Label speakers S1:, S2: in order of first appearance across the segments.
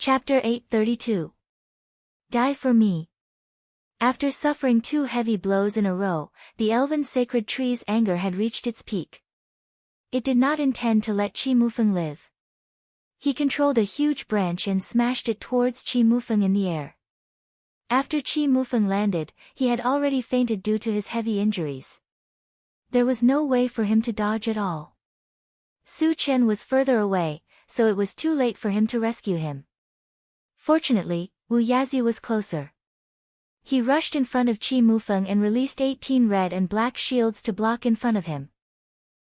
S1: Chapter 832. Die for me. After suffering 2 heavy blows in a row, the elven sacred tree's anger had reached its peak. It did not intend to let Qi Mufeng live. He controlled a huge branch and smashed it towards Qi Mufeng in the air. After Qi Mufeng landed, he had already fainted due to his heavy injuries. There was no way for him to dodge at all. Su Chen was further away, so it was too late for him to rescue him. Fortunately, Wu Yazi was closer. He rushed in front of Qi Mufeng and released 18 red and black shields to block in front of him.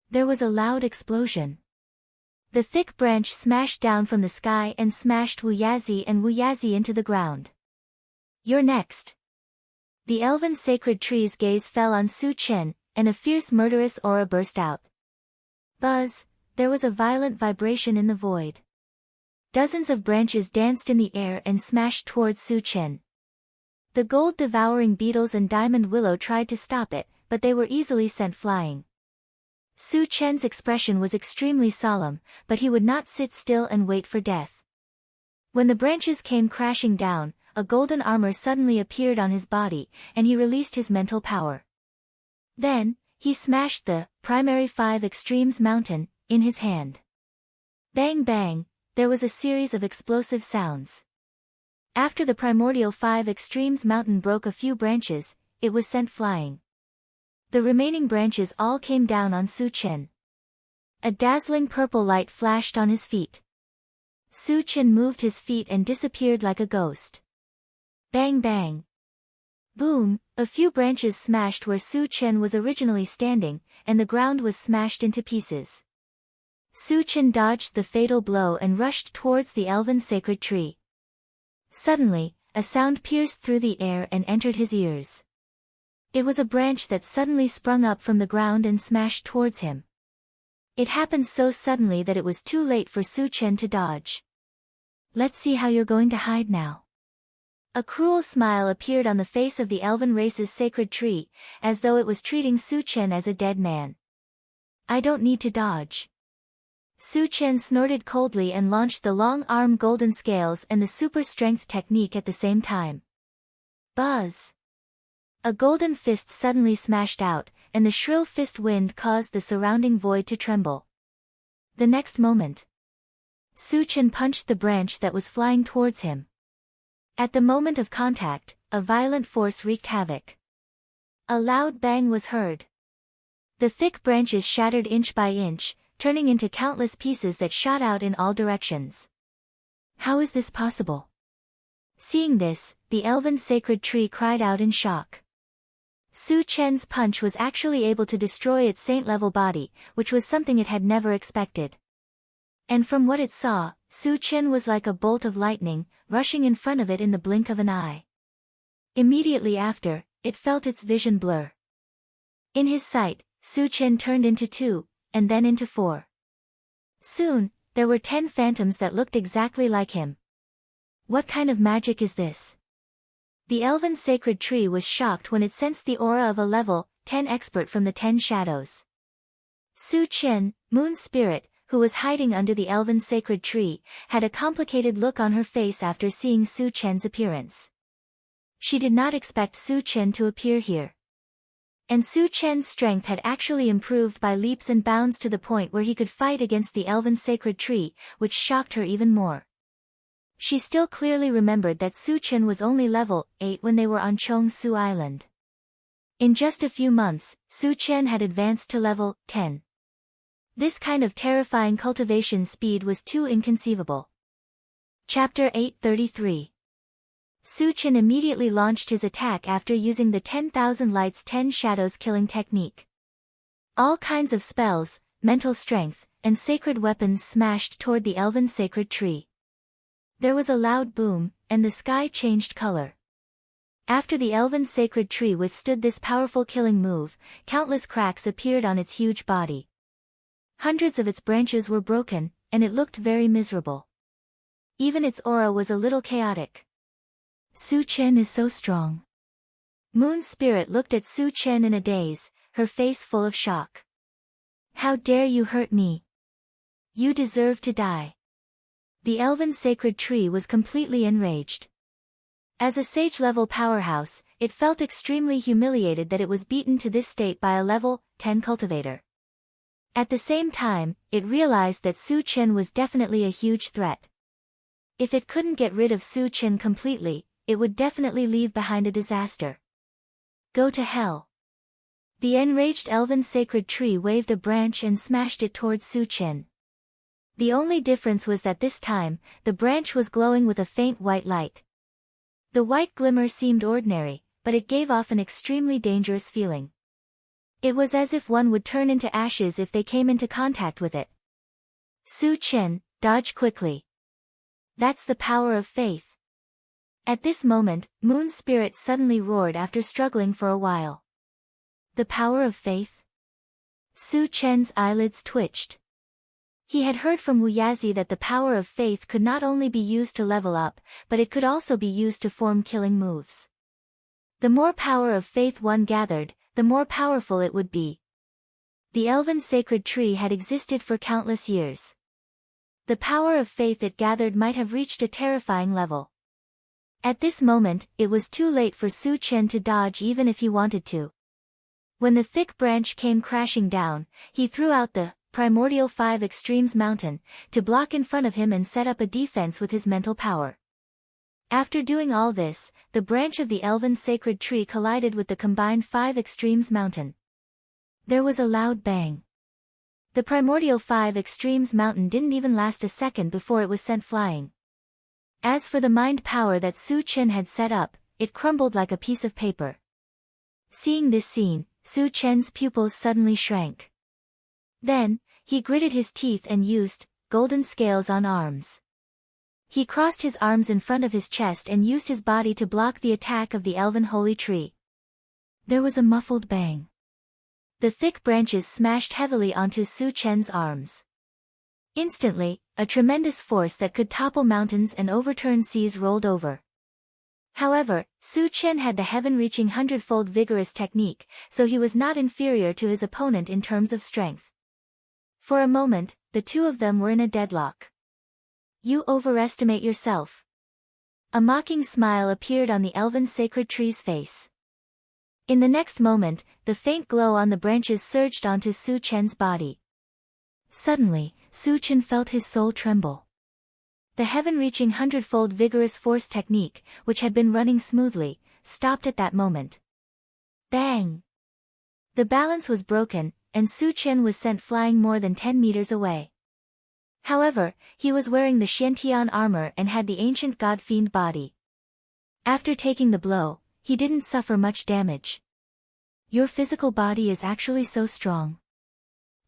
S1: There was a loud explosion. The thick branch smashed down from the sky and smashed Wu Yazi into the ground. "You're next." The elven sacred tree's gaze fell on Su Chen, and a fierce murderous aura burst out. Buzz! There was a violent vibration in the void. Dozens of branches danced in the air and smashed towards Su Chen. The gold-devouring beetles and diamond willow tried to stop it, but they were easily sent flying. Su Chen's expression was extremely solemn, but he would not sit still and wait for death. When the branches came crashing down, a golden armor suddenly appeared on his body, and he released his mental power. Then, he smashed the primary 5 extremes mountain in his hand. Bang bang, there was a series of explosive sounds. After the primordial 5 extremes mountain broke a few branches, it was sent flying. The remaining branches all came down on Su Chen. A dazzling purple light flashed on his feet. Su Chen moved his feet and disappeared like a ghost. Bang bang. Boom, a few branches smashed where Su Chen was originally standing, and the ground was smashed into pieces. Su Chen dodged the fatal blow and rushed towards the elven sacred tree. Suddenly, a sound pierced through the air and entered his ears. It was a branch that suddenly sprung up from the ground and smashed towards him. It happened so suddenly that it was too late for Su Chen to dodge. "Let's see how you're going to hide now." A cruel smile appeared on the face of the elven race's sacred tree, as though it was treating Su Chen as a dead man. "I don't need to dodge." Su Chen snorted coldly and launched the long-arm golden scales and the super strength technique at the same time. Buzz! A golden fist suddenly smashed out, and the shrill fist wind caused the surrounding void to tremble. The next moment, Su Chen punched the branch that was flying towards him. At the moment of contact, a violent force wreaked havoc. A loud bang was heard. The thick branches shattered inch by inch, turning into countless pieces that shot out in all directions. How is this possible? Seeing this, the elven sacred tree cried out in shock. Su Chen's punch was actually able to destroy its saint-level body, which was something it had never expected. And from what it saw, Su Chen was like a bolt of lightning, rushing in front of it in the blink of an eye. Immediately after, it felt its vision blur. In his sight, Su Chen turned into 2, and then into 4. Soon, there were 10 phantoms that looked exactly like him. What kind of magic is this? The elven sacred tree was shocked when it sensed the aura of a level 10 expert from the 10 shadows. Su Chen, moon spirit, who was hiding under the elven sacred tree, had a complicated look on her face after seeing Su Chen's appearance. She did not expect Su Chen to appear here. And Su Chen's strength had actually improved by leaps and bounds to the point where he could fight against the elven sacred tree, which shocked her even more. She still clearly remembered that Su Chen was only level 8 when they were on Chong Su Island. In just a few months, Su Chen had advanced to level 10. This kind of terrifying cultivation speed was too inconceivable. Chapter 833. Su Chen immediately launched his attack after using the 10,000 lights 10 shadows killing technique. All kinds of spells, mental strength, and sacred weapons smashed toward the elven sacred tree. There was a loud boom, and the sky changed color. After the elven sacred tree withstood this powerful killing move, countless cracks appeared on its huge body. Hundreds of its branches were broken, and it looked very miserable. Even its aura was a little chaotic. Su Chen is so strong. Moon Spirit looked at Su Chen in a daze, her face full of shock. How dare you hurt me? You deserve to die. The elven sacred tree was completely enraged. As a sage-level powerhouse, it felt extremely humiliated that it was beaten to this state by a level 10 cultivator. At the same time, it realized that Su Chen was definitely a huge threat. If it couldn't get rid of Su Chen completely, it would definitely leave behind a disaster. Go to hell. The enraged elven sacred tree waved a branch and smashed it towards Su Chen. The only difference was that this time, the branch was glowing with a faint white light. The white glimmer seemed ordinary, but it gave off an extremely dangerous feeling. It was as if one would turn into ashes if they came into contact with it. Su Chen, dodge quickly. That's the power of faith. At this moment, Moon's spirit suddenly roared after struggling for a while. The power of faith? Su Chen's eyelids twitched. He had heard from Wu Yazi that the power of faith could not only be used to level up, but it could also be used to form killing moves. The more power of faith one gathered, the more powerful it would be. The elven sacred tree had existed for countless years. The power of faith it gathered might have reached a terrifying level. At this moment, it was too late for Su Chen to dodge even if he wanted to. When the thick branch came crashing down, he threw out the Primordial 5 Extremes Mountain to block in front of him and set up a defense with his mental power. After doing all this, the branch of the elven sacred tree collided with the combined 5 Extremes Mountain. There was a loud bang. The Primordial 5 Extremes Mountain didn't even last a second before it was sent flying. As for the mind power that Su Chen had set up, it crumbled like a piece of paper. Seeing this scene, Su Chen's pupils suddenly shrank. Then, he gritted his teeth and used golden scales on arms. He crossed his arms in front of his chest and used his body to block the attack of the elven holy tree. There was a muffled bang. The thick branches smashed heavily onto Su Chen's arms. Instantly, a tremendous force that could topple mountains and overturn seas rolled over. However, Su Chen had the heaven-reaching hundredfold vigorous technique, so he was not inferior to his opponent in terms of strength. For a moment, the two of them were in a deadlock. You overestimate yourself. A mocking smile appeared on the elven sacred tree's face. In the next moment, the faint glow on the branches surged onto Su Chen's body. Suddenly, Su Chen felt his soul tremble. The heaven-reaching hundredfold vigorous force technique, which had been running smoothly, stopped at that moment. Bang! The balance was broken, and Su Chen was sent flying more than 10 meters away. However, he was wearing the Xiantian armor and had the ancient god-fiend body. After taking the blow, he didn't suffer much damage. Your physical body is actually so strong.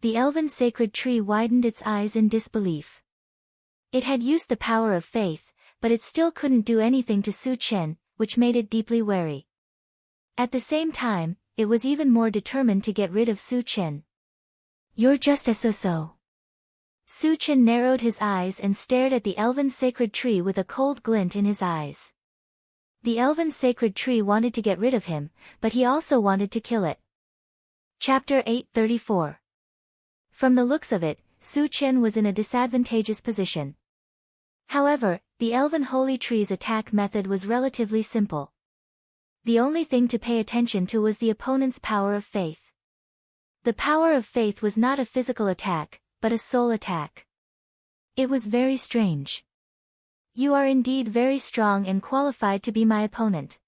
S1: The elven sacred tree widened its eyes in disbelief. It had used the power of faith, but it still couldn't do anything to Su Chen, which made it deeply wary. At the same time, it was even more determined to get rid of Su Chen. You're just a so-so. Su Chen narrowed his eyes and stared at the elven sacred tree with a cold glint in his eyes. The elven sacred tree wanted to get rid of him, but he also wanted to kill it. Chapter 834. From the looks of it, Su Chen was in a disadvantageous position. However, the elven holy tree's attack method was relatively simple. The only thing to pay attention to was the opponent's power of faith. The power of faith was not a physical attack, but a soul attack. It was very strange. You are indeed very strong and qualified to be my opponent.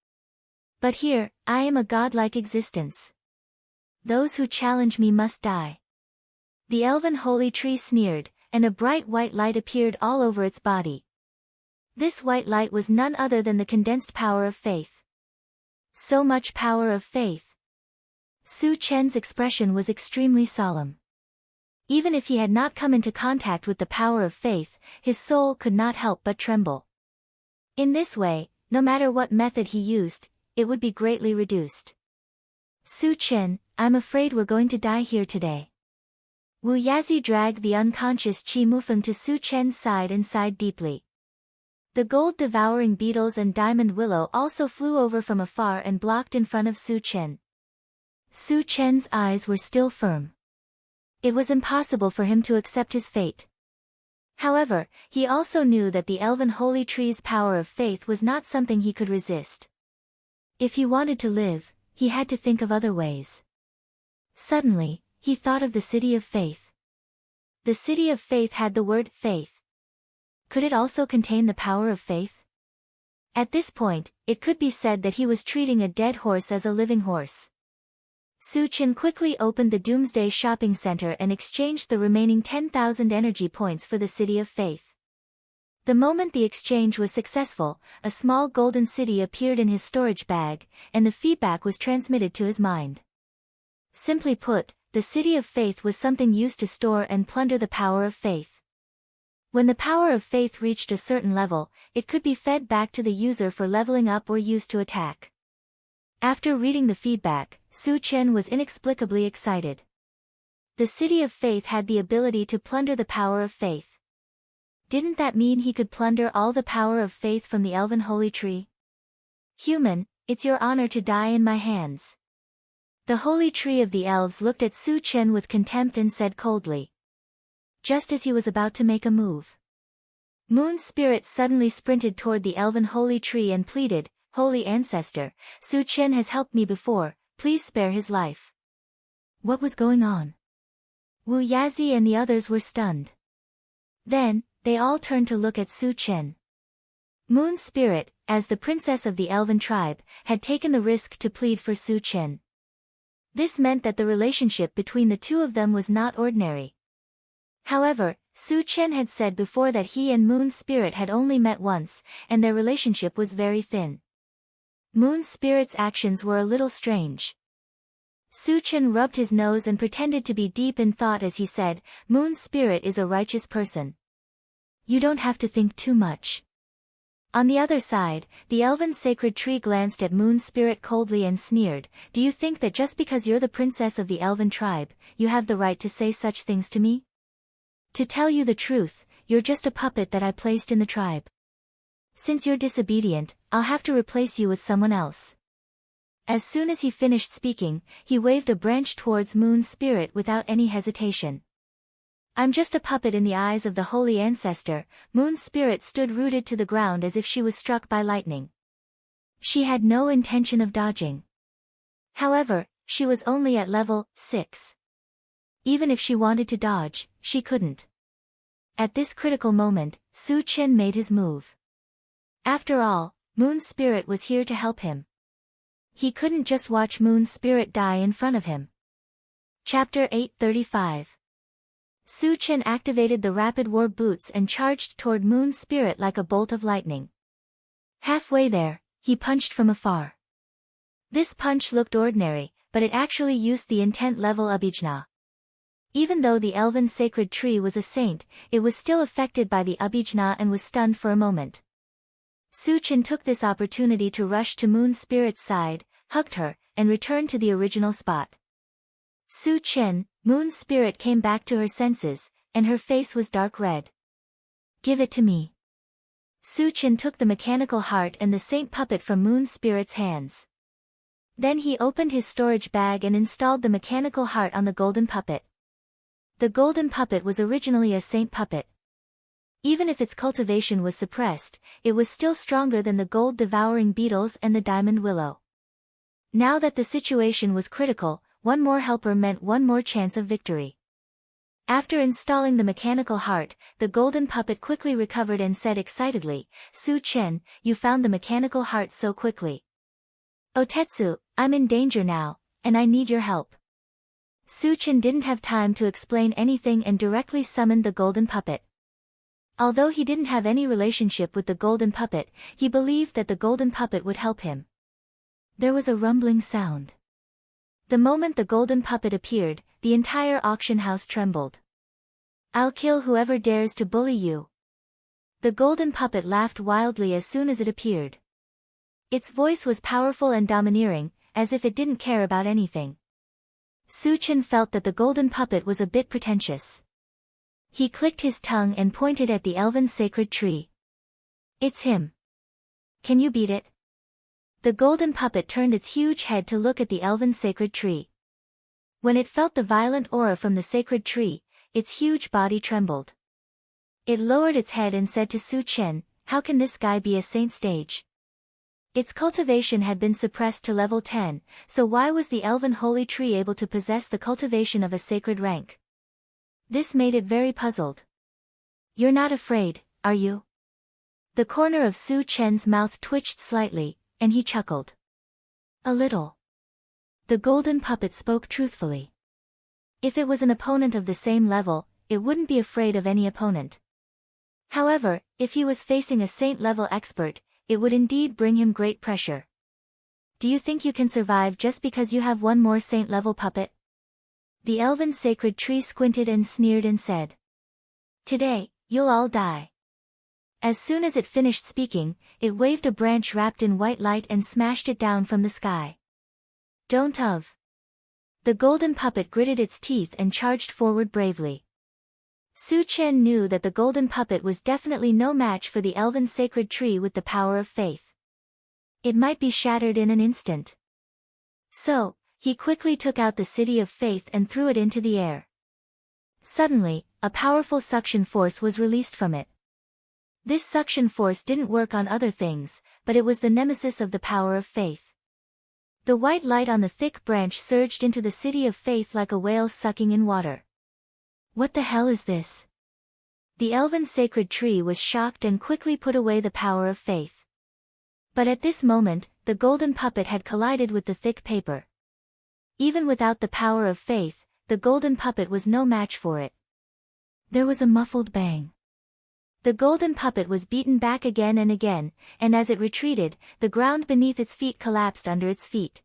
S1: But here, I am a godlike existence. Those who challenge me must die. The elven holy tree sneered, and a bright white light appeared all over its body. This white light was none other than the condensed power of faith. So much power of faith. Su Chen's expression was extremely solemn. Even if he had not come into contact with the power of faith, his soul could not help but tremble. In this way, no matter what method he used, it would be greatly reduced. Su Chen, I'm afraid we're going to die here today. Wu Yazi dragged the unconscious Qi Mufeng to Su Chen's side and sighed deeply. The gold-devouring beetles and diamond willow also flew over from afar and blocked in front of Su Chen. Su Chen's eyes were still firm. It was impossible for him to accept his fate. However, he also knew that the elven holy tree's power of faith was not something he could resist. If he wanted to live, he had to think of other ways. Suddenly, he thought of the City of Faith. The City of Faith had the word faith. Could it also contain the power of faith? At this point, it could be said that he was treating a dead horse as a living horse. Su Chen quickly opened the Doomsday Shopping Center and exchanged the remaining 10,000 energy points for the City of Faith. The moment the exchange was successful, a small golden city appeared in his storage bag, and the feedback was transmitted to his mind. Simply put, the City of Faith was something used to store and plunder the power of faith. When the power of faith reached a certain level, it could be fed back to the user for leveling up or used to attack. After reading the feedback, Su Chen was inexplicably excited. The City of Faith had the ability to plunder the power of faith. Didn't that mean he could plunder all the power of faith from the elven holy tree? Human, it's your honor to die in my hands. The holy tree of the elves looked at Su Chen with contempt and said coldly. Just as he was about to make a move, Moon Spirit suddenly sprinted toward the elven holy tree and pleaded, "Holy Ancestor, Su Chen has helped me before, please spare his life." What was going on? Wu Yazi and the others were stunned. Then, they all turned to look at Su Chen. Moon Spirit, as the princess of the elven tribe, had taken the risk to plead for Su Chen. This meant that the relationship between the two of them was not ordinary. However, Su Chen had said before that he and Moon Spirit had only met once, and their relationship was very thin. Moon Spirit's actions were a little strange. Su Chen rubbed his nose and pretended to be deep in thought as he said, "Moon Spirit is a righteous person. You don't have to think too much." On the other side, the elven sacred tree glanced at Moon Spirit coldly and sneered, "Do you think that just because you're the princess of the elven tribe, you have the right to say such things to me? To tell you the truth, you're just a puppet that I placed in the tribe. Since you're disobedient, I'll have to replace you with someone else." As soon as he finished speaking, he waved a branch towards Moon Spirit without any hesitation. "I'm just a puppet in the eyes of the Holy Ancestor." Moon Spirit stood rooted to the ground as if she was struck by lightning. She had no intention of dodging. However, she was only at level 6. Even if she wanted to dodge, she couldn't. At this critical moment, Su Chen made his move. After all, Moon Spirit was here to help him. He couldn't just watch Moon Spirit die in front of him. Chapter 835. Su Chen activated the Rapid War Boots and charged toward Moon Spirit like a bolt of lightning. Halfway there, he punched from afar. This punch looked ordinary, but it actually used the intent level Abhijna. Even though the elven sacred tree was a saint, it was still affected by the Abhijna and was stunned for a moment. Su Chen took this opportunity to rush to Moon Spirit's side, hugged her, and returned to the original spot. Su Chen, Moon Spirit came back to her senses, and her face was dark red. "Give it to me." Su Chen took the mechanical heart and the saint puppet from Moon Spirit's hands. Then he opened his storage bag and installed the mechanical heart on the golden puppet. The golden puppet was originally a saint puppet. Even if its cultivation was suppressed, it was still stronger than the gold-devouring beetles and the diamond willow. Now that the situation was critical, one more helper meant one more chance of victory. After installing the mechanical heart, the golden puppet quickly recovered and said excitedly, "Su Chen, you found the mechanical heart so quickly. Otetsu, I'm in danger now, and I need your help." Su Chen didn't have time to explain anything and directly summoned the golden puppet. Although he didn't have any relationship with the golden puppet, he believed that the golden puppet would help him. There was a rumbling sound. The moment the golden puppet appeared, the entire auction house trembled. "I'll kill whoever dares to bully you." The golden puppet laughed wildly as soon as it appeared. Its voice was powerful and domineering, as if it didn't care about anything. Su Chen felt that the golden puppet was a bit pretentious. He clicked his tongue and pointed at the elven sacred tree. "It's him. Can you beat it?" The golden puppet turned its huge head to look at the elven sacred tree. When it felt the violent aura from the sacred tree, its huge body trembled. It lowered its head and said to Su Chen, "How can this guy be a saint stage?" Its cultivation had been suppressed to level 10, so why was the elven holy tree able to possess the cultivation of a sacred rank? This made it very puzzled. "You're not afraid, are you?" The corner of Su Chen's mouth twitched slightly, and he chuckled. "A little." The golden puppet spoke truthfully. If it was an opponent of the same level, it wouldn't be afraid of any opponent. However, if he was facing a saint-level expert, it would indeed bring him great pressure. "Do you think you can survive just because you have one more saint-level puppet?" The elven sacred tree squinted and sneered and said, "Today, you'll all die." As soon as it finished speaking, it waved a branch wrapped in white light and smashed it down from the sky. "Don't of." The golden puppet gritted its teeth and charged forward bravely. Su Chen knew that the golden puppet was definitely no match for the elven sacred tree with the power of faith. It might be shattered in an instant. So, he quickly took out the city of faith and threw it into the air. Suddenly, a powerful suction force was released from it. This suction force didn't work on other things, but it was the nemesis of the power of faith. The white light on the thick branch surged into the city of faith like a whale sucking in water. "What the hell is this?" The elven sacred tree was shocked and quickly put away the power of faith. But at this moment, the golden puppet had collided with the thick paper. Even without the power of faith, the golden puppet was no match for it. There was a muffled bang. The golden puppet was beaten back again and again, and as it retreated, the ground beneath its feet collapsed under its feet.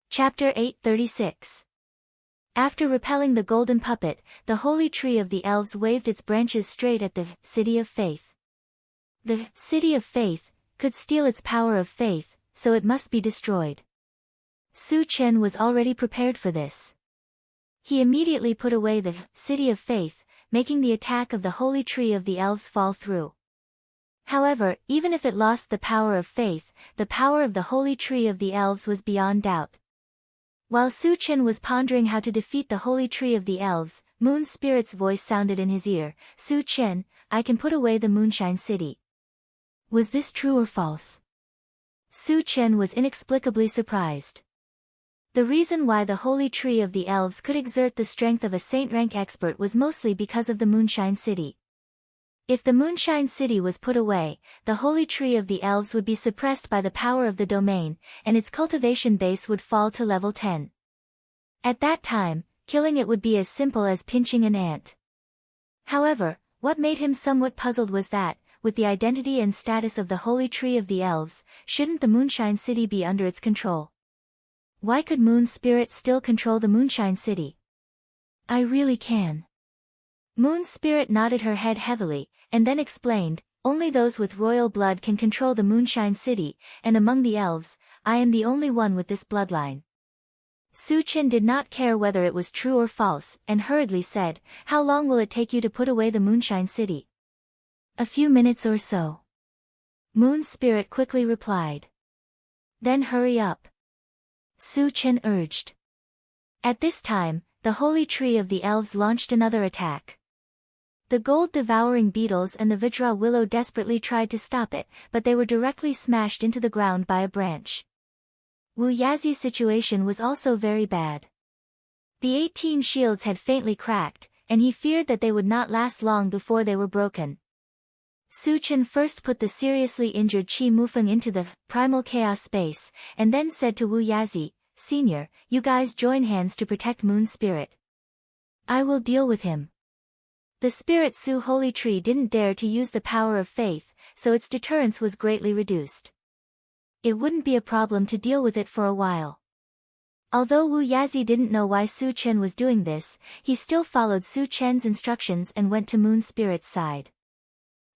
S1: Chapter 836. After repelling the golden puppet, the holy tree of the elves waved its branches straight at the City of Faith. The City of Faith could steal its power of faith, so it must be destroyed. Su Chen was already prepared for this. He immediately put away the City of Faith, making the attack of the holy tree of the elves fall through. However, even if it lost the power of faith, the power of the holy tree of the elves was beyond doubt. While Su Chen was pondering how to defeat the holy tree of the elves, Moon Spirit's voice sounded in his ear, "Su Chen, I can put away the Moonshine City." Was this true or false? Su Chen was inexplicably surprised. The reason why the holy tree of the elves could exert the strength of a saint-rank expert was mostly because of the Moonshine City. If the Moonshine City was put away, the holy tree of the elves would be suppressed by the power of the domain, and its cultivation base would fall to level 10. At that time, killing it would be as simple as pinching an ant. However, what made him somewhat puzzled was that, with the identity and status of the holy tree of the elves, shouldn't the Moonshine City be under its control? Why could Moon Spirit still control the Moonshine City? "I really can." Moon Spirit nodded her head heavily, and then explained, "Only those with royal blood can control the Moonshine City, and among the elves, I am the only one with this bloodline." Su Chen did not care whether it was true or false, and hurriedly said, "How long will it take you to put away the Moonshine City?" "A few minutes or so." Moon Spirit quickly replied. "Then hurry up," Su Chen urged. At this time, the holy tree of the elves launched another attack. The gold-devouring beetles and the Vajra willow desperately tried to stop it, but they were directly smashed into the ground by a branch. Wu Yazi's situation was also very bad. The 18 shields had faintly cracked, and he feared that they would not last long before they were broken. Su Chen first put the seriously injured Qi Mufeng into the primal chaos space, and then said to Wu Yazi, "Senior, you guys join hands to protect Moon Spirit. I will deal with him." The Spirit Su Holy Tree didn't dare to use the power of faith, so its deterrence was greatly reduced. It wouldn't be a problem to deal with it for a while. Although Wu Yazi didn't know why Su Chen was doing this, he still followed Su Chen's instructions and went to Moon Spirit's side.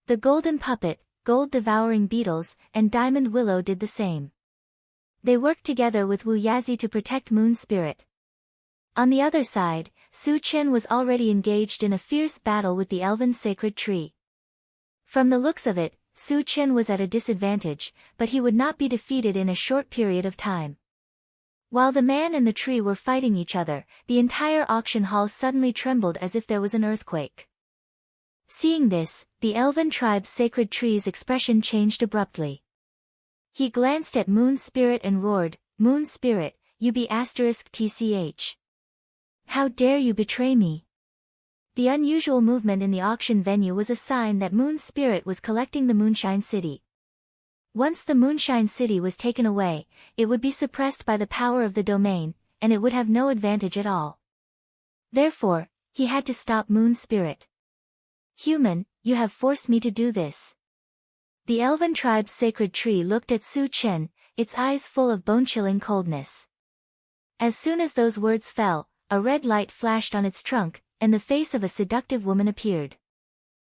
S1: The golden puppet, gold-devouring beetles, and diamond willow did the same. They worked together with Wu Yazi to protect Moon Spirit. On the other side, Su Chen was already engaged in a fierce battle with the elven sacred tree. From the looks of it, Su Chen was at a disadvantage, but he would not be defeated in a short period of time. While the man and the tree were fighting each other, the entire auction hall suddenly trembled as if there was an earthquake. Seeing this, the elven tribe's sacred tree's expression changed abruptly. He glanced at Moon Spirit and roared, "Moon Spirit, you be *tch. How dare you betray me?" The unusual movement in the auction venue was a sign that Moon Spirit was collecting the Moonshine City. Once the Moonshine City was taken away, it would be suppressed by the power of the domain, and it would have no advantage at all. Therefore, he had to stop Moon Spirit. "Human, you have forced me to do this." The elven tribe's sacred tree looked at Su Chen, its eyes full of bone-chilling coldness. As soon as those words fell, a red light flashed on its trunk, and the face of a seductive woman appeared.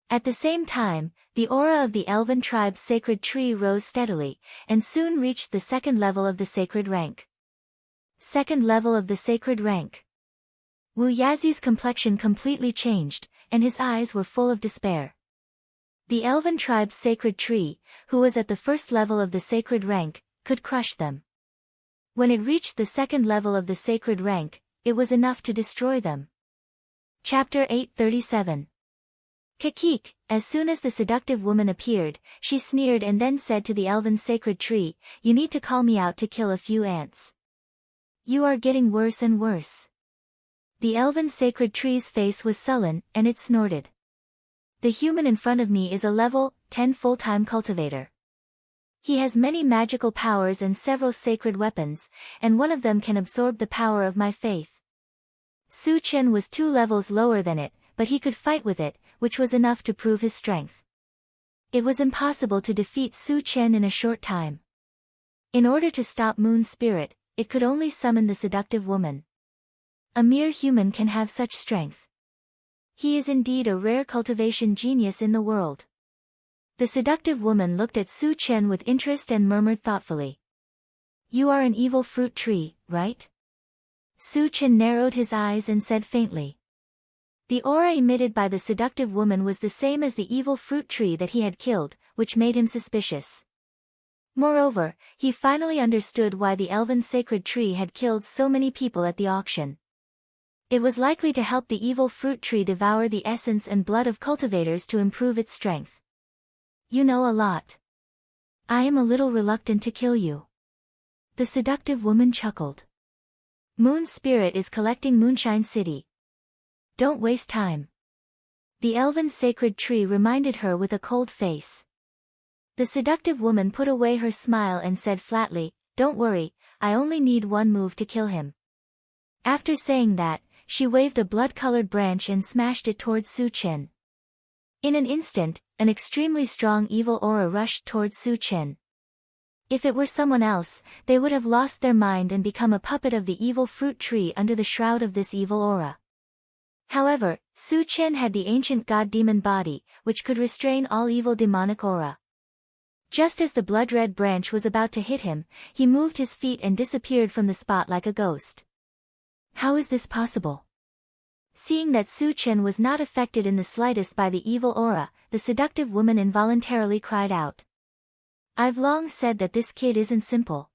S1: At the same time, the aura of the elven tribe's sacred tree rose steadily, and soon reached the second level of the sacred rank. Second level of the sacred rank. Wu Yazi's complexion completely changed, and his eyes were full of despair. The elven tribe's sacred tree, who was at the first level of the sacred rank, could crush them. When it reached the second level of the sacred rank, it was enough to destroy them. Chapter 837. Kakik. As soon as the seductive woman appeared, she sneered and then said to the elven sacred tree, "You need to call me out to kill a few ants. You are getting worse and worse." The elven sacred tree's face was sullen, and it snorted. "The human in front of me is a level 10 full-time cultivator. He has many magical powers and several sacred weapons, and one of them can absorb the power of my faith." Su Chen was 2 levels lower than it, but he could fight with it, which was enough to prove his strength. It was impossible to defeat Su Chen in a short time. In order to stop Moon Spirit, it could only summon the seductive woman. A mere human can have such strength. He is indeed a rare cultivation genius in the world. The seductive woman looked at Su Chen with interest and murmured thoughtfully. "You are an evil fruit tree, right?" Su Chen narrowed his eyes and said faintly. The aura emitted by the seductive woman was the same as the evil fruit tree that he had killed, which made him suspicious. Moreover, he finally understood why the elven sacred tree had killed so many people at the auction. It was likely to help the evil fruit tree devour the essence and blood of cultivators to improve its strength. "You know a lot. I am a little reluctant to kill you." The seductive woman chuckled. "Moon Spirit is collecting Moonshine City. Don't waste time." The elven sacred tree reminded her with a cold face. The seductive woman put away her smile and said flatly, "Don't worry, I only need one move to kill him." After saying that, she waved a blood-colored branch and smashed it towards Su Chen. In an instant, an extremely strong evil aura rushed towards Su Chen. If it were someone else, they would have lost their mind and become a puppet of the evil fruit tree under the shroud of this evil aura. However, Su Chen had the ancient god-demon body, which could restrain all evil demonic aura. Just as the blood-red branch was about to hit him, he moved his feet and disappeared from the spot like a ghost. How is this possible? Seeing that Su Chen was not affected in the slightest by the evil aura, the seductive woman involuntarily cried out. "I've long said that this kid isn't simple.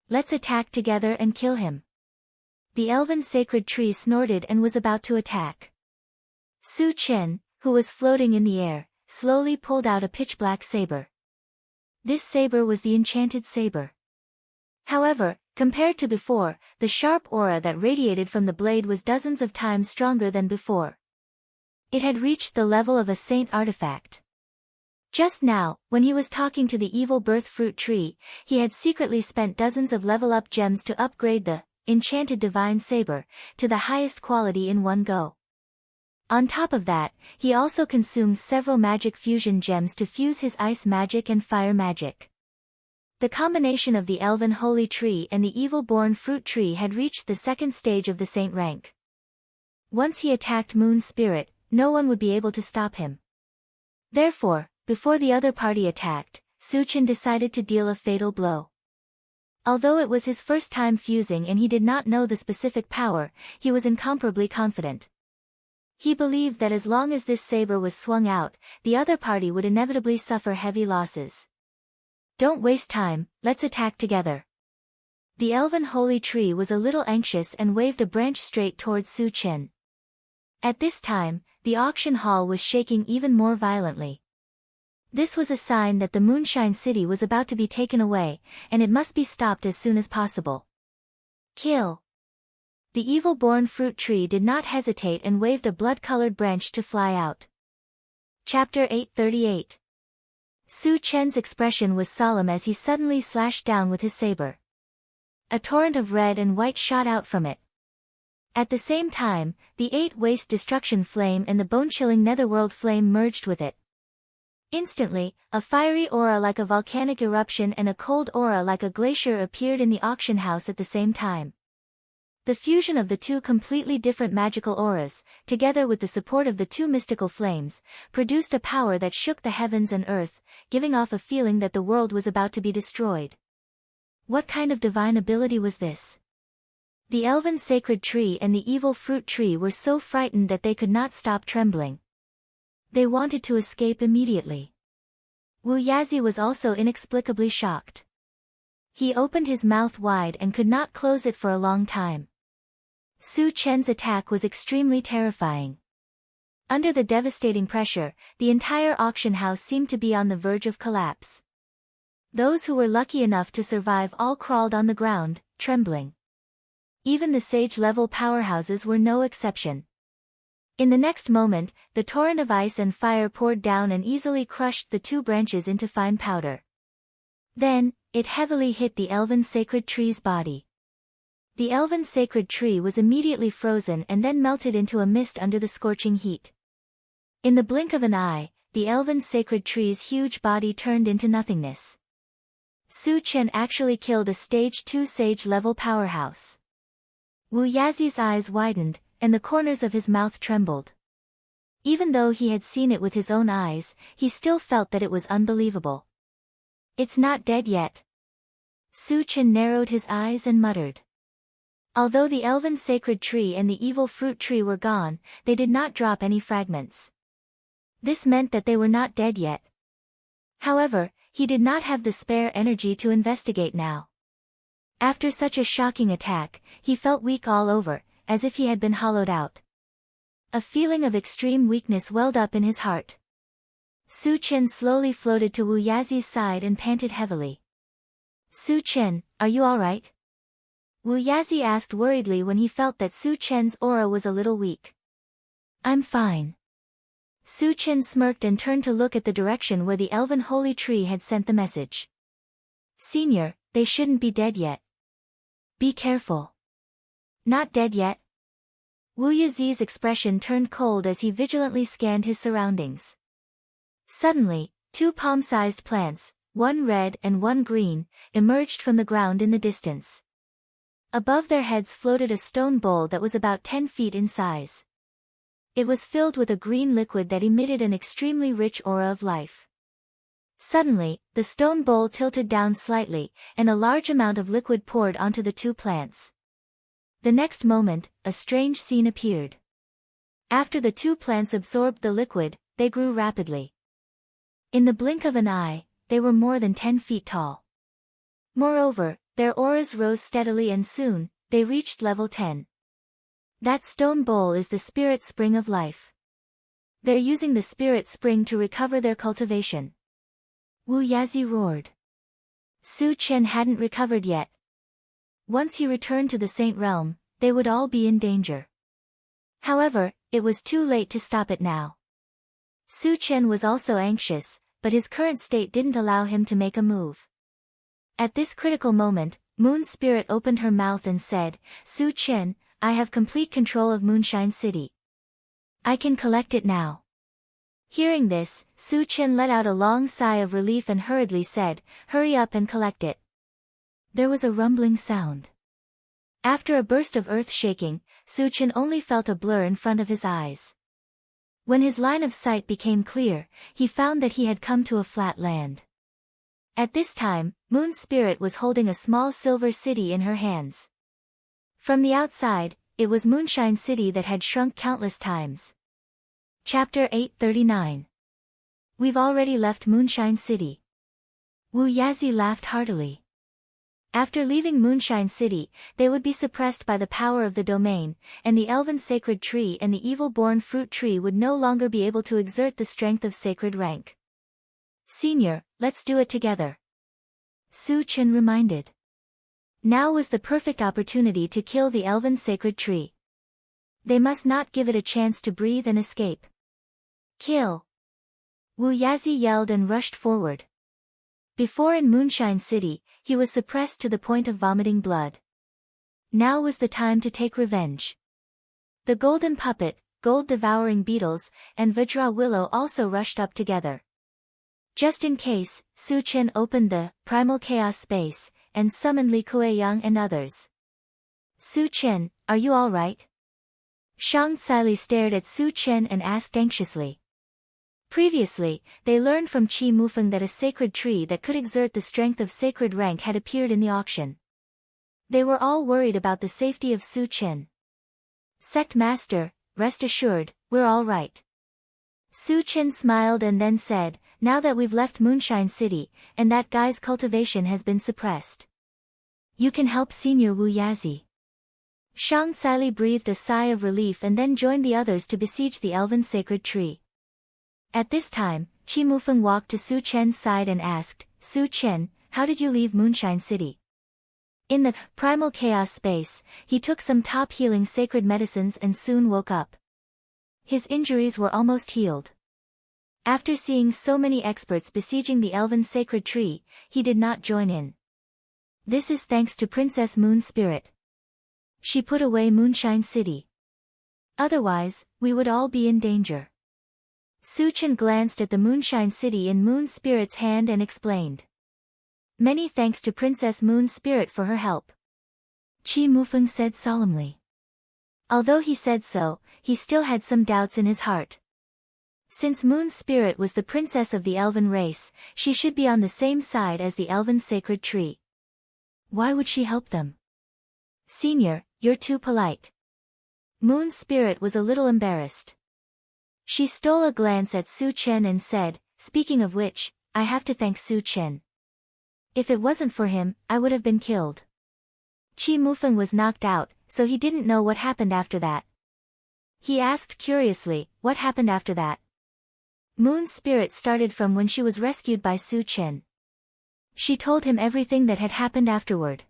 S1: Let's attack together and kill him." The elven sacred tree snorted and was about to attack. Su Chen, who was floating in the air, slowly pulled out a pitch-black saber. This saber was the enchanted saber. However, compared to before, the sharp aura that radiated from the blade was dozens of times stronger than before. It had reached the level of a saint artifact. Just now, when he was talking to the evil birth fruit tree, he had secretly spent dozens of level-up gems to upgrade the enchanted divine saber to the highest quality in one go. On top of that, he also consumed several magic fusion gems to fuse his ice magic and fire magic. The combination of the elven holy tree and the evil-born fruit tree had reached the second stage of the saint rank. Once he attacked Moon Spirit, no one would be able to stop him. Therefore, before the other party attacked, Su Chen decided to deal a fatal blow. Although it was his first time fusing and he did not know the specific power, he was incomparably confident. He believed that as long as this saber was swung out, the other party would inevitably suffer heavy losses. "Don't waste time, let's attack together." The elven holy tree was a little anxious and waved a branch straight towards Su Chen. At this time, the auction hall was shaking even more violently. This was a sign that the Moonshine City was about to be taken away, and it must be stopped as soon as possible. Kill! The evil-born fruit tree did not hesitate and waved a blood-colored branch to fly out. Chapter 838. Su Chen's expression was solemn as he suddenly slashed down with his saber. A torrent of red and white shot out from it. At the same time, the 8 Waste Destruction Flame and the bone-chilling Netherworld Flame merged with it. Instantly, a fiery aura like a volcanic eruption and a cold aura like a glacier appeared in the auction house at the same time. The fusion of the two completely different magical auras, together with the support of the 2 mystical flames, produced a power that shook the heavens and earth, giving off a feeling that the world was about to be destroyed. What kind of divine ability was this? The elven sacred tree and the evil fruit tree were so frightened that they could not stop trembling. They wanted to escape immediately. Wu Yazi was also inexplicably shocked. He opened his mouth wide and could not close it for a long time. Su Chen's attack was extremely terrifying. Under the devastating pressure, the entire auction house seemed to be on the verge of collapse. Those who were lucky enough to survive all crawled on the ground, trembling. Even the sage-level powerhouses were no exception. In the next moment, the torrent of ice and fire poured down and easily crushed the 2 branches into fine powder. Then, it heavily hit the elven sacred tree's body. The elven sacred tree was immediately frozen and then melted into a mist under the scorching heat. In the blink of an eye, the elven sacred tree's huge body turned into nothingness. Su Chen actually killed a stage 2 sage-level powerhouse. Wu Yazi's eyes widened, and the corners of his mouth trembled. Even though he had seen it with his own eyes, he still felt that it was unbelievable. It's not dead yet. Su Chen narrowed his eyes and muttered. Although the elven sacred tree and the evil fruit tree were gone, they did not drop any fragments. This meant that they were not dead yet. However, he did not have the spare energy to investigate now. After such a shocking attack, he felt weak all over, as if he had been hollowed out. A feeling of extreme weakness welled up in his heart. Su Chen slowly floated to Wu Yazi's side and panted heavily. Su Chen, are you alright? Wu Yazi asked worriedly when he felt that Su Chen's aura was a little weak. I'm fine. Su Chen smirked and turned to look at the direction where the elven holy tree had sent the message. Senior, they shouldn't be dead yet. Be careful. Not dead yet? Wu Yazi's expression turned cold as he vigilantly scanned his surroundings. Suddenly, 2 palm-sized plants, one red and one green, emerged from the ground in the distance. Above their heads floated a stone bowl that was about 10 feet in size. It was filled with a green liquid that emitted an extremely rich aura of life. Suddenly, the stone bowl tilted down slightly, and a large amount of liquid poured onto the 2 plants. The next moment, a strange scene appeared. After the 2 plants absorbed the liquid, they grew rapidly. In the blink of an eye, they were more than 10 feet tall. Moreover, their auras rose steadily and soon, they reached level 10. That stone bowl is the spirit spring of life. They're using the spirit spring to recover their cultivation. Wu Yazi roared. Su Chen hadn't recovered yet. Once he returned to the Saint Realm, they would all be in danger. However, it was too late to stop it now. Su Chen was also anxious, but his current state didn't allow him to make a move. At this critical moment, Moon Spirit opened her mouth and said, Su Chen, I have complete control of Moonshine City. I can collect it now. Hearing this, Su Chen let out a long sigh of relief and hurriedly said, hurry up and collect it. There was a rumbling sound. After a burst of earth shaking, Su Chen only felt a blur in front of his eyes. When his line of sight became clear, he found that he had come to a flat land. At this time, Moon Spirit was holding a small silver city in her hands. From the outside, it was Moonshine City that had shrunk countless times. Chapter 839. We've already left Moonshine City. Wu Yazi laughed heartily. After leaving Moonshine City, they would be suppressed by the power of the domain, and the elven sacred tree and the evil-born fruit tree would no longer be able to exert the strength of sacred rank. Senior, let's do it together. Su Chen reminded. Now was the perfect opportunity to kill the elven sacred tree. They must not give it a chance to breathe and escape. Kill! Wu Yazi yelled and rushed forward. Before in Moonshine City, he was suppressed to the point of vomiting blood. Now was the time to take revenge. The golden puppet, gold-devouring beetles, and Vajra Willow also rushed up together. Just in case, Su Chen opened the primal chaos space, and summoned Li Kueyang and others. Su Chen, are you all right? Shang Tsili stared at Su Chen and asked anxiously. Previously, they learned from Qi Mufeng that a sacred tree that could exert the strength of sacred rank had appeared in the auction. They were all worried about the safety of Su Chen. Sect Master, rest assured, we're all right. Su Chen smiled and then said, now that we've left Moonshine City, and that guy's cultivation has been suppressed, you can help Senior Wu Yazi. Shang Tsili breathed a sigh of relief and then joined the others to besiege the elven sacred tree. At this time, Qi Mufeng walked to Su Chen's side and asked, Su Chen, how did you leave Moonshine City? In the primal chaos space, he took some top healing sacred medicines and soon woke up. His injuries were almost healed. After seeing so many experts besieging the elven sacred tree, he did not join in. This is thanks to Princess Moon Spirit. She put away Moonshine City. Otherwise, we would all be in danger. Su Chen glanced at the Moonshine City in Moon Spirit's hand and explained. Many thanks to Princess Moon Spirit for her help. Qi Mufeng said solemnly. Although he said so, he still had some doubts in his heart. Since Moon Spirit was the princess of the elven race, she should be on the same side as the elven sacred tree. Why would she help them? Senior, you're too polite. Moon Spirit was a little embarrassed. She stole a glance at Su Chen and said, speaking of which, I have to thank Su Chen. If it wasn't for him, I would have been killed. Qi Mufeng was knocked out, so he didn't know what happened after that. He asked curiously, what happened after that? Moon Spirit started from when she was rescued by Su Chen. She told him everything that had happened afterward.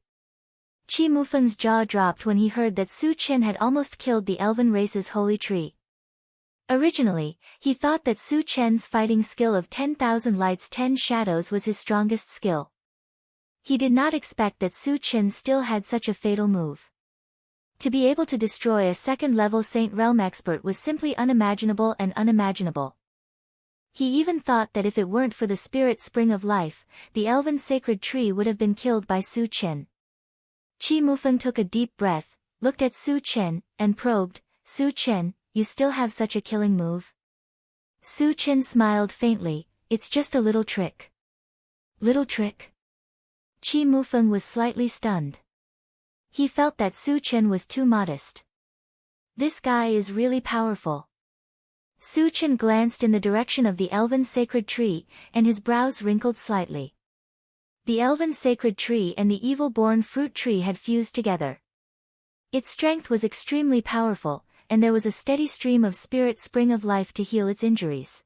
S1: Qi Mufeng's jaw dropped when he heard that Su Chen had almost killed the elven race's holy tree. Originally, he thought that Su Chen's fighting skill of 10,000 lights 10 shadows was his strongest skill. He did not expect that Su Chen still had such a fatal move. To be able to destroy a second-level Saint Realm expert was simply unimaginable and unimaginable. He even thought that if it weren't for the spirit spring of life, the elven sacred tree would have been killed by Su Chen. Qi Mufeng took a deep breath, looked at Su Chen, and probed, Su Chen, you still have such a killing move? Su Chen smiled faintly, it's just a little trick. Little trick? Qi Mufeng was slightly stunned. He felt that Su Chen was too modest. This guy is really powerful. Su Chen glanced in the direction of the elven sacred tree, and his brows wrinkled slightly. The elven sacred tree and the evil-born fruit tree had fused together. Its strength was extremely powerful, and there was a steady stream of spirit spring of life to heal its injuries.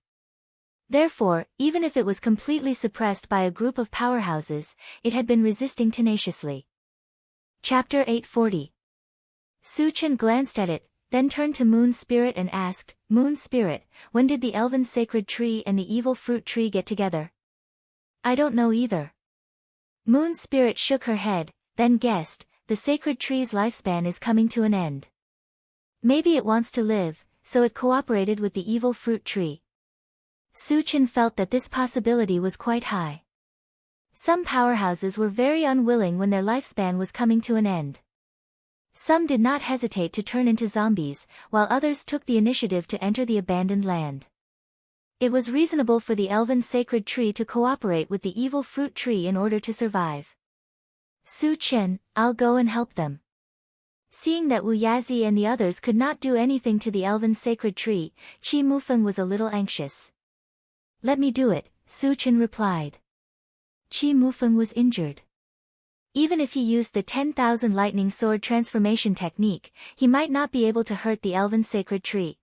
S1: Therefore, even if it was completely suppressed by a group of powerhouses, it had been resisting tenaciously. Chapter 840. Su Chen glanced at it, then turned to Moon Spirit and asked, Moon Spirit, when did the elven sacred tree and the evil fruit tree get together? I don't know either. Moon Spirit shook her head, then guessed, the sacred tree's lifespan is coming to an end. Maybe it wants to live, so it cooperated with the evil fruit tree. Su Chen felt that this possibility was quite high. Some powerhouses were very unwilling when their lifespan was coming to an end. Some did not hesitate to turn into zombies, while others took the initiative to enter the abandoned land. It was reasonable for the elven sacred tree to cooperate with the evil fruit tree in order to survive. Su Chen, I'll go and help them. Seeing that Wu Yazi and the others could not do anything to the elven sacred tree, Qi Mufeng was a little anxious. Let me do it, Su Chen replied. Qi Mufeng was injured. Even if he used the 10,000 lightning sword transformation technique, he might not be able to hurt the elven sacred tree.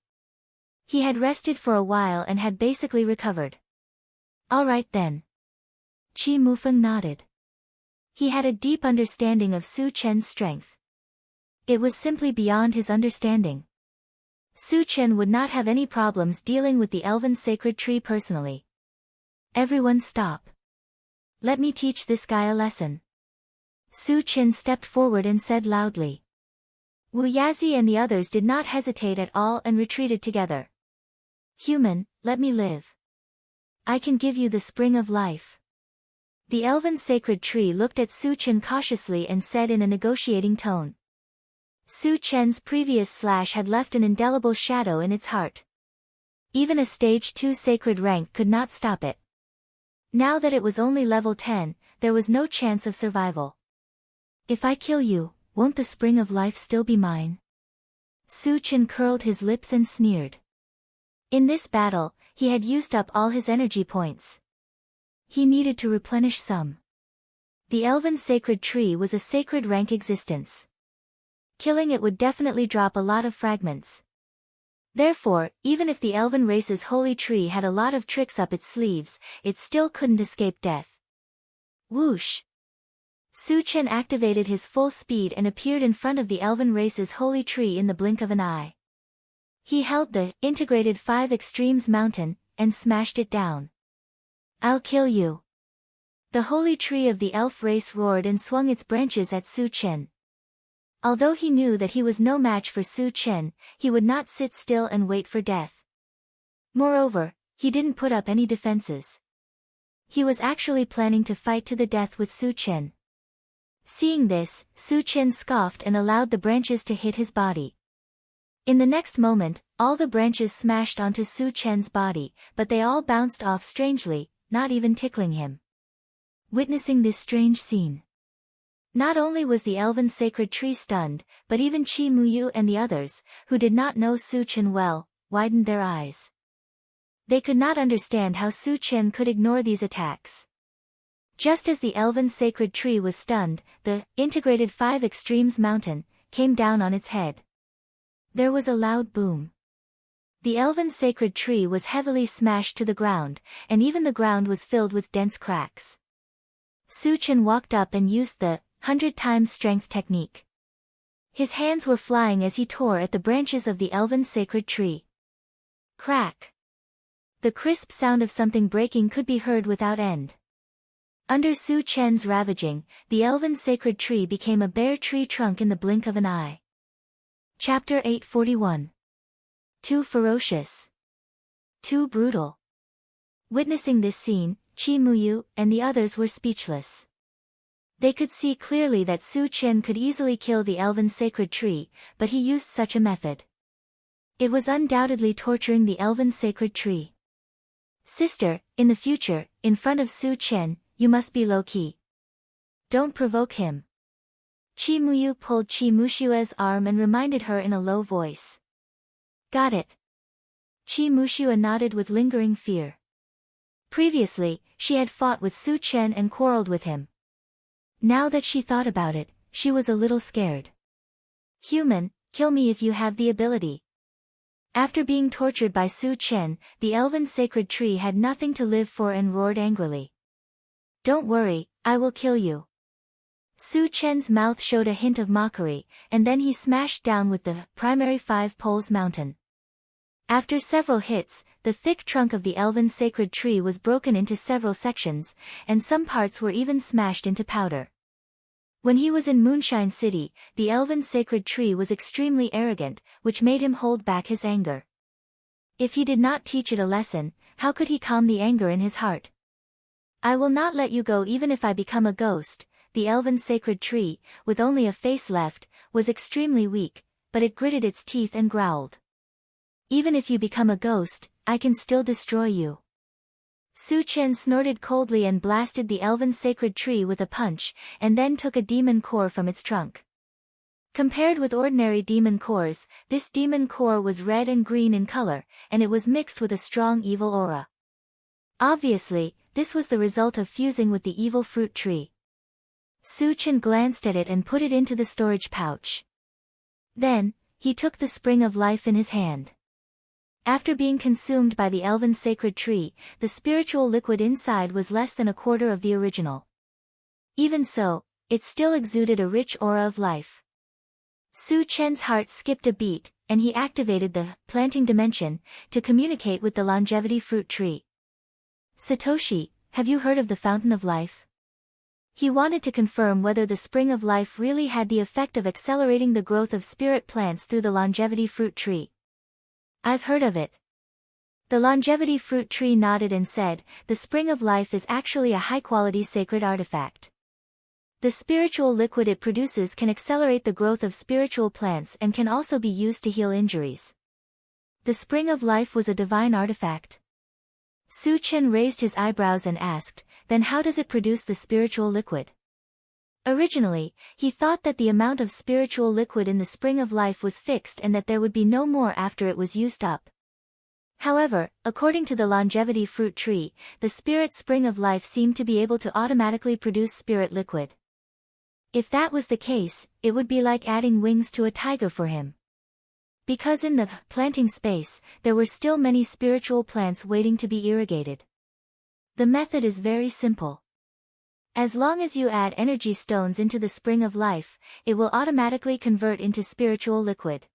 S1: He had rested for a while and had basically recovered. All right then. Qi Mufeng nodded. He had a deep understanding of Su Chen's strength. It was simply beyond his understanding. Su Chen would not have any problems dealing with the elven sacred tree personally. Everyone stop. Let me teach this guy a lesson. Su Chen stepped forward and said loudly. Wu Yazi and the others did not hesitate at all and retreated together. Human, let me live. I can give you the spring of life. The elven sacred tree looked at Su Chen cautiously and said in a negotiating tone. Su Chen's previous slash had left an indelible shadow in its heart. Even a stage 2 sacred rank could not stop it. Now that it was only level 10, there was no chance of survival. If I kill you, won't the spring of life still be mine? Su Chen curled his lips and sneered. In this battle, he had used up all his energy points. He needed to replenish some. The elven sacred tree was a sacred rank existence. Killing it would definitely drop a lot of fragments. Therefore, even if the elven race's holy tree had a lot of tricks up its sleeves, it still couldn't escape death. Whoosh! Su Chen activated his full speed and appeared in front of the elven race's holy tree in the blink of an eye. He held the integrated 5 extremes mountain and smashed it down. I'll kill you. The holy tree of the elf race roared and swung its branches at Su Chen. Although he knew that he was no match for Su Chen, he would not sit still and wait for death. Moreover, he didn't put up any defenses. He was actually planning to fight to the death with Su Chen. Seeing this, Su Chen scoffed and allowed the branches to hit his body. In the next moment, all the branches smashed onto Su Chen's body, but they all bounced off strangely, not even tickling him. Witnessing this strange scene, not only was the elven sacred tree stunned, but even Qi Muyu and the others, who did not know Su Chen well, widened their eyes. They could not understand how Su Chen could ignore these attacks. Just as the elven sacred tree was stunned, the integrated 5 extremes mountain came down on its head. There was a loud boom. The elven sacred tree was heavily smashed to the ground, and even the ground was filled with dense cracks. Su Chen walked up and used the 100 times strength technique. His hands were flying as he tore at the branches of the elven sacred tree. Crack! The crisp sound of something breaking could be heard without end. Under Su Chen's ravaging, the elven sacred tree became a bare tree trunk in the blink of an eye. Chapter 841. Too ferocious. Too brutal. Witnessing this scene, Qi Muyu and the others were speechless. They could see clearly that Su Chen could easily kill the elven sacred tree, but he used such a method. It was undoubtedly torturing the elven sacred tree. Sister, in the future, in front of Su Chen, you must be low-key. Don't provoke him. Qi Muyu pulled Qi Mushua's arm and reminded her in a low voice. Got it. Qi Mushua nodded with lingering fear. Previously, she had fought with Su Chen and quarreled with him. Now that she thought about it, she was a little scared. Human, kill me if you have the ability. After being tortured by Su Chen, the elven sacred tree had nothing to live for and roared angrily. Don't worry, I will kill you. Su Chen's mouth showed a hint of mockery, and then he smashed down with the primary 5 poles mountain. After several hits, the thick trunk of the elven sacred tree was broken into several sections, and some parts were even smashed into powder. When he was in Moonshine City, the elven sacred tree was extremely arrogant, which made him hold back his anger. If he did not teach it a lesson, how could he calm the anger in his heart? I will not let you go even if I become a ghost. The elven sacred tree, with only a face left, was extremely weak, but it gritted its teeth and growled. Even if you become a ghost, I can still destroy you. Su Chen snorted coldly and blasted the elven sacred tree with a punch, and then took a demon core from its trunk. Compared with ordinary demon cores, this demon core was red and green in color, and it was mixed with a strong evil aura. Obviously, this was the result of fusing with the evil fruit tree. Su Chen glanced at it and put it into the storage pouch. Then, he took the spring of life in his hand. After being consumed by the elven sacred tree, the spiritual liquid inside was less than a quarter of the original. Even so, it still exuded a rich aura of life. Su Chen's heart skipped a beat, and he activated the planting dimension to communicate with the longevity fruit tree. Satoshi, have you heard of the fountain of life? He wanted to confirm whether the spring of life really had the effect of accelerating the growth of spirit plants through the longevity fruit tree. I've heard of it. The longevity fruit tree nodded and said, the spring of life is actually a high-quality sacred artifact. The spiritual liquid it produces can accelerate the growth of spiritual plants and can also be used to heal injuries. The spring of life was a divine artifact. Su Chen raised his eyebrows and asked, then how does it produce the spiritual liquid? Originally, he thought that the amount of spiritual liquid in the spring of life was fixed and that there would be no more after it was used up. However, according to the longevity fruit tree, the spirit spring of life seemed to be able to automatically produce spirit liquid. If that was the case, it would be like adding wings to a tiger for him. Because in the planting space, there were still many spiritual plants waiting to be irrigated. The method is very simple. As long as you add energy stones into the spring of life, it will automatically convert into spiritual liquid.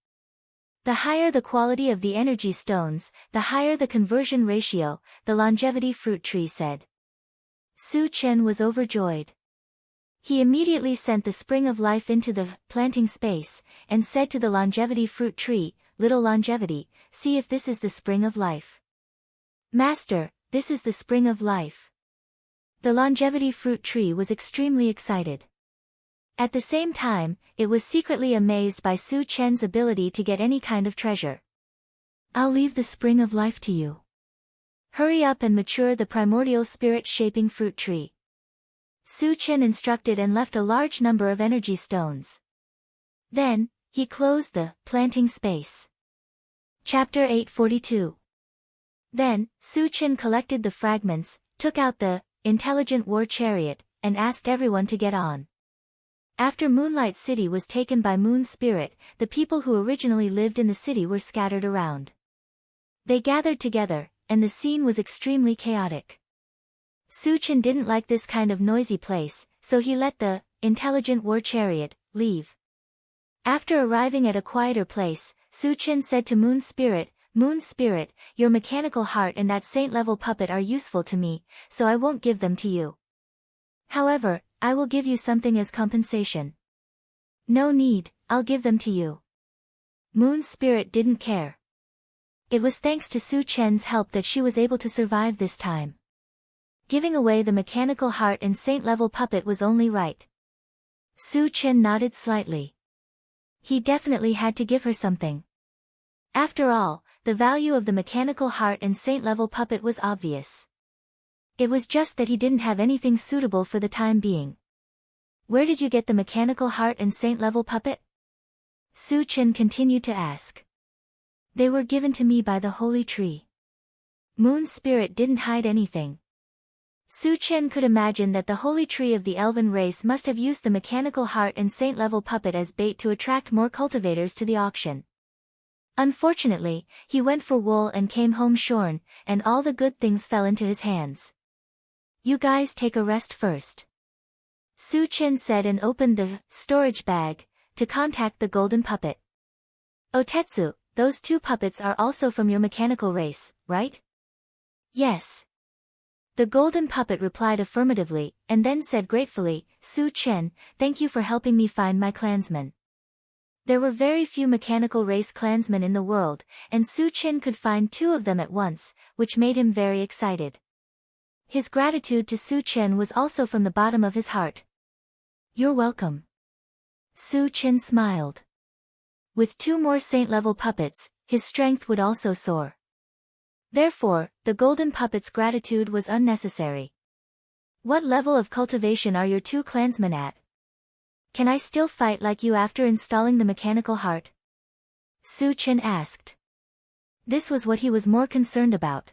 S1: The higher the quality of the energy stones, the higher the conversion ratio, the longevity fruit tree said. Su Chen was overjoyed. He immediately sent the spring of life into the planting space, and said to the longevity fruit tree, Little longevity, see if this is the spring of life. Master, this is the spring of life. The longevity fruit tree was extremely excited. At the same time, it was secretly amazed by Su Chen's ability to get any kind of treasure. I'll leave the spring of life to you. Hurry up and mature the primordial spirit-shaping fruit tree. Su Chen instructed and left a large number of energy stones. Then, he closed the planting space. Chapter 842. Then, Su Chen collected the fragments, took out the intelligent war chariot, and asked everyone to get on. After Moonlight City was taken by Moon Spirit, the people who originally lived in the city were scattered around. They gathered together, and the scene was extremely chaotic. Su Chen didn't like this kind of noisy place, so he let the intelligent war chariot leave. After arriving at a quieter place, Su Chen said to Moon Spirit, your mechanical heart and that saint-level puppet are useful to me, so I won't give them to you. However, I will give you something as compensation. No need, I'll give them to you. Moon Spirit didn't care. It was thanks to Su Chen's help that she was able to survive this time. Giving away the mechanical heart and saint-level puppet was only right. Su Chen nodded slightly. He definitely had to give her something. After all, the value of the mechanical heart and saint-level puppet was obvious. It was just that he didn't have anything suitable for the time being. Where did you get the mechanical heart and saint-level puppet? Su Chen continued to ask. They were given to me by the holy tree. Moon Spirit didn't hide anything. Su Chen could imagine that the holy tree of the elven race must have used the mechanical heart and saint-level puppet as bait to attract more cultivators to the auction. Unfortunately, he went for wool and came home shorn, and all the good things fell into his hands. You guys take a rest first. Su Chen said and opened the storage bag to contact the golden puppet. Otetsu, those two puppets are also from your mechanical race, right? Yes. The golden puppet replied affirmatively, and then said gratefully, Su Chen, thank you for helping me find my clansmen. There were very few mechanical race clansmen in the world, and Su Chen could find 2 of them at once, which made him very excited. His gratitude to Su Chen was also from the bottom of his heart. You're welcome. Su Chen smiled. With 2 more saint-level puppets, his strength would also soar. Therefore, the golden puppet's gratitude was unnecessary. What level of cultivation are your 2 clansmen at? Can I still fight like you after installing the mechanical heart? Su Chen asked. This was what he was more concerned about.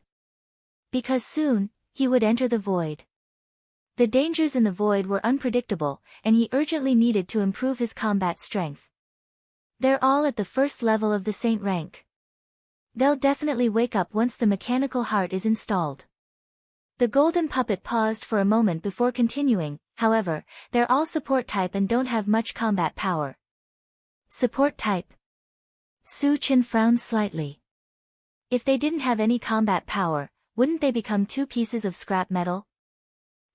S1: Because soon, he would enter the void. The dangers in the void were unpredictable, and he urgently needed to improve his combat strength. They're all at the first level of the saint rank. They'll definitely wake up once the mechanical heart is installed. The golden puppet paused for a moment before continuing, however, they're all support type and don't have much combat power. Support type? Su Chen frowned slightly. If they didn't have any combat power, wouldn't they become two pieces of scrap metal?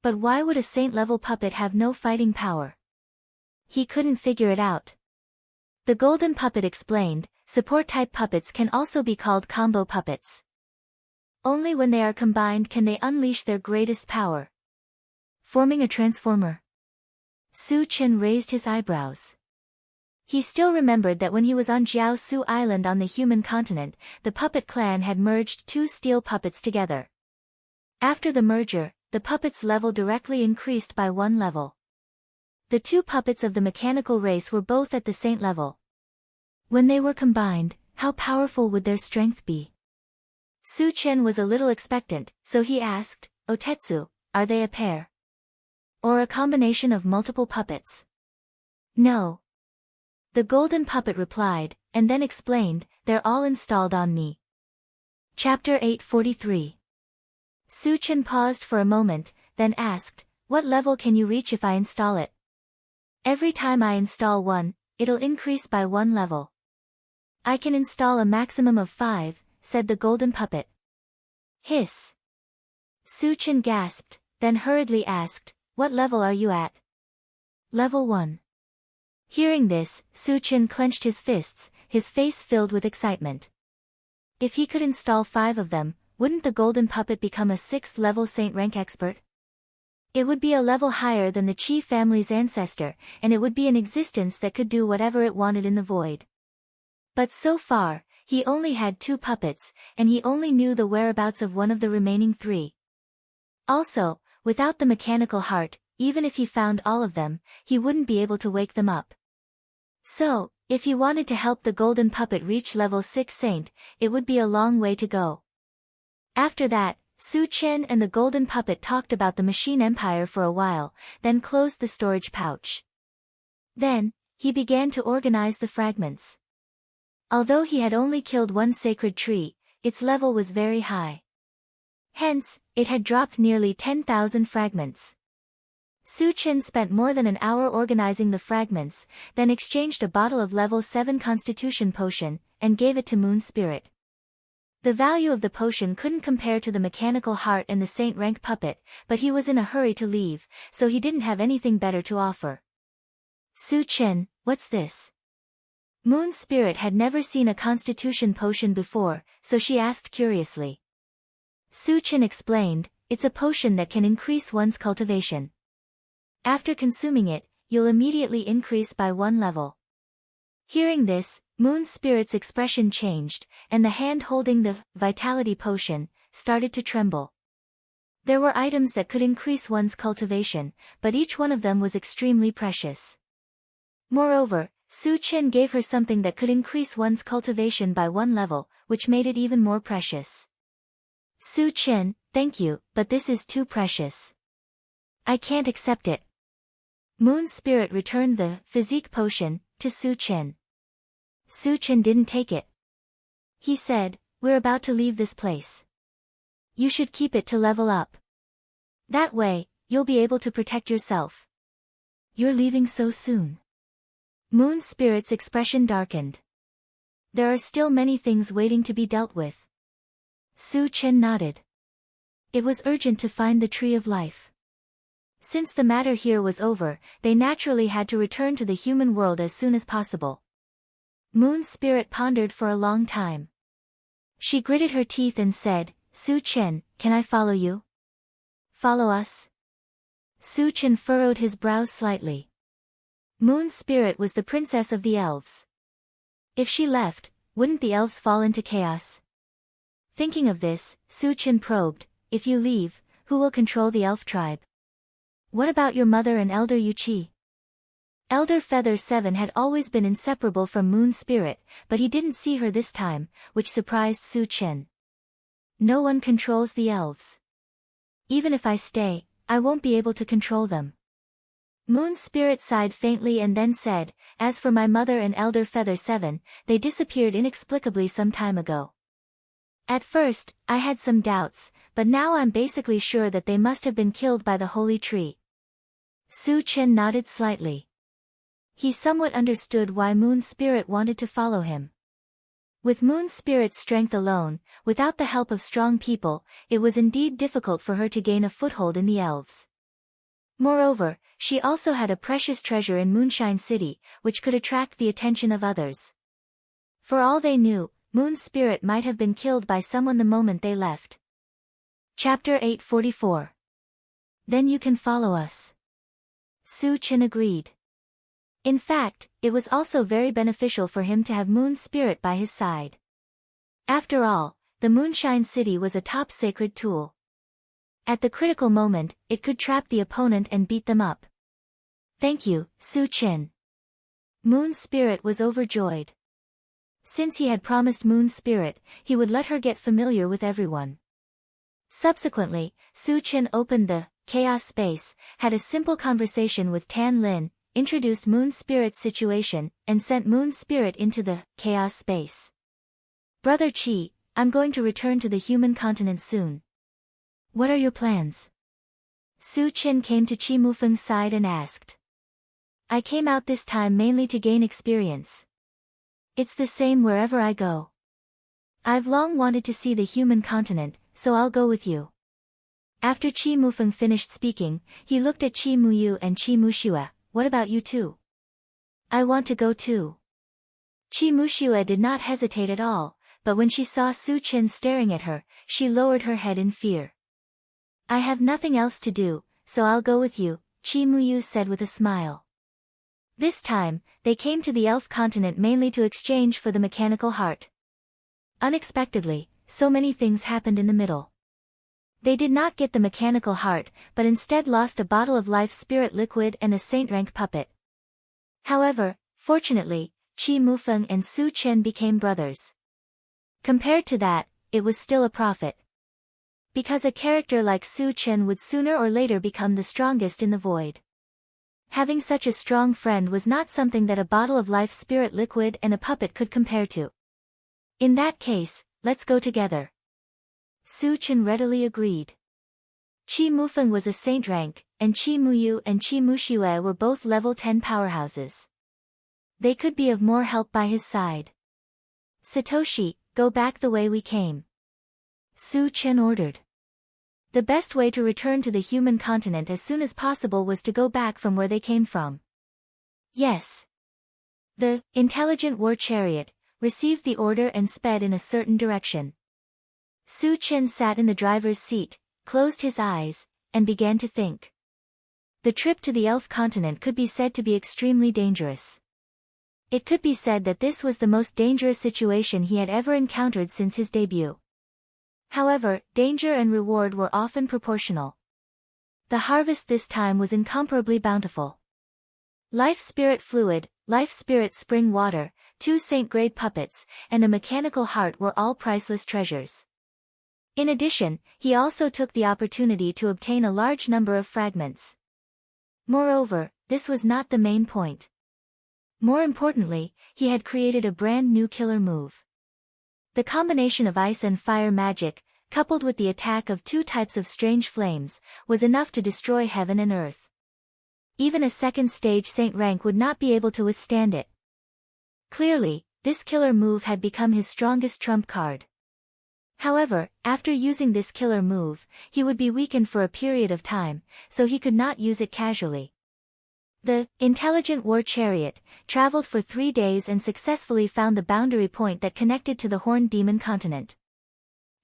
S1: But why would a saint-level puppet have no fighting power? He couldn't figure it out. The golden puppet explained, support-type puppets can also be called combo puppets. Only when they are combined can they unleash their greatest power. Forming a transformer. Su Chen raised his eyebrows. He still remembered that when he was on Jiaosu Island on the human continent, the puppet clan had merged two steel puppets together. After the merger, the puppets' level directly increased by 1 level. The two puppets of the mechanical race were both at the saint level. When they were combined, how powerful would their strength be? Su Chen was a little expectant, so he asked, Otetsu, are they a pair? Or a combination of multiple puppets? No. The golden puppet replied, and then explained, they're all installed on me. Chapter 843. Su Chen paused for a moment, then asked, what level can you reach if I install it? Every time I install one, it'll increase by 1 level. I can install a maximum of 5, said the golden puppet. Hiss. Su Chen gasped, then hurriedly asked, what level are you at? Level 1. Hearing this, Su Chen clenched his fists, his face filled with excitement. If he could install 5 of them, wouldn't the golden puppet become a 6th level saint rank expert? It would be a level higher than the Qi family's ancestor, and it would be an existence that could do whatever it wanted in the void. But so far, he only had 2 puppets, and he only knew the whereabouts of one of the remaining 3. Also, without the mechanical heart, even if he found all of them, he wouldn't be able to wake them up. So, if he wanted to help the golden puppet reach level 6 saint, it would be a long way to go. After that, Su Chen and the golden puppet talked about the machine empire for a while, then closed the storage pouch. Then, he began to organize the fragments. Although he had only killed 1 sacred tree, its level was very high. Hence, it had dropped nearly 10,000 fragments. Su Chen spent more than an hour organizing the fragments, then exchanged a bottle of level 7 constitution potion, and gave it to Moon Spirit. The value of the potion couldn't compare to the mechanical heart and the saint rank puppet, but he was in a hurry to leave, so he didn't have anything better to offer. Su Chen, what's this? Moon Spirit had never seen a constitution potion before, so she asked curiously. Su Chen explained, it's a potion that can increase one's cultivation. After consuming it, you'll immediately increase by 1 level. Hearing this, Moon Spirit's expression changed, and the hand holding the vitality potion started to tremble. There were items that could increase one's cultivation, but each one of them was extremely precious. Moreover, Su Chen gave her something that could increase one's cultivation by 1 level, which made it even more precious. Su Chen, thank you, but this is too precious. I can't accept it. Moon Spirit returned the physique potion to Su Chen. Su Chen didn't take it. He said, we're about to leave this place. You should keep it to level up. That way, you'll be able to protect yourself. You're leaving so soon. Moon Spirit's expression darkened. There are still many things waiting to be dealt with. Su Chen nodded. It was urgent to find the Tree of Life. Since the matter here was over, they naturally had to return to the human world as soon as possible. Moon Spirit pondered for a long time. She gritted her teeth and said, Su Chen, can I follow you? Follow us? Su Chen furrowed his brows slightly. Moon Spirit was the princess of the elves. If she left, wouldn't the elves fall into chaos? Thinking of this, Su Chen probed, if you leave, who will control the elf tribe? What about your mother and Elder Yuchi? Elder Feather 7 had always been inseparable from Moon Spirit, but he didn't see her this time, which surprised Su Chen. No one controls the elves. Even if I stay, I won't be able to control them. Moon's spirit sighed faintly and then said, as for my mother and elder Feather 7, they disappeared inexplicably some time ago. At first, I had some doubts, but now I'm basically sure that they must have been killed by the holy tree. Su Chen nodded slightly. He somewhat understood why Moon's spirit wanted to follow him. With Moon's spirit's strength alone, without the help of strong people, it was indeed difficult for her to gain a foothold in the elves. Moreover, she also had a precious treasure in Moonshine City, which could attract the attention of others. For all they knew, Moon's spirit might have been killed by someone the moment they left. Chapter 844. Then you can follow us. Su Chen agreed. In fact, it was also very beneficial for him to have Moon's spirit by his side. After all, the Moonshine City was a top sacred tool. At the critical moment, it could trap the opponent and beat them up. Thank you, Su Chen. Moon's spirit was overjoyed. Since he had promised Moon's spirit, he would let her get familiar with everyone. Subsequently, Su Chen opened the chaos space, had a simple conversation with Tan Lin, introduced Moon's spirit's situation, and sent Moon's spirit into the chaos space. Brother Qi, I'm going to return to the human continent soon. What are your plans? Su Chen came to Qi Mufeng's side and asked. I came out this time mainly to gain experience. It's the same wherever I go. I've long wanted to see the human continent, so I'll go with you. After Qi Mufeng finished speaking, he looked at Qi Muyu and Qi Muxue. What about you two? I want to go too. Qi Muxue did not hesitate at all, but when she saw Su Chen staring at her, she lowered her head in fear. I have nothing else to do, so I'll go with you, Qi Muyu said with a smile. This time, they came to the elf continent mainly to exchange for the mechanical heart. Unexpectedly, so many things happened in the middle. They did not get the mechanical heart, but instead lost a bottle of life spirit liquid and a saint rank puppet. However, fortunately, Qi Mufeng and Su Chen became brothers. Compared to that, it was still a profit. Because a character like Su Chen would sooner or later become the strongest in the void. Having such a strong friend was not something that a bottle of life spirit liquid and a puppet could compare to. In that case, let's go together. Su Chen readily agreed. Qi Mufeng was a saint rank, and Qi Muyu and Qi Muxue were both level 10 powerhouses. They could be of more help by his side. Satoshi, go back the way we came. Su Chen ordered. The best way to return to the human continent as soon as possible was to go back from where they came from. Yes. The intelligent war chariot received the order and sped in a certain direction. Su Chen sat in the driver's seat, closed his eyes, and began to think. The trip to the elf continent could be said to be extremely dangerous. It could be said that this was the most dangerous situation he had ever encountered since his debut. However, danger and reward were often proportional. The harvest this time was incomparably bountiful. Life spirit fluid, life spirit spring water, 2 saint-grade puppets, and a mechanical heart were all priceless treasures. In addition, he also took the opportunity to obtain a large number of fragments. Moreover, this was not the main point. More importantly, he had created a brand new killer move. The combination of ice and fire magic, coupled with the attack of 2 types of strange flames, was enough to destroy heaven and earth. Even a second stage saint rank would not be able to withstand it. Clearly, this killer move had become his strongest trump card. However, after using this killer move, he would be weakened for a period of time, so he could not use it casually. The intelligent war chariot traveled for 3 days and successfully found the boundary point that connected to the Horned Demon continent.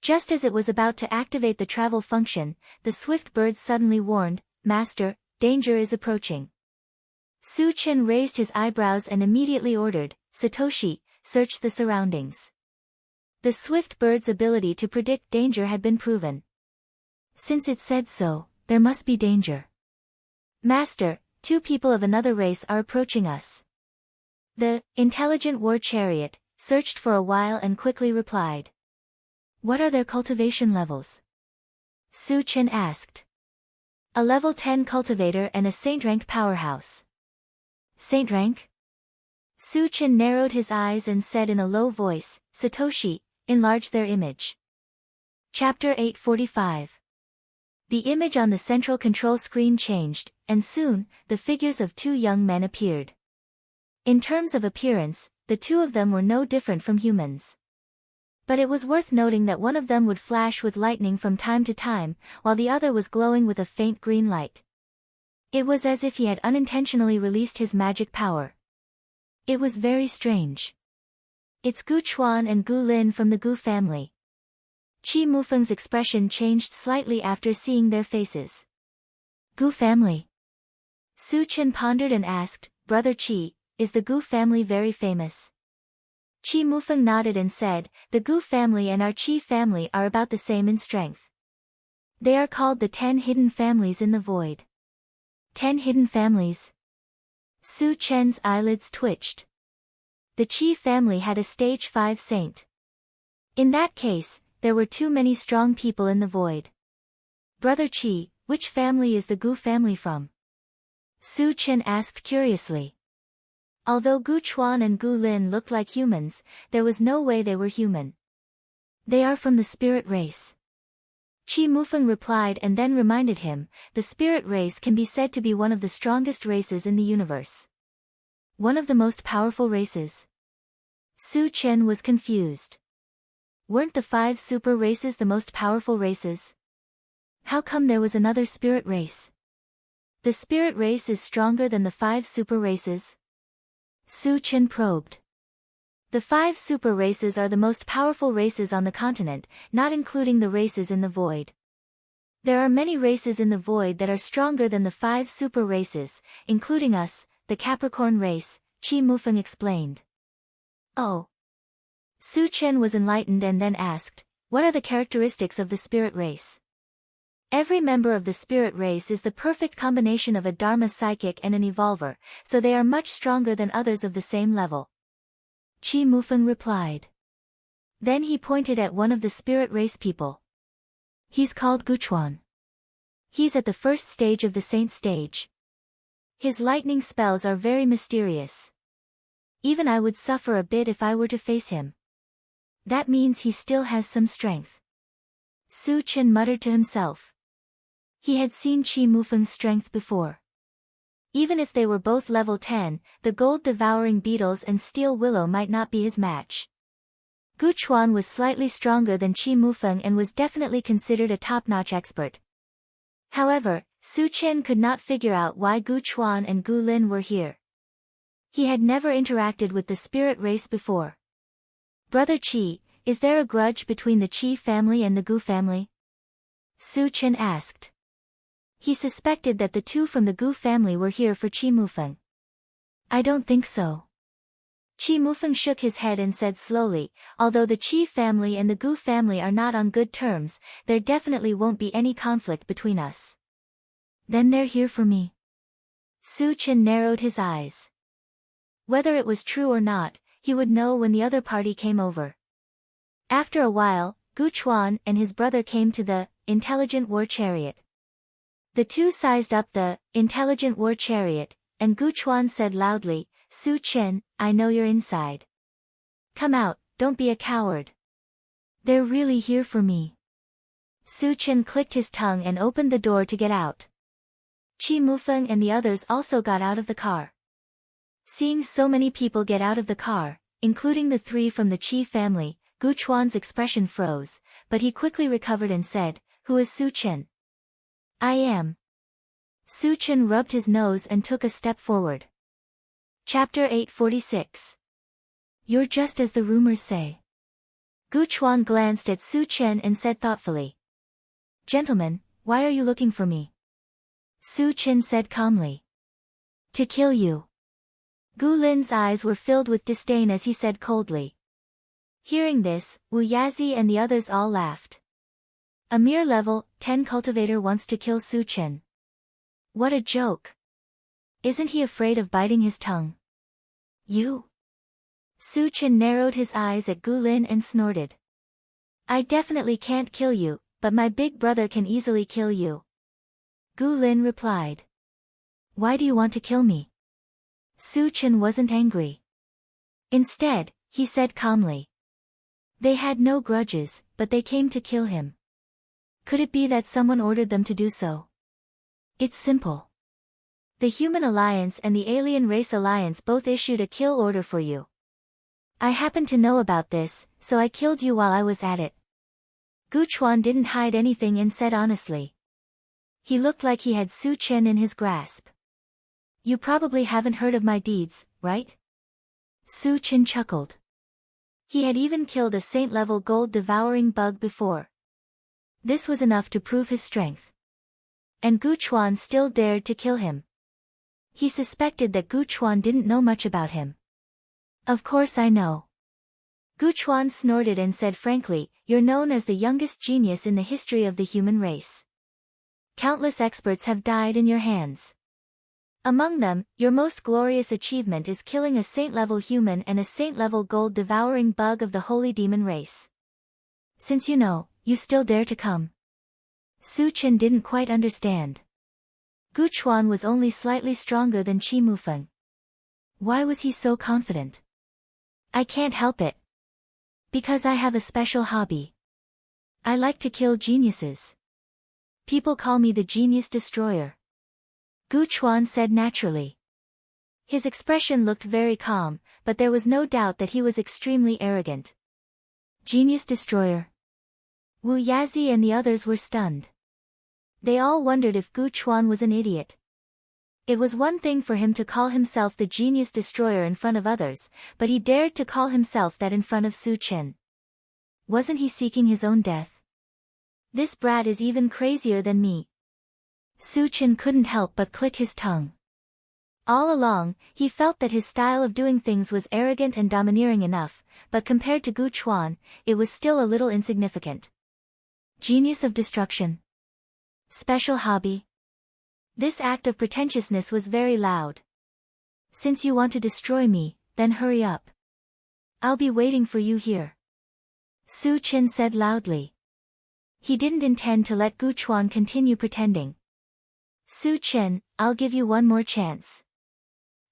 S1: Just as it was about to activate the travel function, the swift bird suddenly warned, "Master, danger is approaching." Su Chen raised his eyebrows and immediately ordered, "Satoshi, search the surroundings." The swift bird's ability to predict danger had been proven. Since it said so, there must be danger. "Master, 2 people of another race are approaching us." The intelligent war chariot searched for a while and quickly replied. "What are their cultivation levels?" Su Chen asked. A level 10 cultivator and a saint rank powerhouse. Saint rank? Su Chen narrowed his eyes and said in a low voice, Satoshi, enlarge their image. Chapter 845. The image on the central control screen changed, and soon, the figures of two young men appeared. In terms of appearance, the two of them were no different from humans. But it was worth noting that one of them would flash with lightning from time to time, while the other was glowing with a faint green light. It was as if he had unintentionally released his magic power. It was very strange. It's Gu Chuan and Gu Lin from the Gu family. Qi Mufeng's expression changed slightly after seeing their faces. Gu family? Su Chen pondered and asked, Brother Qi, is the Gu family very famous? Qi Mufeng nodded and said, the Gu family and our Qi family are about the same in strength. They are called the 10 hidden families in the void. 10 hidden families? Su Chen's eyelids twitched. The Qi family had a stage 5 saint. In that case, there were too many strong people in the void. Brother Qi, which family is the Gu family from? Su Chen asked curiously. Although Gu Chuan and Gu Lin looked like humans, there was no way they were human. They are from the spirit race. Qi Mufeng replied and then reminded him, the spirit race can be said to be one of the strongest races in the universe. One of the most powerful races. Su Chen was confused. Weren't the 5 super races the most powerful races? How come there was another spirit race? The spirit race is stronger than the 5 super races? Su Chen probed. The 5 super races are the most powerful races on the continent, not including the races in the void. There are many races in the void that are stronger than the 5 super races, including us, the Capricorn race, Qi Mufeng explained. Oh. Su Chen was enlightened and then asked, what are the characteristics of the spirit race? Every member of the spirit race is the perfect combination of a Dharma psychic and an evolver, so they are much stronger than others of the same level. Qi Mufeng replied. Then he pointed at one of the spirit race people. He's called Gu Chuan. He's at the first stage of the saint stage. His lightning spells are very mysterious. Even I would suffer a bit if I were to face him. That means he still has some strength. Su Chen muttered to himself. He had seen Qi Mufeng's strength before. Even if they were both level 10, the gold-devouring beetles and steel willow might not be his match. Gu Chuan was slightly stronger than Qi Mufeng and was definitely considered a top-notch expert. However, Su Chen could not figure out why Gu Chuan and Gu Lin were here. He had never interacted with the spirit race before. Brother Qi, is there a grudge between the Qi family and the Gu family? Su Chen asked. He suspected that the two from the Gu family were here for Qi Mufeng. I don't think so. Qi Mufeng shook his head and said slowly, although the Qi family and the Gu family are not on good terms, there definitely won't be any conflict between us. Then they're here for me. Su Chen narrowed his eyes. Whether it was true or not, he would know when the other party came over. After a while, Gu Chuan and his brother came to the intelligent war chariot. The two sized up the intelligent war chariot, and Gu Chuan said loudly, Su Chen, I know you're inside. Come out, don't be a coward. They're really here for me. Su Chen clicked his tongue and opened the door to get out. Qi Mufeng and the others also got out of the car. Seeing so many people get out of the car, including the 3 from the Qi family, Gu Chuan's expression froze, but he quickly recovered and said, Who is Su Chen? I am. Su Chen rubbed his nose and took a step forward. Chapter 846. You're just as the rumors say. Gu Chuan glanced at Su Chen and said thoughtfully. Gentlemen, why are you looking for me? Su Chen said calmly. To kill you. Gu Lin's eyes were filled with disdain as he said coldly. Hearing this, Wu Yazi and the others all laughed. A mere level 10 cultivator wants to kill Su Chen. What a joke. Isn't he afraid of biting his tongue? You? Su Chen narrowed his eyes at Gu Lin and snorted. I definitely can't kill you, but my big brother can easily kill you. Gu Lin replied. Why do you want to kill me? Su Chen wasn't angry. Instead, he said calmly. They had no grudges, but they came to kill him. Could it be that someone ordered them to do so? It's simple. The Human Alliance and the Alien Race Alliance both issued a kill order for you. I happen to know about this, so I killed you while I was at it. Gu Chuan didn't hide anything and said honestly. He looked like he had Su Chen in his grasp. You probably haven't heard of my deeds, right? Su Chen chuckled. He had even killed a saint-level gold-devouring bug before. This was enough to prove his strength. And Gu Chuan still dared to kill him. He suspected that Gu Chuan didn't know much about him. Of course I know. Gu Chuan snorted and said frankly, you're known as the youngest genius in the history of the human race. Countless experts have died in your hands. Among them, your most glorious achievement is killing a saint-level human and a saint-level gold-devouring bug of the holy demon race. Since you know, you still dare to come. Su Chen didn't quite understand. Gu Chuan was only slightly stronger than Qi Mufeng. Why was he so confident? I can't help it. Because I have a special hobby. I like to kill geniuses. People call me the Genius Destroyer. Gu Chuan said naturally. His expression looked very calm, but there was no doubt that he was extremely arrogant. Genius Destroyer. Wu Yazi and the others were stunned. They all wondered if Gu Chuan was an idiot. It was one thing for him to call himself the Genius Destroyer in front of others, but he dared to call himself that in front of Su Chen. Wasn't he seeking his own death? This brat is even crazier than me. Su Chen couldn't help but click his tongue. All along, he felt that his style of doing things was arrogant and domineering enough, but compared to Gu Chuan, it was still a little insignificant. Genius of destruction. Special hobby. This act of pretentiousness was very loud. Since you want to destroy me, then hurry up. I'll be waiting for you here. Su Chen said loudly. He didn't intend to let Gu Chuan continue pretending. Su Chen, I'll give you one more chance.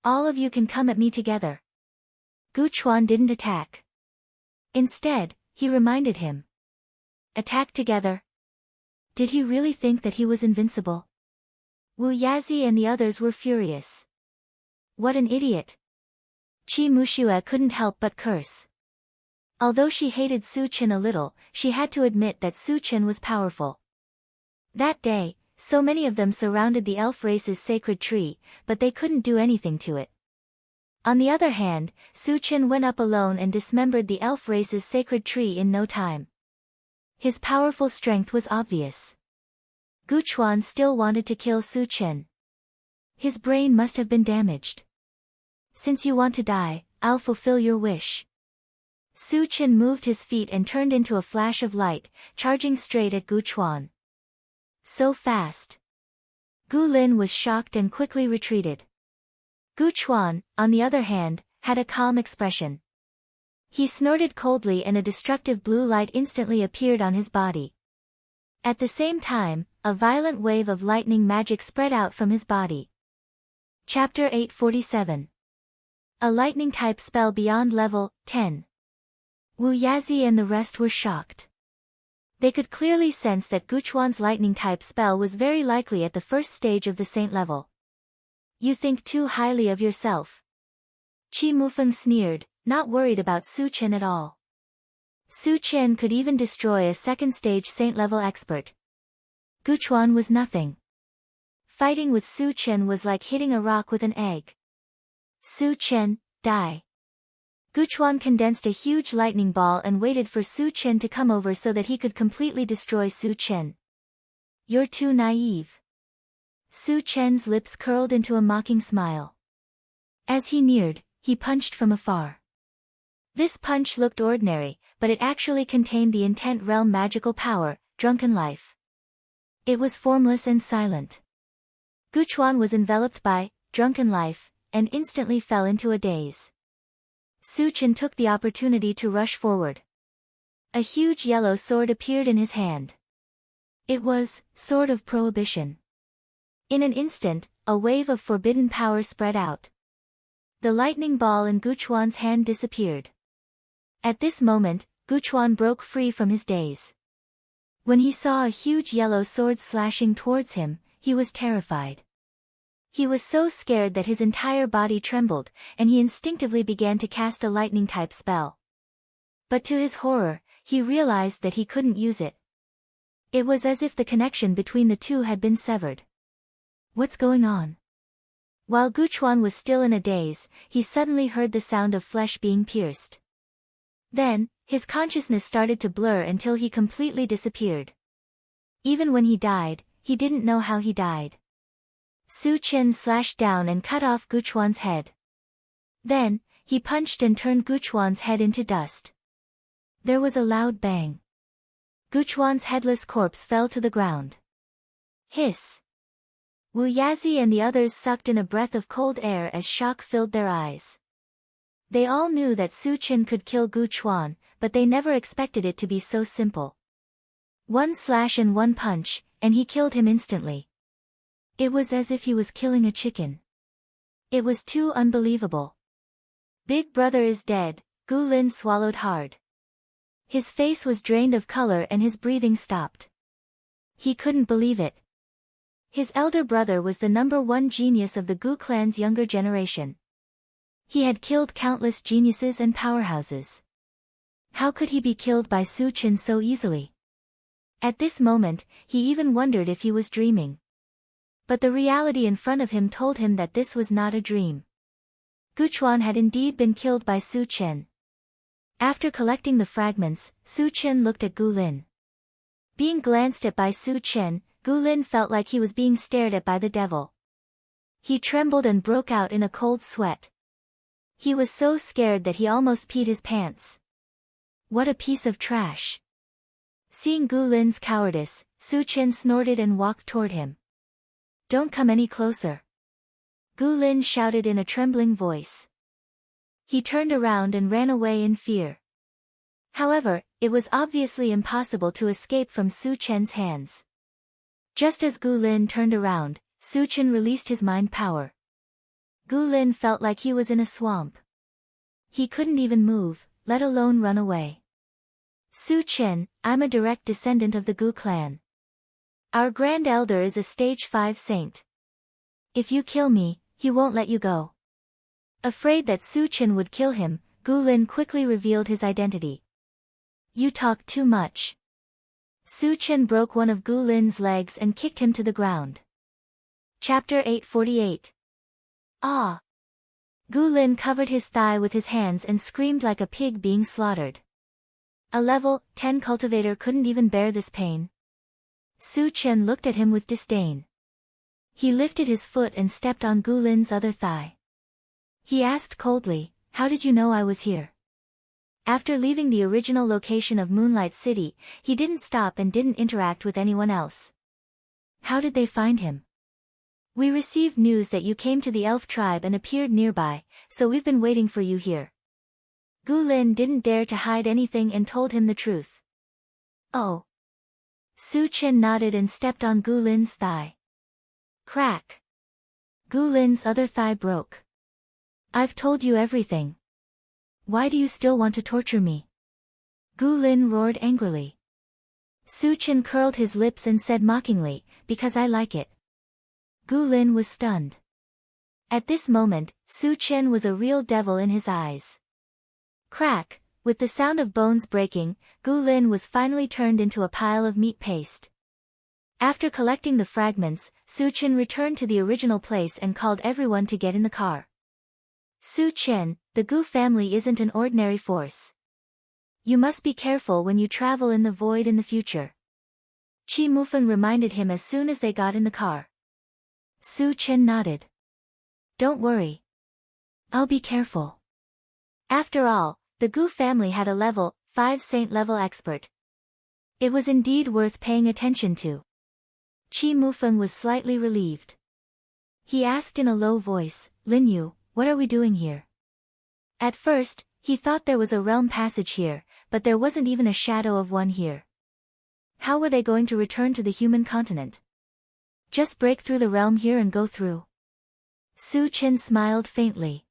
S1: All of you can come at me together. Gu Chuan didn't attack. Instead, he reminded him. Attack together. Did he really think that he was invincible? Wu Yazi and the others were furious. What an idiot. Qi Muxue couldn't help but curse. Although she hated Su Chen a little, she had to admit that Su Chen was powerful. That day, so many of them surrounded the elf race's sacred tree, but they couldn't do anything to it. On the other hand, Su Chen went up alone and dismembered the elf race's sacred tree in no time. His powerful strength was obvious. Gu Chuan still wanted to kill Su Chen. His brain must have been damaged. Since you want to die, I'll fulfill your wish. Su Chen moved his feet and turned into a flash of light, charging straight at Gu Chuan. So fast. Gu Lin was shocked and quickly retreated. Gu Chuan, on the other hand, had a calm expression. He snorted coldly and a destructive blue light instantly appeared on his body. At the same time, a violent wave of lightning magic spread out from his body. Chapter 847. A lightning-type spell beyond level 10. Wu Yazi and the rest were shocked. They could clearly sense that Gu Chuan's lightning-type spell was very likely at the first stage of the saint level. You think too highly of yourself. Qi Mufeng sneered, not worried about Su Chen at all. Su Chen could even destroy a second-stage saint-level expert. Gu Chuan was nothing. Fighting with Su Chen was like hitting a rock with an egg. Su Chen, die. Gu Chuan condensed a huge lightning ball and waited for Su Chen to come over so that he could completely destroy Su Chen. You're too naive. Su Chen's lips curled into a mocking smile. As he neared, he punched from afar. This punch looked ordinary, but it actually contained the intent realm magical power, drunken life. It was formless and silent. Gu Chuan was enveloped by drunken life, and instantly fell into a daze. Su Chen took the opportunity to rush forward. A huge yellow sword appeared in his hand. It was Sword of Prohibition. In an instant, a wave of forbidden power spread out. The lightning ball in Guchuan's hand disappeared. At this moment, Guchuan broke free from his daze. When he saw a huge yellow sword slashing towards him, he was terrified. He was so scared that his entire body trembled, and he instinctively began to cast a lightning-type spell. But to his horror, he realized that he couldn't use it. It was as if the connection between the two had been severed. What's going on? While Guchuan was still in a daze, he suddenly heard the sound of flesh being pierced. Then, his consciousness started to blur until he completely disappeared. Even when he died, he didn't know how he died. Su Chen slashed down and cut off Guchuan's head. Then, he punched and turned Guchuan's head into dust. There was a loud bang. Guchuan's headless corpse fell to the ground. Hiss! Wu Yazi and the others sucked in a breath of cold air as shock filled their eyes. They all knew that Su Chen could kill Guchuan, but they never expected it to be so simple. One slash and one punch, and he killed him instantly. It was as if he was killing a chicken. It was too unbelievable. Big brother is dead, Gu Lin swallowed hard. His face was drained of color and his breathing stopped. He couldn't believe it. His elder brother was the #1 genius of the Gu clan's younger generation. He had killed countless geniuses and powerhouses. How could he be killed by Su Chen so easily? At this moment, he even wondered if he was dreaming. But the reality in front of him told him that this was not a dream. Guchuan had indeed been killed by Su Chen. After collecting the fragments, Su Chen looked at Gu Lin. Being glanced at by Su Chen, Gu Lin felt like he was being stared at by the devil. He trembled and broke out in a cold sweat. He was so scared that he almost peed his pants. What a piece of trash! Seeing Gu Lin's cowardice, Su Chen snorted and walked toward him. Don't come any closer. Gu Lin shouted in a trembling voice. He turned around and ran away in fear. However, it was obviously impossible to escape from Su Chen's hands. Just as Gu Lin turned around, Su Chen released his mind power. Gu Lin felt like he was in a swamp. He couldn't even move, let alone run away. Su Chen, I'm a direct descendant of the Gu clan. Our grand elder is a stage 5 saint. If you kill me, he won't let you go. Afraid that Su Chen would kill him, Gu Lin quickly revealed his identity. You talk too much. Su Chen broke one of Gu Lin's legs and kicked him to the ground. Chapter 848. Ah! Gu Lin covered his thigh with his hands and screamed like a pig being slaughtered. A level 10 cultivator couldn't even bear this pain. Su Chen looked at him with disdain. He lifted his foot and stepped on Gu Lin's other thigh. He asked coldly, how did you know I was here? After leaving the original location of Moonlight City, he didn't stop and didn't interact with anyone else. How did they find him? We received news that you came to the elf tribe and appeared nearby, so we've been waiting for you here. Gu Lin didn't dare to hide anything and told him the truth. Oh. Su Chen nodded and stepped on Gu Lin's thigh. Crack. Gu Lin's other thigh broke. I've told you everything. Why do you still want to torture me? Gu Lin roared angrily. Su Chen curled his lips and said mockingly, because I like it. Gu Lin was stunned. At this moment, Su Chen was a real devil in his eyes. Crack, with the sound of bones breaking, Gu Lin was finally turned into a pile of meat paste. After collecting the fragments, Su Chen returned to the original place and called everyone to get in the car. Su Chen, the Gu family isn't an ordinary force. You must be careful when you travel in the void in the future. Qi Mufeng reminded him as soon as they got in the car. Su Chen nodded. Don't worry. I'll be careful. After all, the Gu family had a level 5 saint level expert. It was indeed worth paying attention to. Qi Mufeng was slightly relieved. He asked in a low voice, Lin Yu, what are we doing here? At first, he thought there was a realm passage here, but there wasn't even a shadow of one here. How were they going to return to the human continent? Just break through the realm here and go through. Su Chen smiled faintly.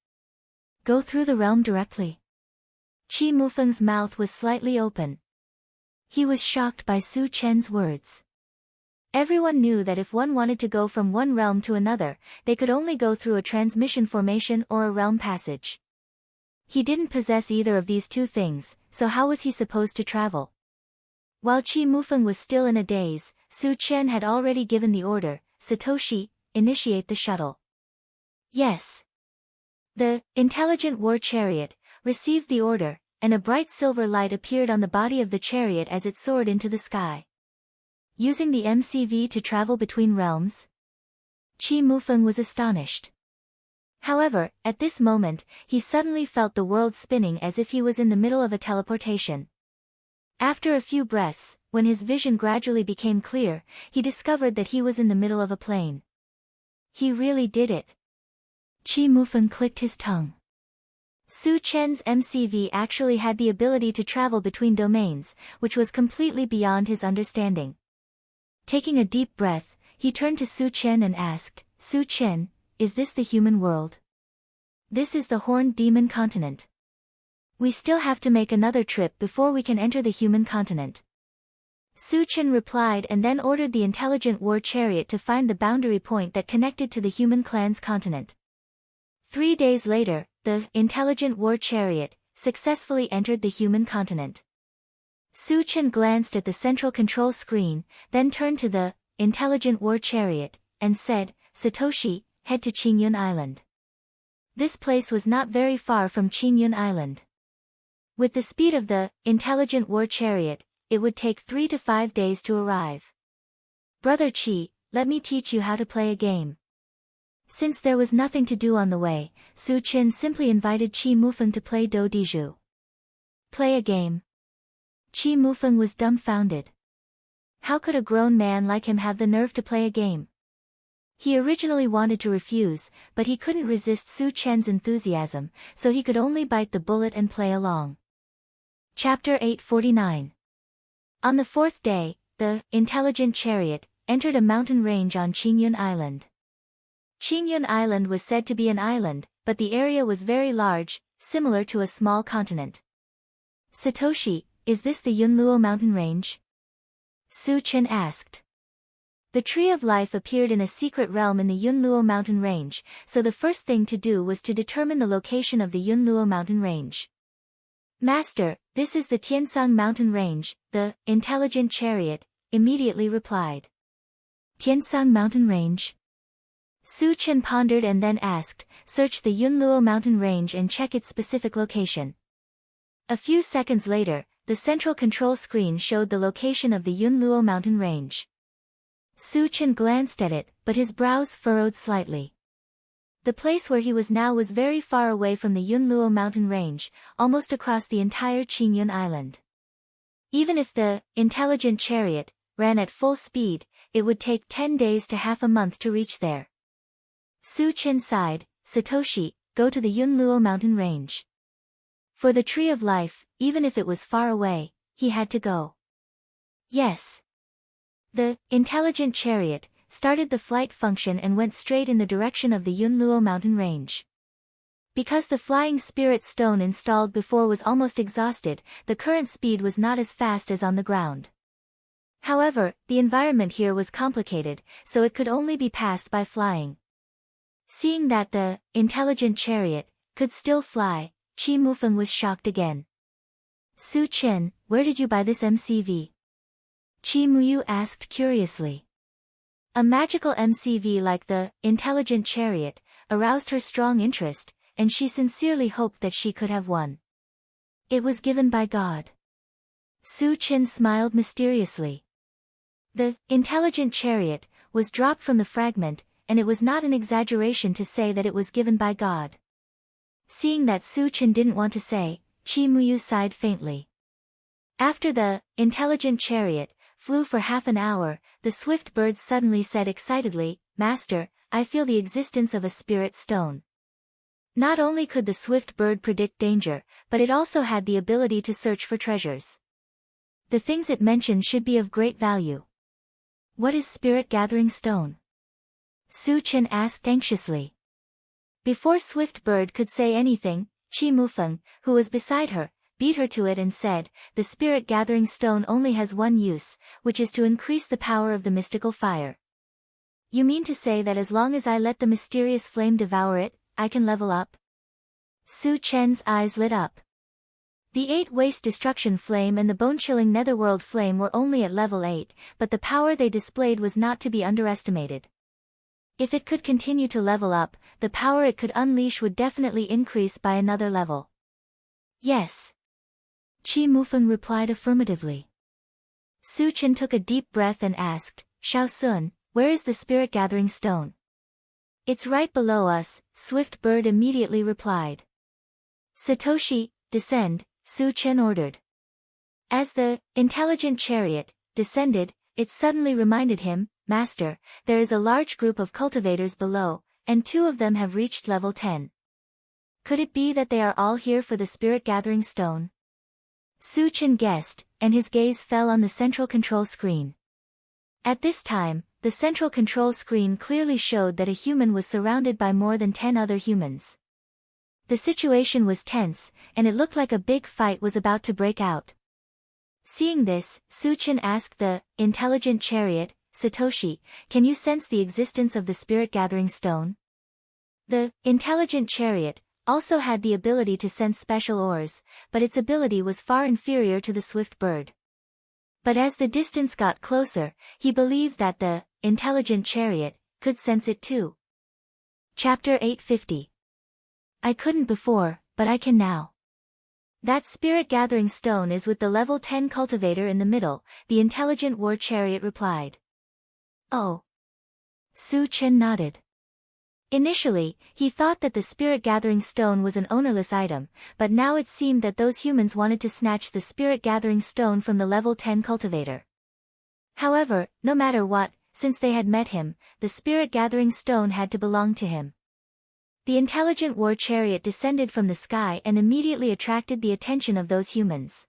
S1: Go through the realm directly. Qi Mufeng's mouth was slightly open. He was shocked by Su Chen's words. Everyone knew that if one wanted to go from one realm to another, they could only go through a transmission formation or a realm passage. He didn't possess either of these two things, so how was he supposed to travel? While Qi Mufeng was still in a daze, Su Chen had already given the order, Satoshi, initiate the shuttle. Yes. The intelligent war chariot received the order, and a bright silver light appeared on the body of the chariot as it soared into the sky. Using the MCV to travel between realms? Qi Mufeng was astonished. However, at this moment, he suddenly felt the world spinning as if he was in the middle of a teleportation. After a few breaths, when his vision gradually became clear, he discovered that he was in the middle of a plane. He really did it. Qi Mufeng clicked his tongue. Su Chen's MCV actually had the ability to travel between domains, which was completely beyond his understanding. Taking a deep breath, he turned to Su Chen and asked, Su Chen, is this the human world? This is the Horned Demon Continent. We still have to make another trip before we can enter the human continent. Su Chen replied and then ordered the intelligent war chariot to find the boundary point that connected to the human clan's continent. 3 days later, the intelligent war chariot successfully entered the human continent. Su Chen glanced at the central control screen, then turned to the intelligent war chariot, and said, Satoshi, head to Qingyun Island. This place was not very far from Qingyun Island. With the speed of the intelligent war chariot, it would take 3 to 5 days to arrive. Brother Qi, let me teach you how to play a game. Since there was nothing to do on the way, Su Chen simply invited Qi Mufeng to play Do Diju. Play a game. Qi Mufeng was dumbfounded. How could a grown man like him have the nerve to play a game? He originally wanted to refuse, but he couldn't resist Su Chen's enthusiasm, so he could only bite the bullet and play along. Chapter 849. On the 4th day, the intelligent chariot entered a mountain range on Qingyun Island. Qingyun Island was said to be an island, but the area was very large, similar to a small continent. Satoshi, is this the Yunluo mountain range? Su Chen asked. The Tree of Life appeared in a secret realm in the Yunluo mountain range, so the first thing to do was to determine the location of the Yunluo mountain range. Master, this is the Tiansang mountain range, the intelligent chariot immediately replied. Tiansang mountain range? Su Chen pondered and then asked, search the Yunluo mountain range and check its specific location. A few seconds later, the central control screen showed the location of the Yunluo mountain range. Su Chen glanced at it, but his brows furrowed slightly. The place where he was now was very far away from the Yunluo mountain range, almost across the entire Qingyun Island. Even if the intelligent chariot ran at full speed, it would take 10 days to half a month to reach there. Su Chen sighed, Satoshi, go to the Yunluo mountain range. For the Tree of Life, even if it was far away, he had to go. Yes. The intelligent chariot started the flight function and went straight in the direction of the Yunluo mountain range. Because the flying spirit stone installed before was almost exhausted, the current speed was not as fast as on the ground. However, the environment here was complicated, so it could only be passed by flying. Seeing that the intelligent chariot could still fly, Qi Mufeng was shocked again. Su Chen, where did you buy this MCV? Qi Muyu asked curiously. A magical MCV like the intelligent chariot aroused her strong interest, and she sincerely hoped that she could have one. It was given by God. Su Chen smiled mysteriously. The intelligent chariot was dropped from the fragment, and it was not an exaggeration to say that it was given by God. Seeing that Su Chen didn't want to say, Qi Muyu sighed faintly. After the intelligent chariot flew for half an hour, the swift bird suddenly said excitedly, Master, I feel the existence of a spirit stone. Not only could the swift bird predict danger, but it also had the ability to search for treasures. The things it mentioned should be of great value. What is spirit gathering stone? Su Chen asked anxiously. Before Swift Bird could say anything, Qi Mufeng, who was beside her, beat her to it and said, "The spirit gathering stone only has one use, which is to increase the power of the mystical fire." "You mean to say that as long as I let the mysterious flame devour it, I can level up?" Su Chen's eyes lit up. The 8 waste destruction flame and the bone-chilling netherworld flame were only at level 8, but the power they displayed was not to be underestimated. If it could continue to level up, the power it could unleash would definitely increase by another level. "Yes." Qi Mufeng replied affirmatively. Su Chen took a deep breath and asked, "Shao Sun, where is the spirit-gathering stone?" "It's right below us," Swift Bird immediately replied. "Satoshi, descend," Su Chen ordered. As the intelligent chariot descended, it suddenly reminded him, "Master, there is a large group of cultivators below, and 2 of them have reached level 10. Could it be that they are all here for the spirit-gathering stone?" Su Chen guessed, and his gaze fell on the central control screen. At this time, the central control screen clearly showed that a human was surrounded by more than 10 other humans. The situation was tense, and it looked like a big fight was about to break out. Seeing this, Su Chen asked the intelligent chariot, "Satoshi, can you sense the existence of the spirit-gathering stone?" The intelligent chariot also had the ability to sense special ores, but its ability was far inferior to the Swift Bird. But as the distance got closer, he believed that the intelligent chariot could sense it too. Chapter 850. I couldn't before, but I can now. That spirit-gathering stone is with the level 10 cultivator in the middle, the intelligent war chariot replied. Oh. Su Chen nodded. Initially, he thought that the spirit-gathering stone was an ownerless item, but now it seemed that those humans wanted to snatch the spirit-gathering stone from the level 10 cultivator. However, no matter what, since they had met him, the spirit-gathering stone had to belong to him. The intelligent war chariot descended from the sky and immediately attracted the attention of those humans.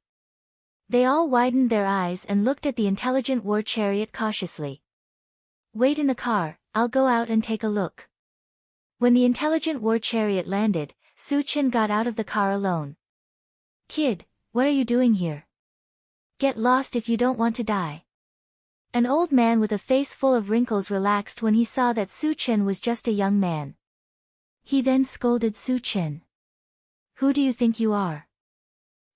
S1: They all widened their eyes and looked at the intelligent war chariot cautiously. "Wait in the car, I'll go out and take a look." When the intelligent war chariot landed, Su Chen got out of the car alone. "Kid, what are you doing here? Get lost if you don't want to die." An old man with a face full of wrinkles relaxed when he saw that Su Chen was just a young man. He then scolded Su Chen. "Who do you think you are?"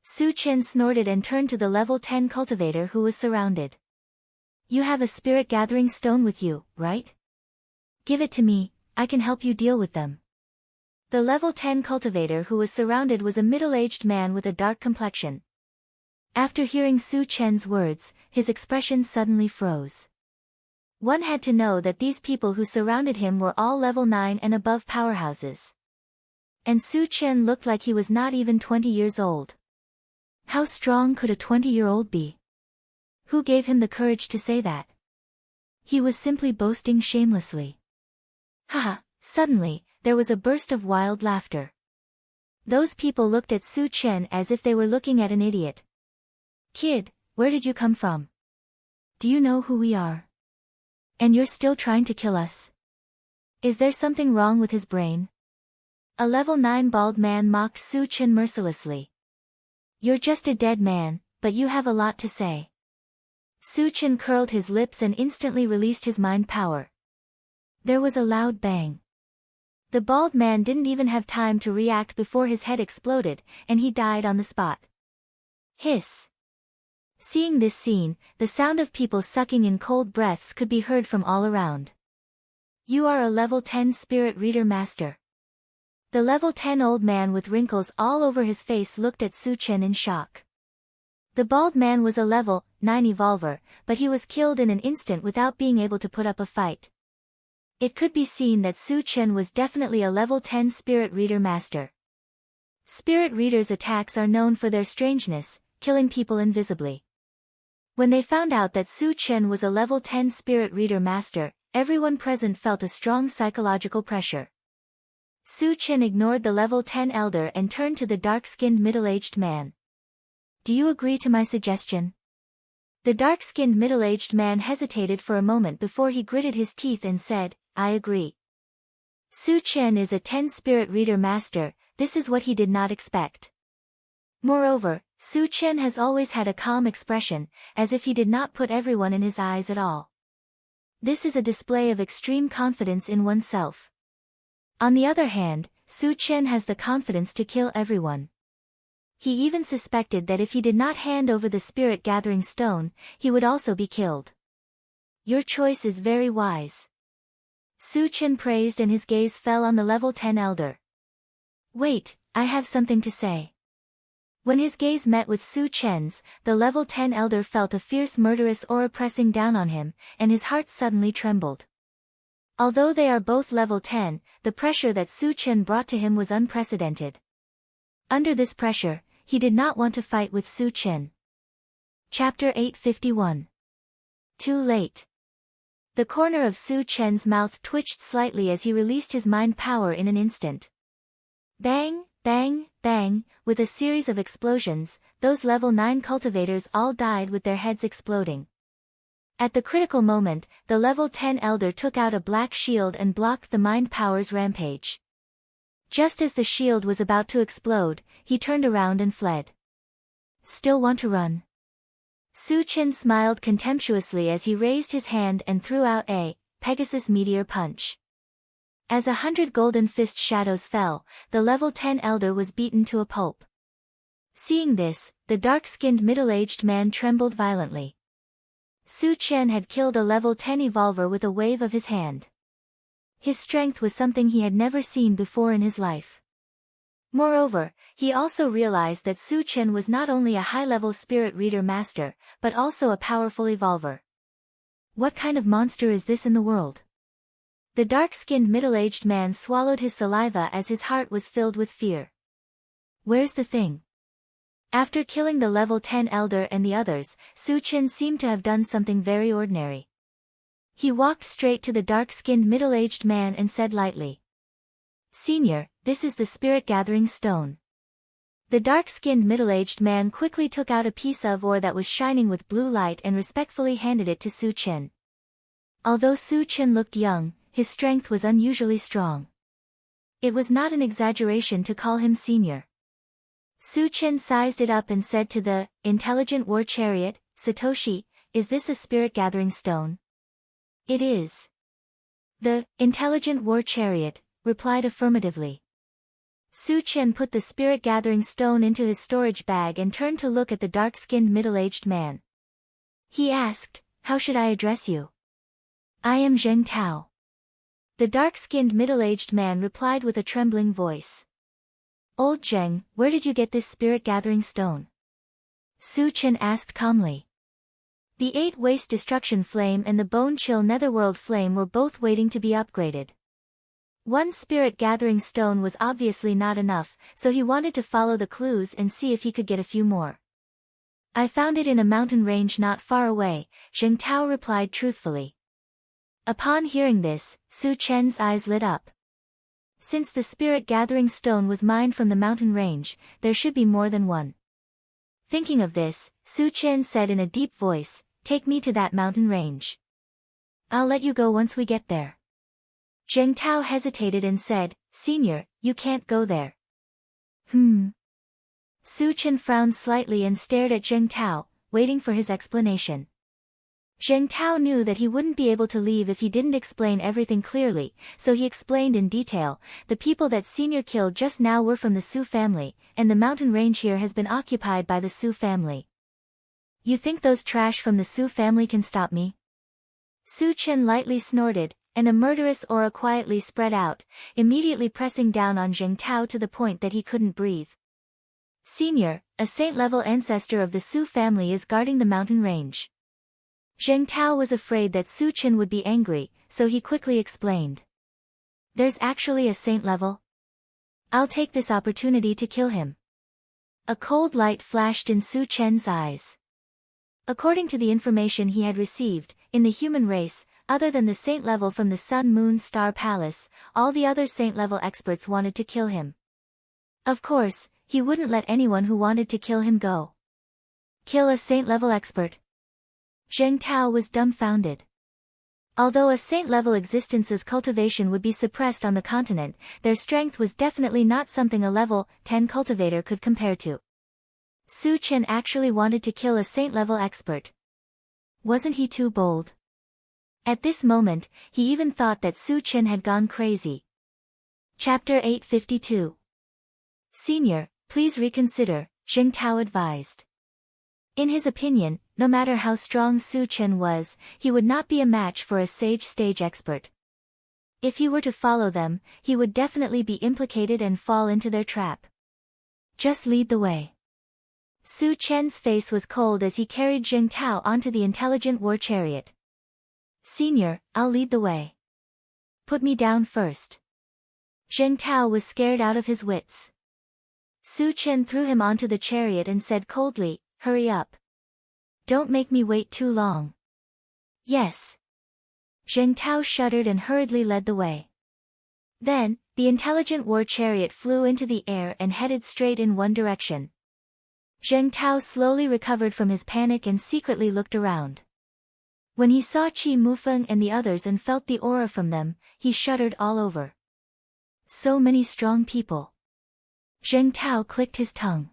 S1: Su Chen snorted and turned to the level 10 cultivator who was surrounded. "You have a spirit-gathering stone with you, right? Give it to me, I can help you deal with them." The level 10 cultivator who was surrounded was a middle-aged man with a dark complexion. After hearing Su Chen's words, his expression suddenly froze. One had to know that these people who surrounded him were all level 9 and above powerhouses. And Su Chen looked like he was not even 20 years old. How strong could a 20-year-old be? Who gave him the courage to say that? He was simply boasting shamelessly. Haha, suddenly, there was a burst of wild laughter. Those people looked at Su Chen as if they were looking at an idiot. "Kid, where did you come from? Do you know who we are? And you're still trying to kill us? Is there something wrong with his brain?" A level 9 bald man mocked Su Chen mercilessly. "You're just a dead man, but you have a lot to say." Su Chen curled his lips and instantly released his mind power. There was a loud bang. The bald man didn't even have time to react before his head exploded, and he died on the spot. Hiss. Seeing this scene, the sound of people sucking in cold breaths could be heard from all around. "You are a level 10 spirit reader master." The level 10 old man with wrinkles all over his face looked at Su Chen in shock. The bald man was a level 9 evolver, but he was killed in an instant without being able to put up a fight. It could be seen that Su Chen was definitely a level 10 spirit reader master. Spirit readers' attacks are known for their strangeness, killing people invisibly. When they found out that Su Chen was a level 10 spirit reader master, everyone present felt a strong psychological pressure. Su Chen ignored the level 10 elder and turned to the dark-skinned middle-aged man. "Do you agree to my suggestion?" The dark-skinned middle-aged man hesitated for a moment before he gritted his teeth and said, I agree. Su Chen is a 10 spirit reader master, this is what he did not expect. Moreover, Su Chen has always had a calm expression, as if he did not put everyone in his eyes at all. This is a display of extreme confidence in oneself. On the other hand, Su Chen has the confidence to kill everyone. He even suspected that if he did not hand over the spirit gathering stone, he would also be killed. Your choice is very wise. Su Chen praised, and his gaze fell on the level 10 elder. Wait, I have something to say. When his gaze met with Su Chen's, the level 10 elder felt a fierce murderous aura pressing down on him, and his heart suddenly trembled. Although they are both level 10, the pressure that Su Chen brought to him was unprecedented. Under this pressure, he did not want to fight with Su Chen. Chapter 851. Too late. The corner of Su Chen's mouth twitched slightly as he released his mind power in an instant. Bang, bang, bang, with a series of explosions, those level 9 cultivators all died with their heads exploding. At the critical moment, the level 10 elder took out a black shield and blocked the mind power's rampage. Just as the shield was about to explode, he turned around and fled. Still want to run? Su Chen smiled contemptuously as he raised his hand and threw out a Pegasus meteor punch. As 100 golden fist shadows fell, the level 10 elder was beaten to a pulp. Seeing this, the dark-skinned middle-aged man trembled violently. Su Chen had killed a level 10 evolver with a wave of his hand. His strength was something he had never seen before in his life. Moreover, he also realized that Su Chen was not only a high-level spirit reader master, but also a powerful evolver. What kind of monster is this in the world? The dark-skinned middle-aged man swallowed his saliva as his heart was filled with fear. Where's the thing? After killing the level 10 elder and the others, Su Chen seemed to have done something very ordinary. He walked straight to the dark-skinned middle-aged man and said lightly, "Senior, this is the spirit-gathering stone." The dark-skinned middle-aged man quickly took out a piece of ore that was shining with blue light and respectfully handed it to Su Chen. Although Su Chen looked young, his strength was unusually strong. It was not an exaggeration to call him senior. Su Chen sized it up and said to the intelligent war chariot, "Satoshi, is this a spirit-gathering stone?" "It is." The intelligent war chariot replied affirmatively. Su Chen put the spirit-gathering stone into his storage bag and turned to look at the dark-skinned middle-aged man. He asked, "How should I address you?" "I am Zheng Tao." The dark-skinned middle-aged man replied with a trembling voice. "Old Zheng, where did you get this spirit-gathering stone?" Su Chen asked calmly. The 8 Waste Destruction Flame and the Bone Chill Netherworld Flame were both waiting to be upgraded. One spirit-gathering stone was obviously not enough, so he wanted to follow the clues and see if he could get a few more. "I found it in a mountain range not far away," Zheng Tao replied truthfully. Upon hearing this, Su Chen's eyes lit up. Since the spirit-gathering stone was mined from the mountain range, there should be more than one. Thinking of this, Su Chen said in a deep voice, "Take me to that mountain range. I'll let you go once we get there." Zheng Tao hesitated and said, "Senior, you can't go there." Su Chen frowned slightly and stared at Zheng Tao, waiting for his explanation. Zheng Tao knew that he wouldn't be able to leave if he didn't explain everything clearly, so he explained in detail. "The people that Senior killed just now were from the Su family, and the mountain range here has been occupied by the Su family." "You think those trash from the Su family can stop me?" Su Chen lightly snorted, and a murderous aura quietly spread out, immediately pressing down on Zheng Tao to the point that he couldn't breathe. "Senior, a saint-level ancestor of the Su family is guarding the mountain range." Zheng Tao was afraid that Su Chen would be angry, so he quickly explained. "There's actually a saint level? I'll take this opportunity to kill him." A cold light flashed in Su Chen's eyes. According to the information he had received, in the human race, other than the saint level from the Sun Moon Star Palace, all the other saint level experts wanted to kill him. Of course, he wouldn't let anyone who wanted to kill him go. Kill a saint level expert? Zheng Tao was dumbfounded. Although a saint-level existence's cultivation would be suppressed on the continent, their strength was definitely not something a level 10 cultivator could compare to. Su Chen actually wanted to kill a saint-level expert. Wasn't he too bold? At this moment, he even thought that Su Chen had gone crazy. Chapter 852. Senior, please reconsider, Zheng Tao advised. In his opinion, no matter how strong Su Chen was, he would not be a match for a sage stage expert. If he were to follow them, he would definitely be implicated and fall into their trap. Just lead the way. Su Chen's face was cold as he carried Zheng Tao onto the intelligent war chariot. Senior, I'll lead the way. Put me down first. Zheng Tao was scared out of his wits. Su Chen threw him onto the chariot and said coldly, hurry up. Don't make me wait too long. Yes. Zheng Tao shuddered and hurriedly led the way. Then, the intelligent war chariot flew into the air and headed straight in one direction. Zheng Tao slowly recovered from his panic and secretly looked around. When he saw Qi Mufeng and the others and felt the aura from them, he shuddered all over. So many strong people. Zheng Tao clicked his tongue.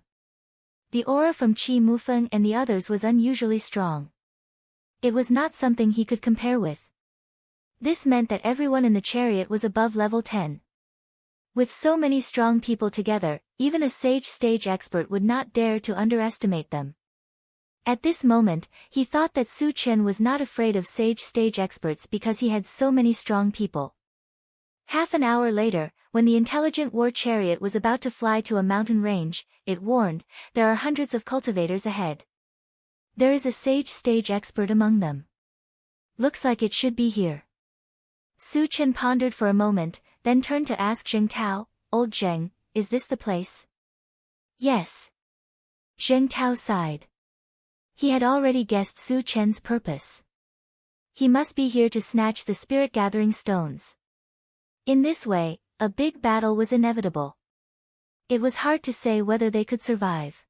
S1: The aura from Qi Mufeng and the others was unusually strong. It was not something he could compare with. This meant that everyone in the chariot was above level 10. With so many strong people together, even a sage stage expert would not dare to underestimate them. At this moment, he thought that Su Chen was not afraid of sage stage experts because he had so many strong people. Half an hour later, when the intelligent war chariot was about to fly to a mountain range, it warned, there are hundreds of cultivators ahead. There is a sage stage expert among them. Looks like it should be here. Su Chen pondered for a moment, then turned to ask Zheng Tao, Old Zheng, is this the place? Yes. Zheng Tao sighed. He had already guessed Su Chen's purpose. He must be here to snatch the spirit-gathering stones. In this way, a big battle was inevitable. It was hard to say whether they could survive.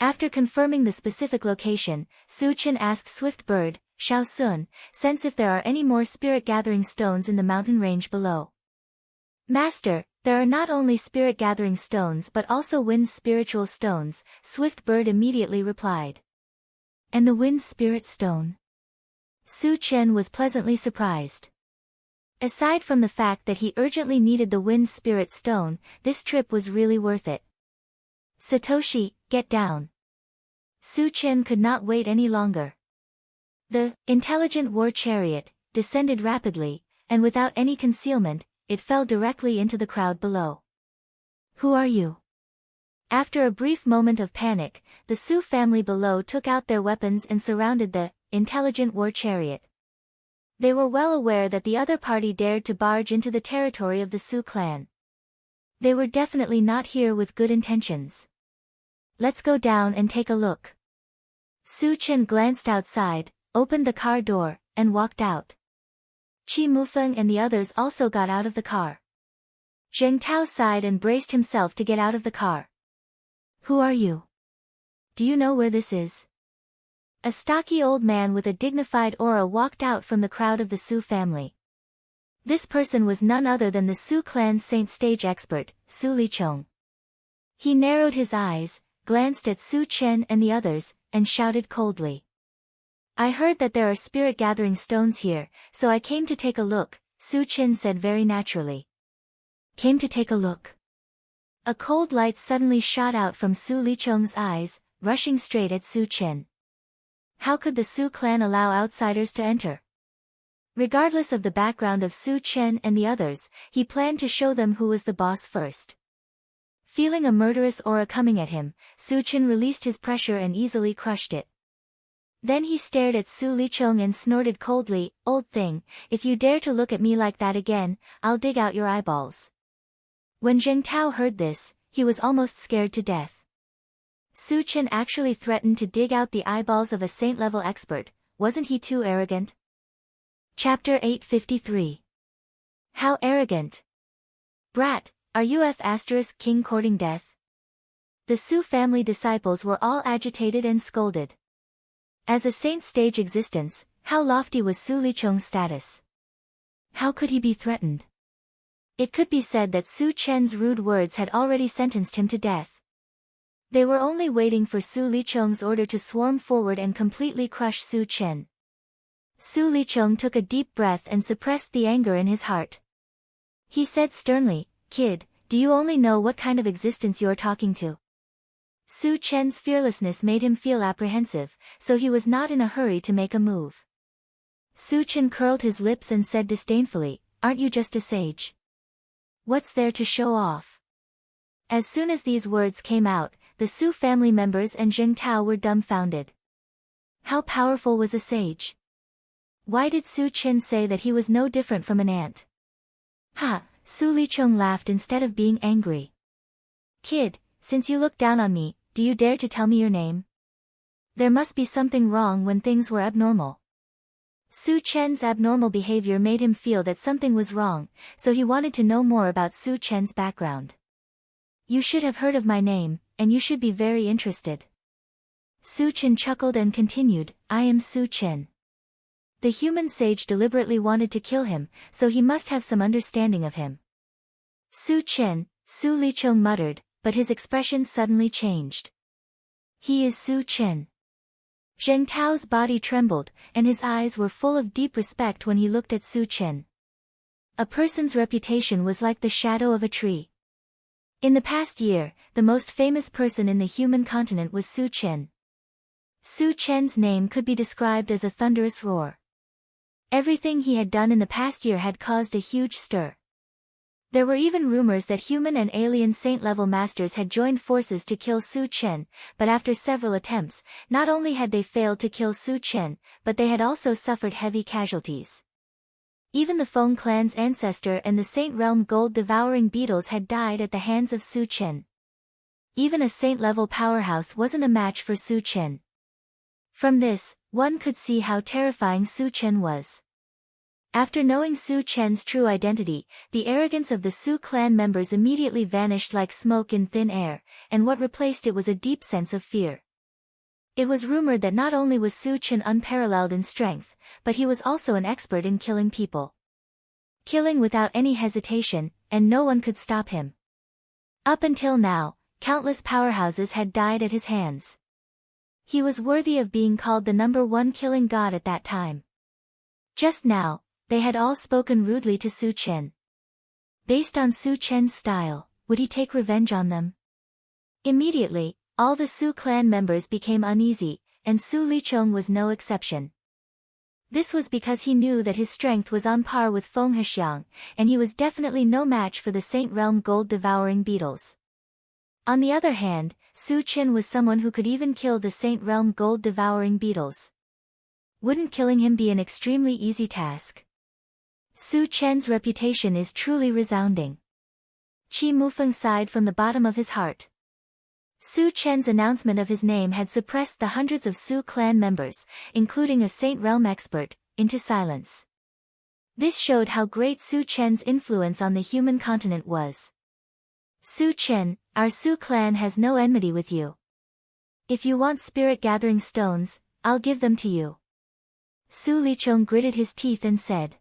S1: After confirming the specific location, Su Chen asked Swift Bird, Xiao Sun, sense if there are any more spirit-gathering stones in the mountain range below. Master, there are not only spirit-gathering stones but also wind spiritual stones, Swift Bird immediately replied. And the wind spirit stone? Su Chen was pleasantly surprised. Aside from the fact that he urgently needed the wind spirit stone, this trip was really worth it. Satoshi, get down. Su Chen could not wait any longer. The intelligent war chariot descended rapidly, and without any concealment, it fell directly into the crowd below. Who are you? After a brief moment of panic, the Su family below took out their weapons and surrounded the intelligent war chariot. They were well aware that the other party dared to barge into the territory of the Su clan. They were definitely not here with good intentions. Let's go down and take a look. Su Chen glanced outside, opened the car door, and walked out. Qi Mufeng and the others also got out of the car. Zheng Tao sighed and braced himself to get out of the car. Who are you? Do you know where this is? A stocky old man with a dignified aura walked out from the crowd of the Su family. This person was none other than the Su clan's saint stage expert, Su Lichong. He narrowed his eyes, glanced at Su Chen and the others, and shouted coldly. I heard that there are spirit-gathering stones here, so I came to take a look, Su Chen said very naturally. Came to take a look. A cold light suddenly shot out from Su Lichong's eyes, rushing straight at Su Chen. How could the Su clan allow outsiders to enter? Regardless of the background of Su Chen and the others, he planned to show them who was the boss first. Feeling a murderous aura coming at him, Su Chen released his pressure and easily crushed it. Then he stared at Su Lichong and snorted coldly, Old thing, if you dare to look at me like that again, I'll dig out your eyeballs. When Zheng Tao heard this, he was almost scared to death. Su Chen actually threatened to dig out the eyeballs of a saint-level expert, wasn't he too arrogant? Chapter 853. How arrogant! Brat, are you King courting death? The Su family disciples were all agitated and scolded. As a saint stage existence, How lofty was Su Licheng's status? How could he be threatened? It could be said that Su Chen's rude words had already sentenced him to death. They were only waiting for Su Licheng's order to swarm forward and completely crush Su Chen. Su Licheng took a deep breath and suppressed the anger in his heart. He said sternly, "Kid, do you only know what kind of existence you're talking to?" Su Chen's fearlessness made him feel apprehensive, so he was not in a hurry to make a move. Su Chen curled his lips and said disdainfully, "Aren't you just a sage? What's there to show off?" As soon as these words came out, the Su family members and Zheng Tao were dumbfounded. How powerful was a sage? Why did Su Chen say that he was no different from an ant? "Ha!" Su Licheng laughed instead of being angry. "Kid, since you look down on me, do you dare to tell me your name?" There must be something wrong when things were abnormal. Su Chen's abnormal behavior made him feel that something was wrong, so he wanted to know more about Su Chen's background. "You should have heard of my name, and you should be very interested." Su Chen chuckled and continued, "I am Su Chen." The human sage deliberately wanted to kill him, so he must have some understanding of him. "Su Chen," Su Licheng muttered, but his expression suddenly changed. "He is Su Chen." Zheng Tao's body trembled, and his eyes were full of deep respect when he looked at Su Chen. A person's reputation was like the shadow of a tree. In the past year, the most famous person in the human continent was Su Chen. Su Chen's name could be described as a thunderous roar. Everything he had done in the past year had caused a huge stir. There were even rumors that human and alien saint-level masters had joined forces to kill Su Chen, but after several attempts, not only had they failed to kill Su Chen, but they had also suffered heavy casualties. Even the Feng clan's ancestor and the Saint Realm gold-devouring beetles had died at the hands of Su Chen. Even a saint-level powerhouse wasn't a match for Su Chen. From this, one could see how terrifying Su Chen was. After knowing Su Chen's true identity, the arrogance of the Su clan members immediately vanished like smoke in thin air, and what replaced it was a deep sense of fear. It was rumored that not only was Su Chen unparalleled in strength, but he was also an expert in killing people. Killing without any hesitation, and no one could stop him. Up until now, countless powerhouses had died at his hands. He was worthy of being called the #1 killing god at that time. Just now, they had all spoken rudely to Su Chen. Based on Su Chen's style, would he take revenge on them? Immediately, all the Su clan members became uneasy, and Su Licheng was no exception. This was because he knew that his strength was on par with Feng Hexiang, and he was definitely no match for the Saint Realm gold-devouring beetles. On the other hand, Su Chen was someone who could even kill the Saint Realm gold-devouring beetles. Wouldn't killing him be an extremely easy task? Su Chen's reputation is truly resounding. Qi Mufeng sighed from the bottom of his heart. Su Chen's announcement of his name had suppressed the hundreds of Su clan members, including a Saint Realm expert, into silence. This showed how great Su Chen's influence on the human continent was. "Su Chen, our Su clan has no enmity with you. If you want spirit-gathering stones, I'll give them to you." Su Licheng gritted his teeth and said.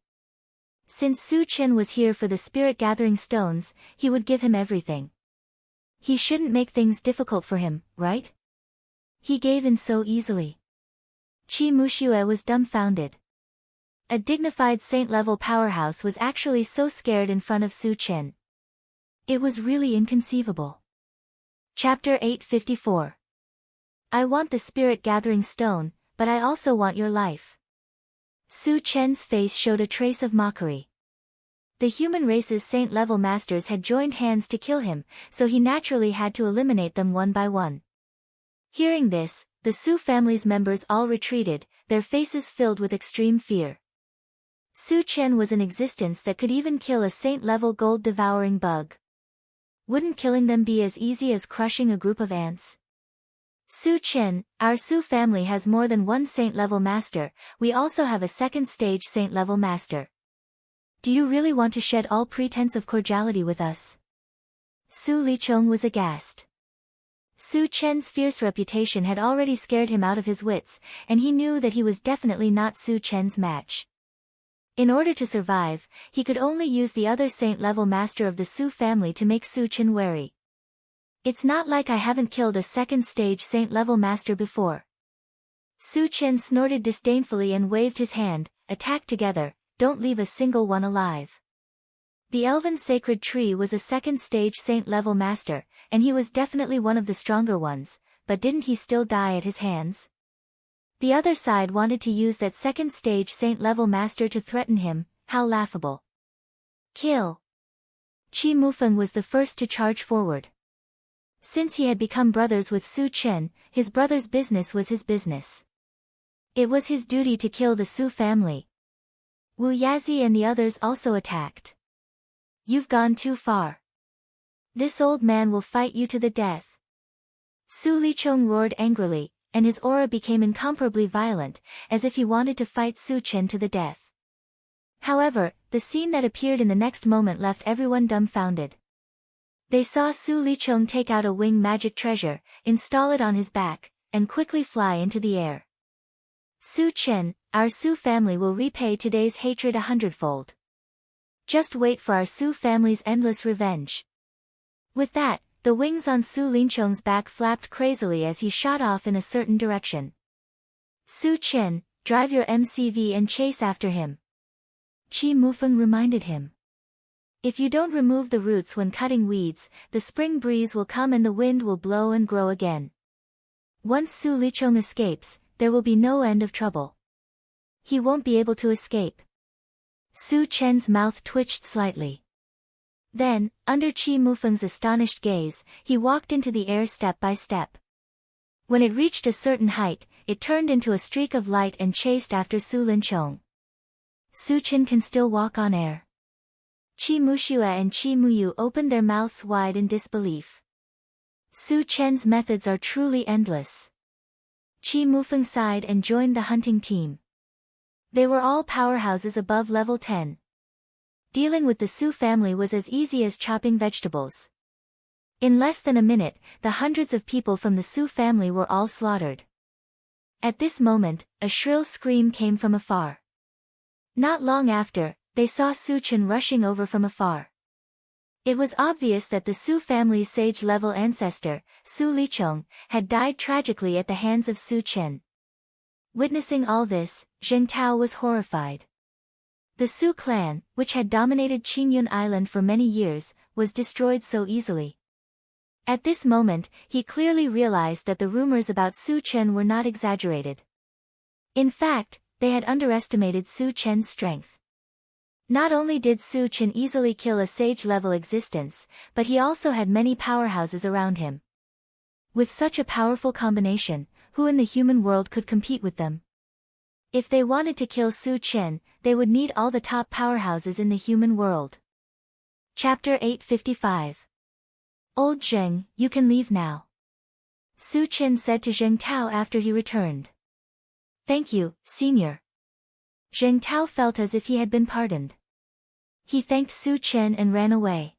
S1: Since Su Chen was here for the spirit-gathering stones, he would give him everything. He shouldn't make things difficult for him, right? He gave in so easily. Qi Muxue was dumbfounded. A dignified saint-level powerhouse was actually so scared in front of Su Chen. It was really inconceivable. Chapter 854. I want the spirit-gathering stone, but I also want your life. Su Chen's face showed a trace of mockery. The human race's saint-level masters had joined hands to kill him, so he naturally had to eliminate them one by one. Hearing this, the Su family's members all retreated, their faces filled with extreme fear. Su Chen was an existence that could even kill a saint-level gold-devouring bug. Wouldn't killing them be as easy as crushing a group of ants? Su Chen, our Su family has more than one saint-level master, we also have a second-stage saint-level master. Do you really want to shed all pretense of cordiality with us? Su Licheng was aghast. Su Chen's fierce reputation had already scared him out of his wits, and he knew that he was definitely not Su Chen's match. In order to survive, he could only use the other saint-level master of the Su family to make Su Chen wary. It's not like I haven't killed a second-stage saint-level master before. Su Chen snorted disdainfully and waved his hand. Attack together, don't leave a single one alive. The elven sacred tree was a second-stage saint-level master, and he was definitely one of the stronger ones, but didn't he still die at his hands? The other side wanted to use that second-stage saint-level master to threaten him. How laughable. Kill. Qi Mufeng was the first to charge forward. Since he had become brothers with Su Chen, his brother's business was his business. It was his duty to kill the Su family. Wu Yazi and the others also attacked. You've gone too far. This old man will fight you to the death. Su Lichong roared angrily, and his aura became incomparably violent, as if he wanted to fight Su Chen to the death. However, the scene that appeared in the next moment left everyone dumbfounded. They saw Su Lichong take out a wing magic treasure, install it on his back, and quickly fly into the air. Su Chen, our Su family will repay today's hatred 100-fold. Just wait for our Su family's endless revenge. With that, the wings on Su Lichong's back flapped crazily as he shot off in a certain direction. Su Chen, drive your MCV and chase after him. Qi Mufeng reminded him. If you don't remove the roots when cutting weeds, the spring breeze will come and the wind will blow and grow again. Once Su Lichong escapes, there will be no end of trouble. He won't be able to escape. Su Chen's mouth twitched slightly. Then, under Qi Mufeng's astonished gaze, he walked into the air step by step. When it reached a certain height, it turned into a streak of light and chased after Su Lichong. Su Chen can still walk on air. Qi Muxue and Qi Muyu opened their mouths wide in disbelief. Su Chen's methods are truly endless. Qi Mufeng sighed and joined the hunting team. They were all powerhouses above level 10. Dealing with the Su family was as easy as chopping vegetables. In less than a minute, the hundreds of people from the Su family were all slaughtered. At this moment, a shrill scream came from afar. Not long after, they saw Su Chen rushing over from afar. It was obvious that the Su family's sage-level ancestor, Su Lichong, had died tragically at the hands of Su Chen. Witnessing all this, Zheng Tao was horrified. The Su clan, which had dominated Qingyun Island for many years, was destroyed so easily. At this moment, he clearly realized that the rumors about Su Chen were not exaggerated. In fact, they had underestimated Su Chen's strength. Not only did Su Chen easily kill a sage-level existence, but he also had many powerhouses around him. With such a powerful combination, who in the human world could compete with them? If they wanted to kill Su Chen, they would need all the top powerhouses in the human world. Chapter 855. Old Zheng, you can leave now. Su Chen said to Zheng Tao after he returned. Thank you, senior. Zheng Tao felt as if he had been pardoned. He thanked Su Chen and ran away.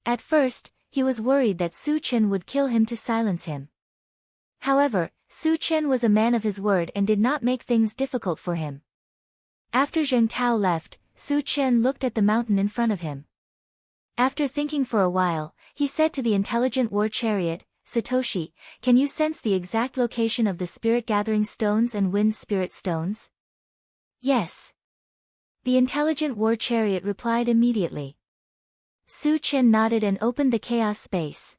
S1: At first, he was worried that Su Chen would kill him to silence him. However, Su Chen was a man of his word and did not make things difficult for him. After Zheng Tao left, Su Chen looked at the mountain in front of him. After thinking for a while, he said to the intelligent war chariot, Satoshi, can you sense the exact location of the spirit-gathering stones and wind spirit stones? Yes. The intelligent war chariot replied immediately. Su Chen nodded and opened the chaos space.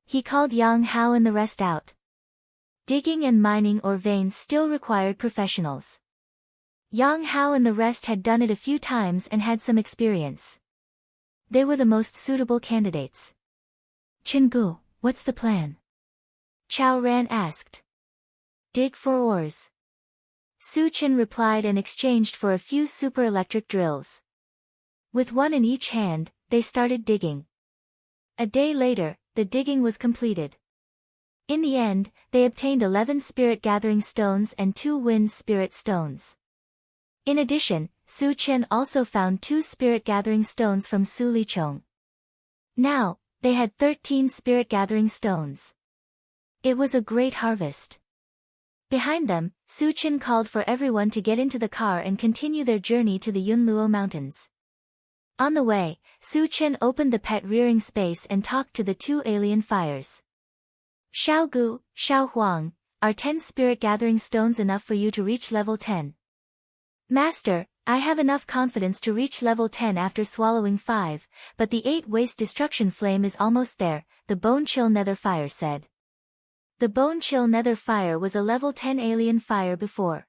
S1: He called Yang Hao and the rest out. Digging and mining ore veins still required professionals. Yang Hao and the rest had done it a few times and had some experience. They were the most suitable candidates. Chingu, what's the plan? Chao Ran asked. Dig for ores. Su Chen replied and exchanged for a few super-electric drills. With one in each hand, they started digging. A day later, the digging was completed. In the end, they obtained 11 spirit-gathering stones and 2 wind spirit stones. In addition, Su Chen also found 2 spirit-gathering stones from Su Lichong. Now, they had 13 spirit-gathering stones. It was a great harvest. Behind them, Su Chen called for everyone to get into the car and continue their journey to the Yunluo Mountains. On the way, Su Chen opened the pet rearing space and talked to the two alien fires. Xiao Gu, Xiao Huang, are 10 spirit gathering stones enough for you to reach level 10? Master, I have enough confidence to reach level 10 after swallowing 5, but the 8 waste destruction flame is almost there, the Bone Chill Nether Fire said. The Bone Chill Nether Fire was a level 10 alien fire before.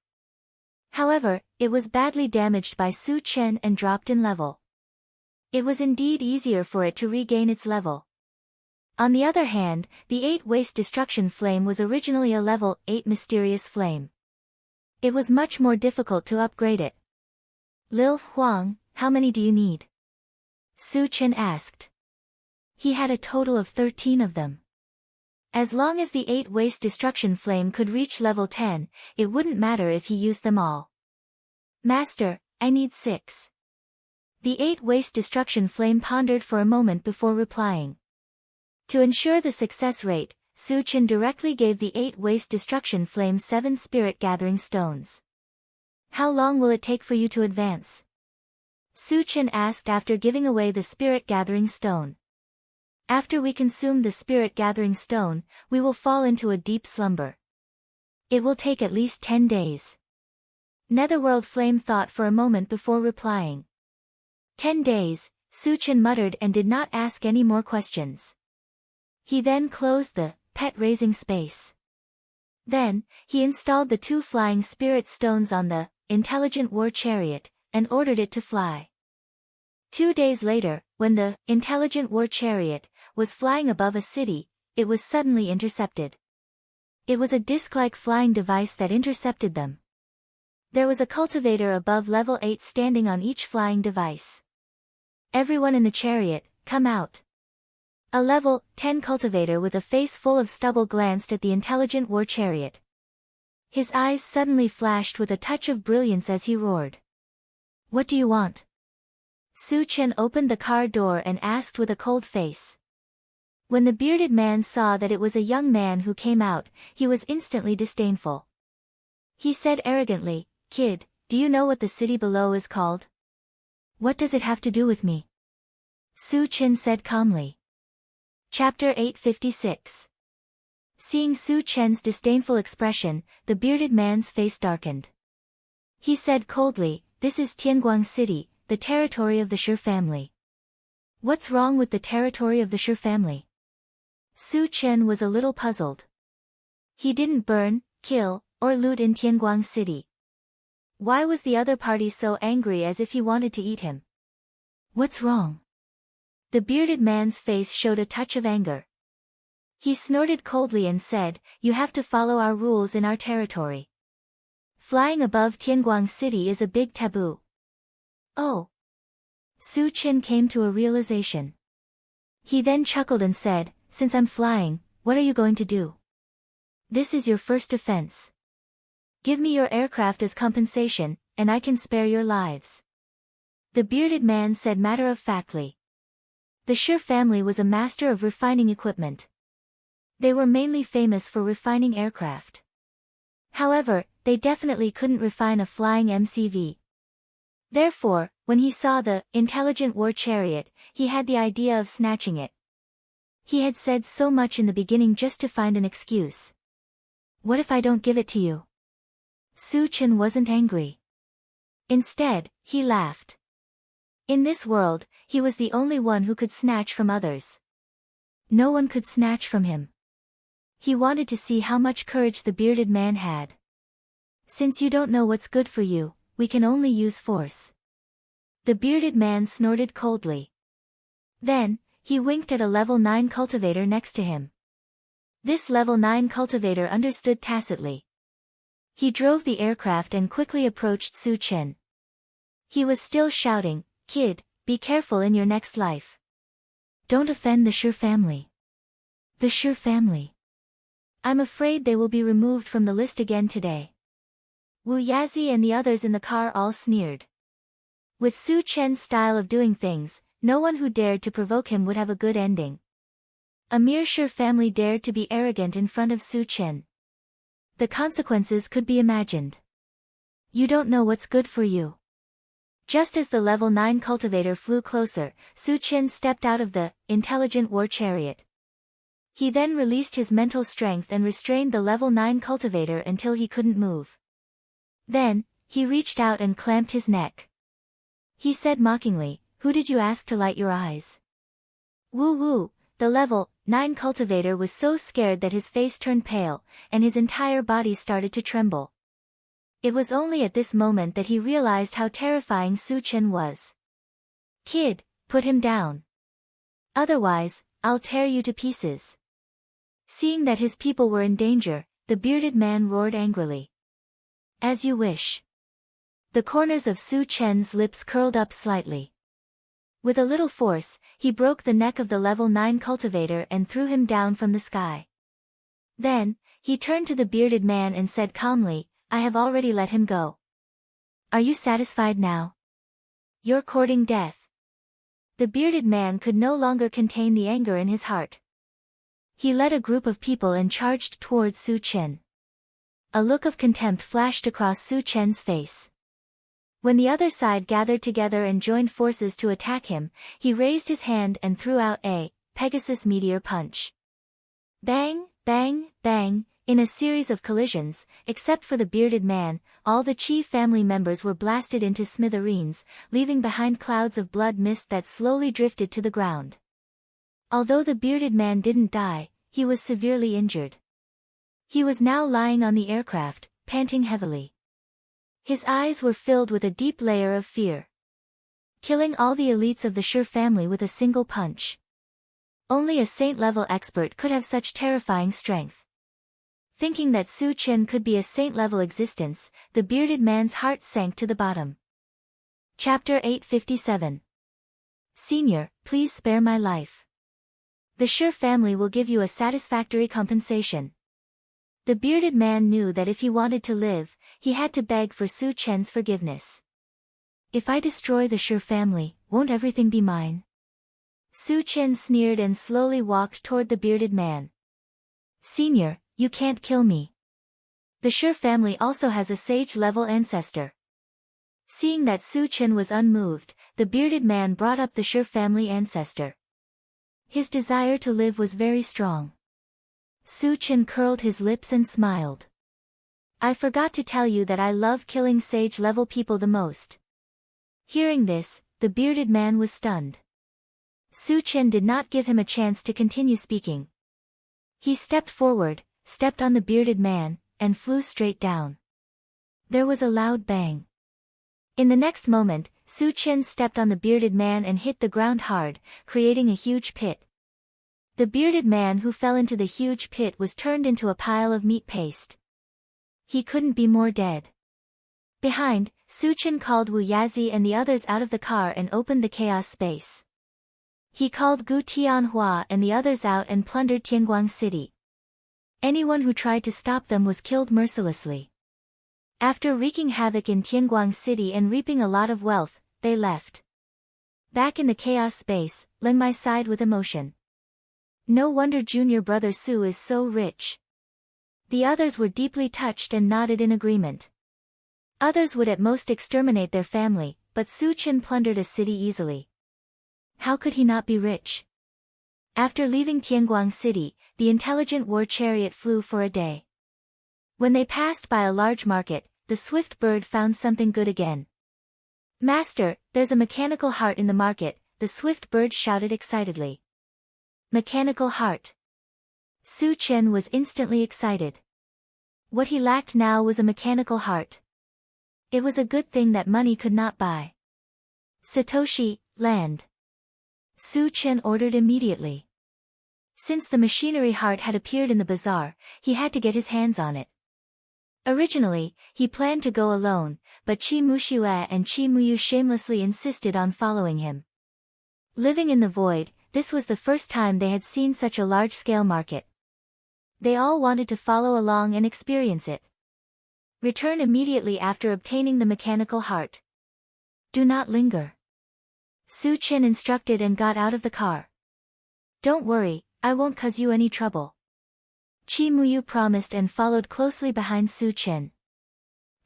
S1: However, it was badly damaged by Su Chen and dropped in level. It was indeed easier for it to regain its level. On the other hand, the 8 waste destruction flame was originally a level 8 mysterious flame. It was much more difficult to upgrade it. Lil Huang, how many do you need? Su Chen asked. He had a total of 13 of them. As long as the 8 waste destruction flame could reach level 10, it wouldn't matter if he used them all. Master, I need 6. The 8 waste destruction flame pondered for a moment before replying. To ensure the success rate, Su Chen directly gave the 8 waste destruction flame 7 spirit gathering stones. How long will it take for you to advance? Su Chen asked after giving away the spirit gathering stone. After we consume the spirit gathering stone, we will fall into a deep slumber. It will take at least 10 days. Netherworld Flame thought for a moment before replying. 10 days, Su Chen muttered and did not ask any more questions. He then closed the pet raising space. Then, he installed the 2 flying spirit stones on the intelligent war chariot, and ordered it to fly. 2 days later, when the intelligent war chariot was flying above a city, it was suddenly intercepted. It was a disc-like flying device that intercepted them. There was a cultivator above level 8 standing on each flying device. Everyone in the chariot, come out. A level 10 cultivator with a face full of stubble glanced at the intelligent war chariot. His eyes suddenly flashed with a touch of brilliance as he roared. What do you want? Su Chen opened the car door and asked with a cold face. When the bearded man saw that it was a young man who came out, he was instantly disdainful. He said arrogantly, Kid, do you know what the city below is called? What does it have to do with me? Su Chen said calmly. Chapter 856. Seeing Su Chen's disdainful expression, the bearded man's face darkened. He said coldly, This is Tianguang City, the territory of the Shi family. What's wrong with the territory of the Shi family? Su Chen was a little puzzled. He didn't burn, kill, or loot in Tianguang City. Why was the other party so angry as if he wanted to eat him? What's wrong? The bearded man's face showed a touch of anger. He snorted coldly and said, You have to follow our rules in our territory. Flying above Tianguang City is a big taboo. Oh. Su Chen came to a realization. He then chuckled and said, Since I'm flying, what are you going to do? This is your first offense. Give me your aircraft as compensation, and I can spare your lives. The bearded man said matter-of-factly. The Shi family was a master of refining equipment. They were mainly famous for refining aircraft. However, they definitely couldn't refine a flying MCV. Therefore, when he saw the intelligent war chariot, he had the idea of snatching it. He had said so much in the beginning just to find an excuse. What if I don't give it to you? Su Chen wasn't angry. Instead, he laughed. In this world, he was the only one who could snatch from others. No one could snatch from him. He wanted to see how much courage the bearded man had. Since you don't know what's good for you, we can only use force. The bearded man snorted coldly. Then, he winked at a level 9 cultivator next to him. This level 9 cultivator understood tacitly. He drove the aircraft and quickly approached Su Chen. He was still shouting, Kid, be careful in your next life. Don't offend the Shi family. The Shi family. I'm afraid they will be removed from the list again today. Wu Yazi and the others in the car all sneered. With Su Chen's style of doing things, no one who dared to provoke him would have a good ending. A mere Shi family dared to be arrogant in front of Su Chen. The consequences could be imagined. You don't know what's good for you. Just as the level 9 cultivator flew closer, Su Chen stepped out of the intelligent war chariot. He then released his mental strength and restrained the level 9 cultivator until he couldn't move. Then, he reached out and clamped his neck. He said mockingly, "Who did you ask to light your eyes?" Woo woo, the level 9 cultivator was so scared that his face turned pale, and his entire body started to tremble. It was only at this moment that he realized how terrifying Su Chen was. "Kid, put him down. Otherwise, I'll tear you to pieces." Seeing that his people were in danger, the bearded man roared angrily. "As you wish." The corners of Su Chen's lips curled up slightly. With a little force, he broke the neck of the level 9 cultivator and threw him down from the sky. Then, he turned to the bearded man and said calmly, "I have already let him go. Are you satisfied now? You're courting death." The bearded man could no longer contain the anger in his heart. He led a group of people and charged towards Su Chen. A look of contempt flashed across Su Chen's face. When the other side gathered together and joined forces to attack him, he raised his hand and threw out a Pegasus meteor punch. Bang, bang, bang, in a series of collisions, except for the bearded man, all the Qi family members were blasted into smithereens, leaving behind clouds of blood mist that slowly drifted to the ground. Although the bearded man didn't die, he was severely injured. He was now lying on the aircraft, panting heavily. His eyes were filled with a deep layer of fear. Killing all the elites of the Shi family with a single punch. Only a saint-level expert could have such terrifying strength. Thinking that Su Chen could be a saint-level existence, the bearded man's heart sank to the bottom. Chapter 857. Senior, please spare my life. The Shi family will give you a satisfactory compensation. The bearded man knew that if he wanted to live, he had to beg for Su Chen's forgiveness. "If I destroy the Shi family, won't everything be mine?" Su Chen sneered and slowly walked toward the bearded man. "Senior, you can't kill me. The Shi family also has a sage-level ancestor." Seeing that Su Chen was unmoved, the bearded man brought up the Shi family ancestor. His desire to live was very strong. Su Chen curled his lips and smiled. "I forgot to tell you that I love killing sage-level people the most." Hearing this, the bearded man was stunned. Su Chen did not give him a chance to continue speaking. He stepped forward, stepped on the bearded man, and flew straight down. There was a loud bang. In the next moment, Su Chen stepped on the bearded man and hit the ground hard, creating a huge pit. The bearded man who fell into the huge pit was turned into a pile of meat paste. He couldn't be more dead. Behind, Su Chen called Wu Yazi and the others out of the car and opened the chaos space. He called Gu Tianhua and the others out and plundered Tianguang City. Anyone who tried to stop them was killed mercilessly. After wreaking havoc in Tianguang City and reaping a lot of wealth, they left. Back in the chaos space, Leng Mai sighed with emotion. No wonder junior brother Su is so rich. The others were deeply touched and nodded in agreement. Others would at most exterminate their family, but Su Chen plundered a city easily. How could he not be rich? After leaving Tianguang City, the intelligent war chariot flew for a day. When they passed by a large market, the swift bird found something good again. "Master, there's a mechanical heart in the market," the swift bird shouted excitedly. Mechanical heart. Su Chen was instantly excited. What he lacked now was a mechanical heart. It was a good thing that money could not buy. "Satoshi, land." Su Chen ordered immediately. Since the machinery heart had appeared in the bazaar, he had to get his hands on it. Originally, he planned to go alone, but Qi Muxue and Qi Muyu shamelessly insisted on following him. Living in the void, this was the first time they had seen such a large-scale market. They all wanted to follow along and experience it. Return immediately after obtaining the mechanical heart. Do not linger. Su Chen instructed and got out of the car. Don't worry, I won't cause you any trouble. Chi Muyu promised and followed closely behind Su Chen.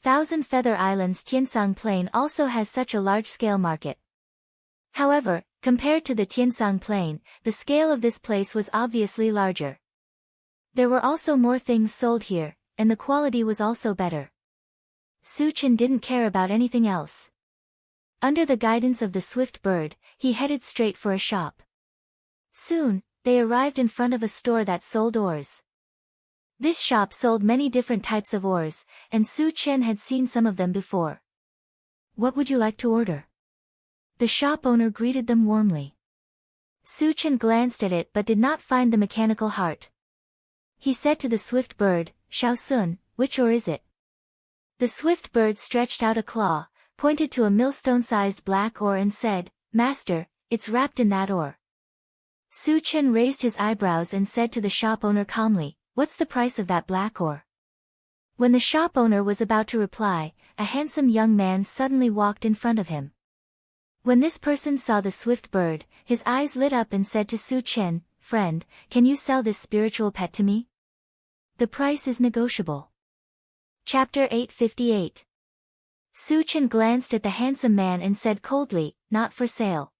S1: Thousand Feather Island's Tiansang Plain also has such a large-scale market. However, compared to the Tiansang Plain, the scale of this place was obviously larger. There were also more things sold here, and the quality was also better. Su Chen didn't care about anything else. Under the guidance of the swift bird, he headed straight for a shop. Soon, they arrived in front of a store that sold oars. This shop sold many different types of oars, and Su Chen had seen some of them before. What would you like to order? The shop owner greeted them warmly. Su Chen glanced at it but did not find the mechanical heart. He said to the swift bird, Xiao Sun, which oar is it? The swift bird stretched out a claw, pointed to a millstone-sized black oar and said, Master, it's wrapped in that oar. Su Chen raised his eyebrows and said to the shop owner calmly, What's the price of that black oar? When the shop owner was about to reply, a handsome young man suddenly walked in front of him. When this person saw the swift bird, his eyes lit up and said to Su Chen, Friend, can you sell this spiritual pet to me? The price is negotiable. Chapter 858. Su Chen glanced at the handsome man and said coldly, Not for sale.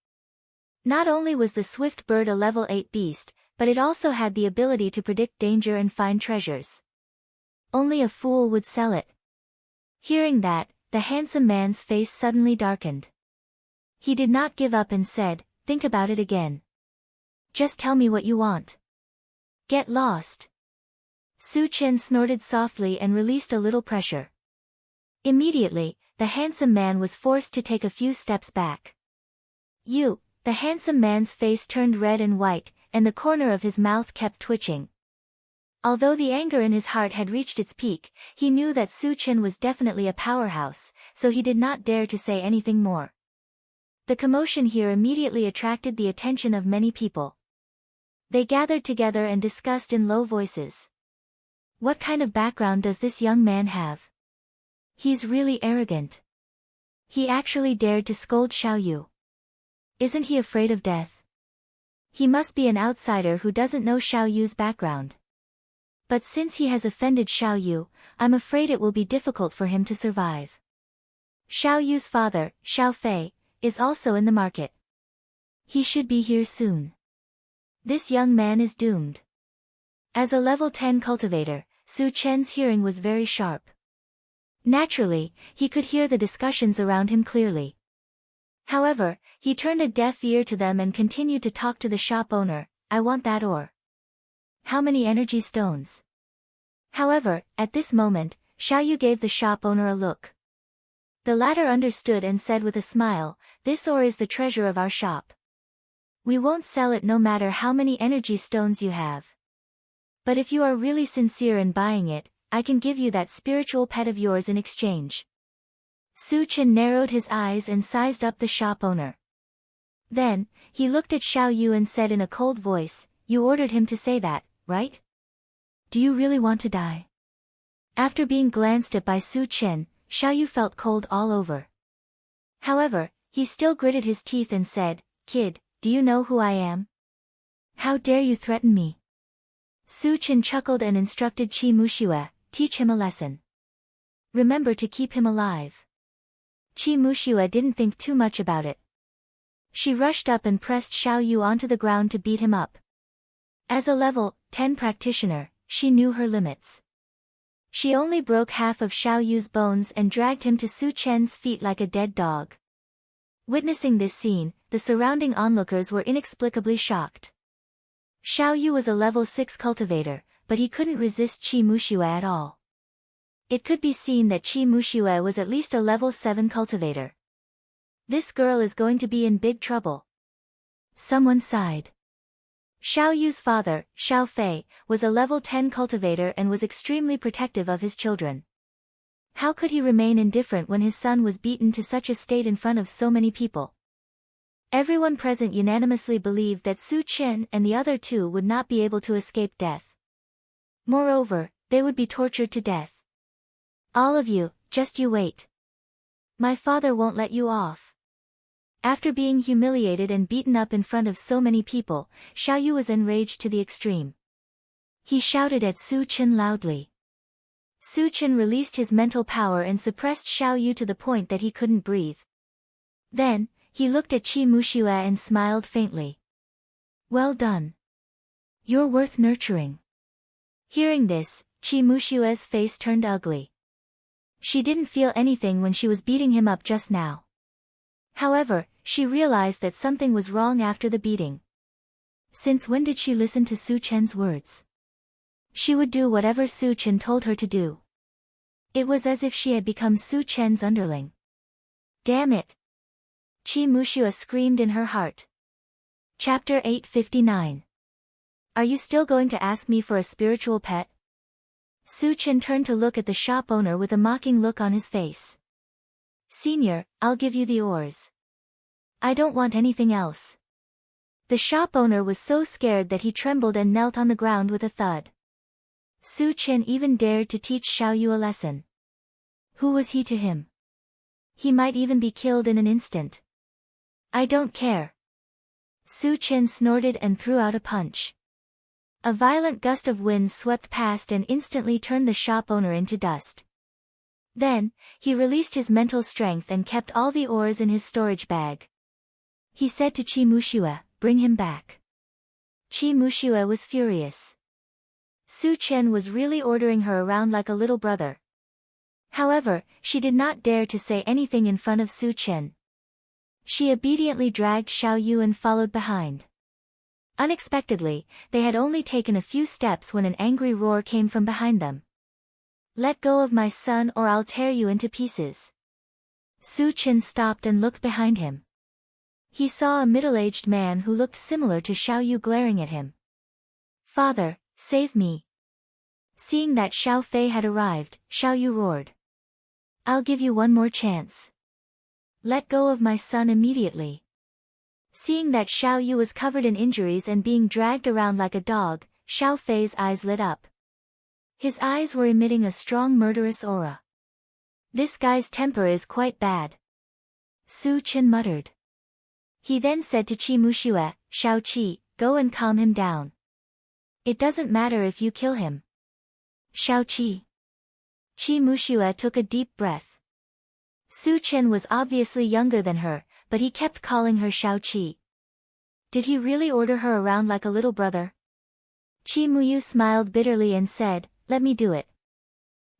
S1: Not only was the swift bird a level 8 beast, but it also had the ability to predict danger and find treasures. Only a fool would sell it. Hearing that, the handsome man's face suddenly darkened. He did not give up and said, Think about it again. Just tell me what you want. Get lost. Su Chen snorted softly and released a little pressure. Immediately, the handsome man was forced to take a few steps back. The handsome man's face turned red and white, and the corner of his mouth kept twitching. Although the anger in his heart had reached its peak, he knew that Su Chen was definitely a powerhouse, so he did not dare to say anything more. The commotion here immediately attracted the attention of many people. They gathered together and discussed in low voices. What kind of background does this young man have? He's really arrogant. He actually dared to scold Xiao Yu. Isn't he afraid of death? He must be an outsider who doesn't know Xiao Yu's background. But since he has offended Xiao Yu, I'm afraid it will be difficult for him to survive. Xiao Yu's father, Xiao Fei, is also in the market. He should be here soon. This young man is doomed. As a level 10 cultivator, Su Chen's hearing was very sharp. Naturally, he could hear the discussions around him clearly. However, he turned a deaf ear to them and continued to talk to the shop owner, I want that ore. How many energy stones? However, at this moment, Xiao Yu gave the shop owner a look. The latter understood and said with a smile, This ore is the treasure of our shop. We won't sell it no matter how many energy stones you have. But if you are really sincere in buying it, I can give you that spiritual pet of yours in exchange. Su Chen narrowed his eyes and sized up the shop owner. Then, he looked at Xiao Yu and said in a cold voice, You ordered him to say that, right? Do you really want to die? After being glanced at by Su Chen, Xiao Yu felt cold all over. However, he still gritted his teeth and said, Kid, do you know who I am? How dare you threaten me? Su Chen chuckled and instructed Qi Muxue, Teach him a lesson. Remember to keep him alive. Qi Muxue didn't think too much about it. She rushed up and pressed Xiao Yu onto the ground to beat him up. As a level 10 practitioner, she knew her limits. She only broke half of Xiao Yu's bones and dragged him to Su Chen's feet like a dead dog. Witnessing this scene, the surrounding onlookers were inexplicably shocked. Xiao Yu was a level 6 cultivator, but he couldn't resist Qi Muxue at all. It could be seen that Qi Muxue was at least a level 7 cultivator. This girl is going to be in big trouble. Someone sighed. Xiao Yu's father, Xiao Fei, was a level 10 cultivator and was extremely protective of his children. How could he remain indifferent when his son was beaten to such a state in front of so many people? Everyone present unanimously believed that Su Chen and the other two would not be able to escape death. Moreover, they would be tortured to death. All of you, just you wait. My father won't let you off. After being humiliated and beaten up in front of so many people, Xiao Yu was enraged to the extreme. He shouted at Su Chen loudly. Su Chen released his mental power and suppressed Xiao Yu to the point that he couldn't breathe. Then, he looked at Qi Muxue and smiled faintly. Well done. You're worth nurturing. Hearing this, Qi Muxue's face turned ugly. She didn't feel anything when she was beating him up just now. However, she realized that something was wrong after the beating. Since when did she listen to Su Chen's words? She would do whatever Su Chen told her to do. It was as if she had become Su Chen's underling. Damn it! Qi Muxue screamed in her heart. Chapter 859. Are you still going to ask me for a spiritual pet? Su Chen turned to look at the shop owner with a mocking look on his face. Senior, I'll give you the oars. I don't want anything else. The shop owner was so scared that he trembled and knelt on the ground with a thud. Su Chen even dared to teach Xiao Yu a lesson. Who was he to him? He might even be killed in an instant. I don't care. Su Chen snorted and threw out a punch. A violent gust of wind swept past and instantly turned the shop owner into dust. Then, he released his mental strength and kept all the oars in his storage bag. He said to Qi Muxue, bring him back. Qi Muxue was furious. Su Chen was really ordering her around like a little brother. However, she did not dare to say anything in front of Su Chen. She obediently dragged Xiao Yu and followed behind. Unexpectedly, they had only taken a few steps when an angry roar came from behind them. Let go of my son or I'll tear you into pieces. Su Chen stopped and looked behind him. He saw a middle-aged man who looked similar to Xiao Yu glaring at him. Father, save me. Seeing that Xiao Fei had arrived, Xiao Yu roared. I'll give you one more chance. Let go of my son immediately. Seeing that Xiao Yu was covered in injuries and being dragged around like a dog, Xiao Fei's eyes lit up. His eyes were emitting a strong murderous aura. This guy's temper is quite bad. Su Chen muttered. He then said to Qi Muxue, Xiao Qi, go and calm him down. It doesn't matter if you kill him. Xiao Qi. Qi Muxue took a deep breath. Su Chen was obviously younger than her, but he kept calling her Xiao Qi. Did he really order her around like a little brother? Qi Muyu smiled bitterly and said, let me do it.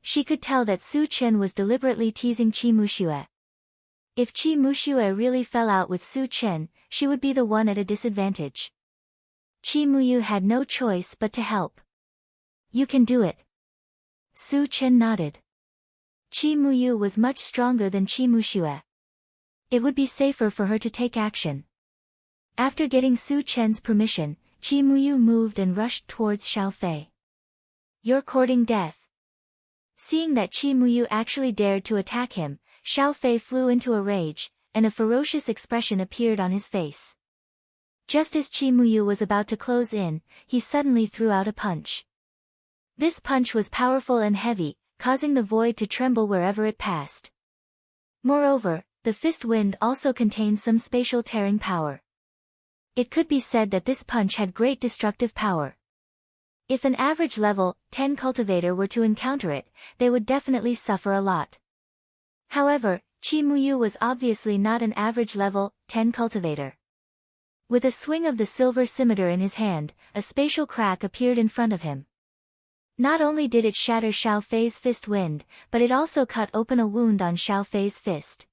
S1: She could tell that Su Chen was deliberately teasing Qi Muxue. If Qi Muxue really fell out with Su Chen, she would be the one at a disadvantage. Qi Muyu had no choice but to help. You can do it. Su Chen nodded. Qi Muyu was much stronger than Qi Muxue. It would be safer for her to take action. After getting Su Chen's permission, Qi Muyu moved and rushed towards Xiao Fei. You're courting death. Seeing that Qi Muyu actually dared to attack him, Xiao Fei flew into a rage, and a ferocious expression appeared on his face. Just as Qi Muyu was about to close in, he suddenly threw out a punch. This punch was powerful and heavy, causing the void to tremble wherever it passed. Moreover, the fist wind also contained some spatial tearing power. It could be said that this punch had great destructive power. If an average level 10 cultivator were to encounter it, they would definitely suffer a lot. However, Qi Muyu was obviously not an average level 10 cultivator. With a swing of the silver scimitar in his hand, a spatial crack appeared in front of him. Not only did it shatter Xiao Fei's fist wind, but it also cut open a wound on Xiao Fei's fist.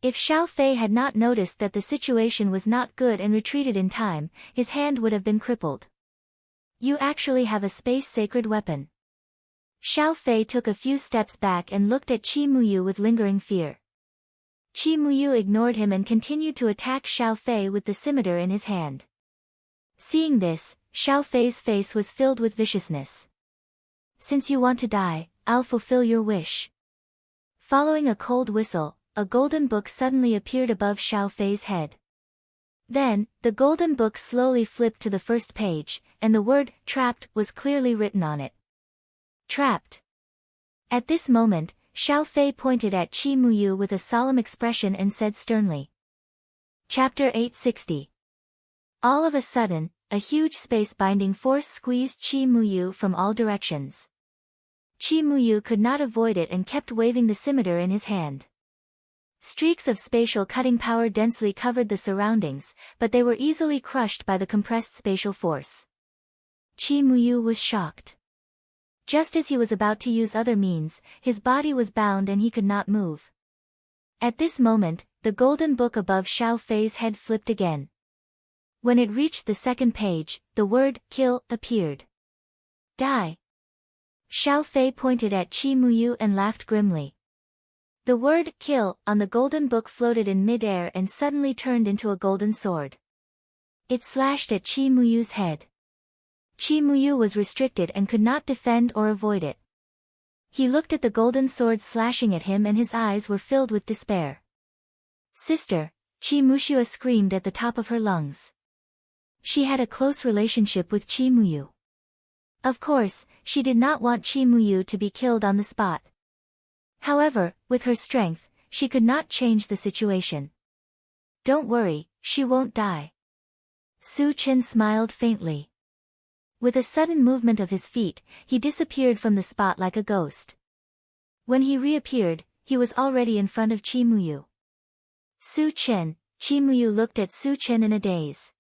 S1: If Xiao Fei had not noticed that the situation was not good and retreated in time, his hand would have been crippled. You actually have a space-sacred weapon. Xiao Fei took a few steps back and looked at Qi Muyu with lingering fear. Qi Muyu ignored him and continued to attack Xiao Fei with the scimitar in his hand. Seeing this, Xiao Fei's face was filled with viciousness. Since you want to die, I'll fulfill your wish. Following a cold whistle, a golden book suddenly appeared above Xiao Fei's head. Then, the golden book slowly flipped to the first page, and the word, trapped, was clearly written on it. Trapped. At this moment, Xiao Fei pointed at Qi Muyu with a solemn expression and said sternly. Chapter 860. All of a sudden, a huge space-binding force squeezed Chi Muyu from all directions. Chi Muyu could not avoid it and kept waving the scimitar in his hand. Streaks of spatial cutting power densely covered the surroundings, but they were easily crushed by the compressed spatial force. Chi Muyu was shocked. Just as he was about to use other means, his body was bound and he could not move. At this moment, the golden book above Xiao Fei's head flipped again. When it reached the second page, the word, kill, appeared. Die. Xiao Fei pointed at Chi Muyu and laughed grimly. The word, kill, on the golden book floated in mid-air and suddenly turned into a golden sword. It slashed at Chi Muyu's head. Chi Muyu was restricted and could not defend or avoid it. He looked at the golden sword slashing at him and his eyes were filled with despair. Sister, Chi Mushua screamed at the top of her lungs. She had a close relationship with Chi Muyu. Of course, she did not want Chi Muyu to be killed on the spot. However, with her strength, she could not change the situation. Don't worry, she won't die. Su Chen smiled faintly. With a sudden movement of his feet, he disappeared from the spot like a ghost. When he reappeared, he was already in front of Chi Muyu. Su Chen, Chi Muyu looked at Su Chen in a daze.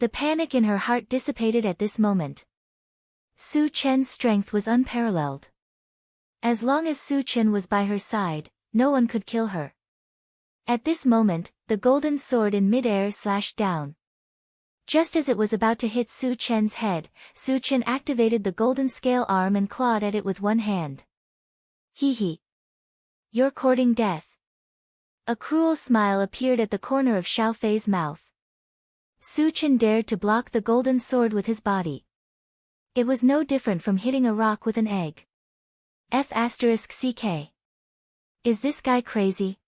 S1: The panic in her heart dissipated at this moment. Su Chen's strength was unparalleled. As long as Su Chen was by her side, no one could kill her. At this moment, the golden sword in mid-air slashed down. Just as it was about to hit Su Chen's head, Su Chen activated the golden scale arm and clawed at it with one hand. Hee. You're courting death. A cruel smile appeared at the corner of Xiao Fei's mouth. Su Chen dared to block the golden sword with his body. It was no different from hitting a rock with an egg. F***CK. Is this guy crazy?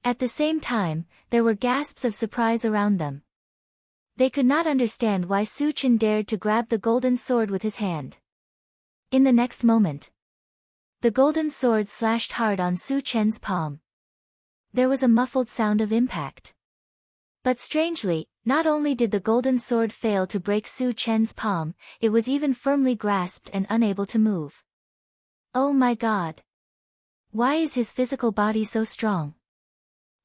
S1: At the same time, there were gasps of surprise around them. They could not understand why Su Chen dared to grab the golden sword with his hand. In the next moment, the golden sword slashed hard on Su Chen's palm. There was a muffled sound of impact. But strangely, not only did the golden sword fail to break Su Chen's palm, it was even firmly grasped and unable to move. Oh my God! Why is his physical body so strong?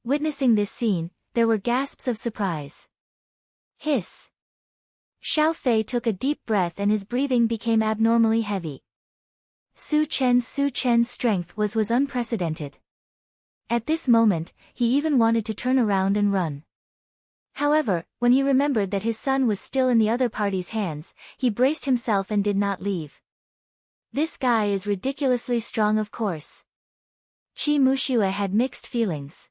S1: Witnessing this scene, there were gasps of surprise. Hiss. Xiao Fei took a deep breath and his breathing became abnormally heavy. Su Chen's strength was unprecedented. At this moment, he even wanted to turn around and run. However, when he remembered that his son was still in the other party's hands, he braced himself and did not leave. This guy is ridiculously strong, of course. Chi Mushua had mixed feelings.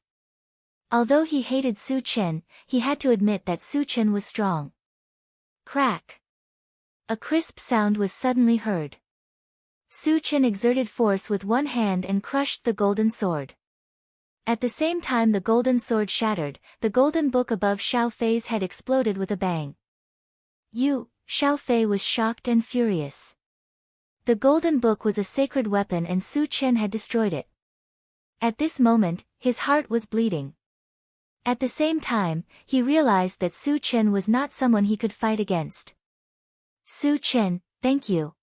S1: Although he hated Su Chen, he had to admit that Su Chen was strong. Crack. A crisp sound was suddenly heard. Su Chen exerted force with one hand and crushed the golden sword. At the same time the golden sword shattered, the golden book above Xiao Fei's head exploded with a bang. Xiao Fei was shocked and furious. The golden book was a sacred weapon and Su Chen had destroyed it. At this moment, his heart was bleeding. At the same time, he realized that Su Chen was not someone he could fight against. Su Chen, thank you.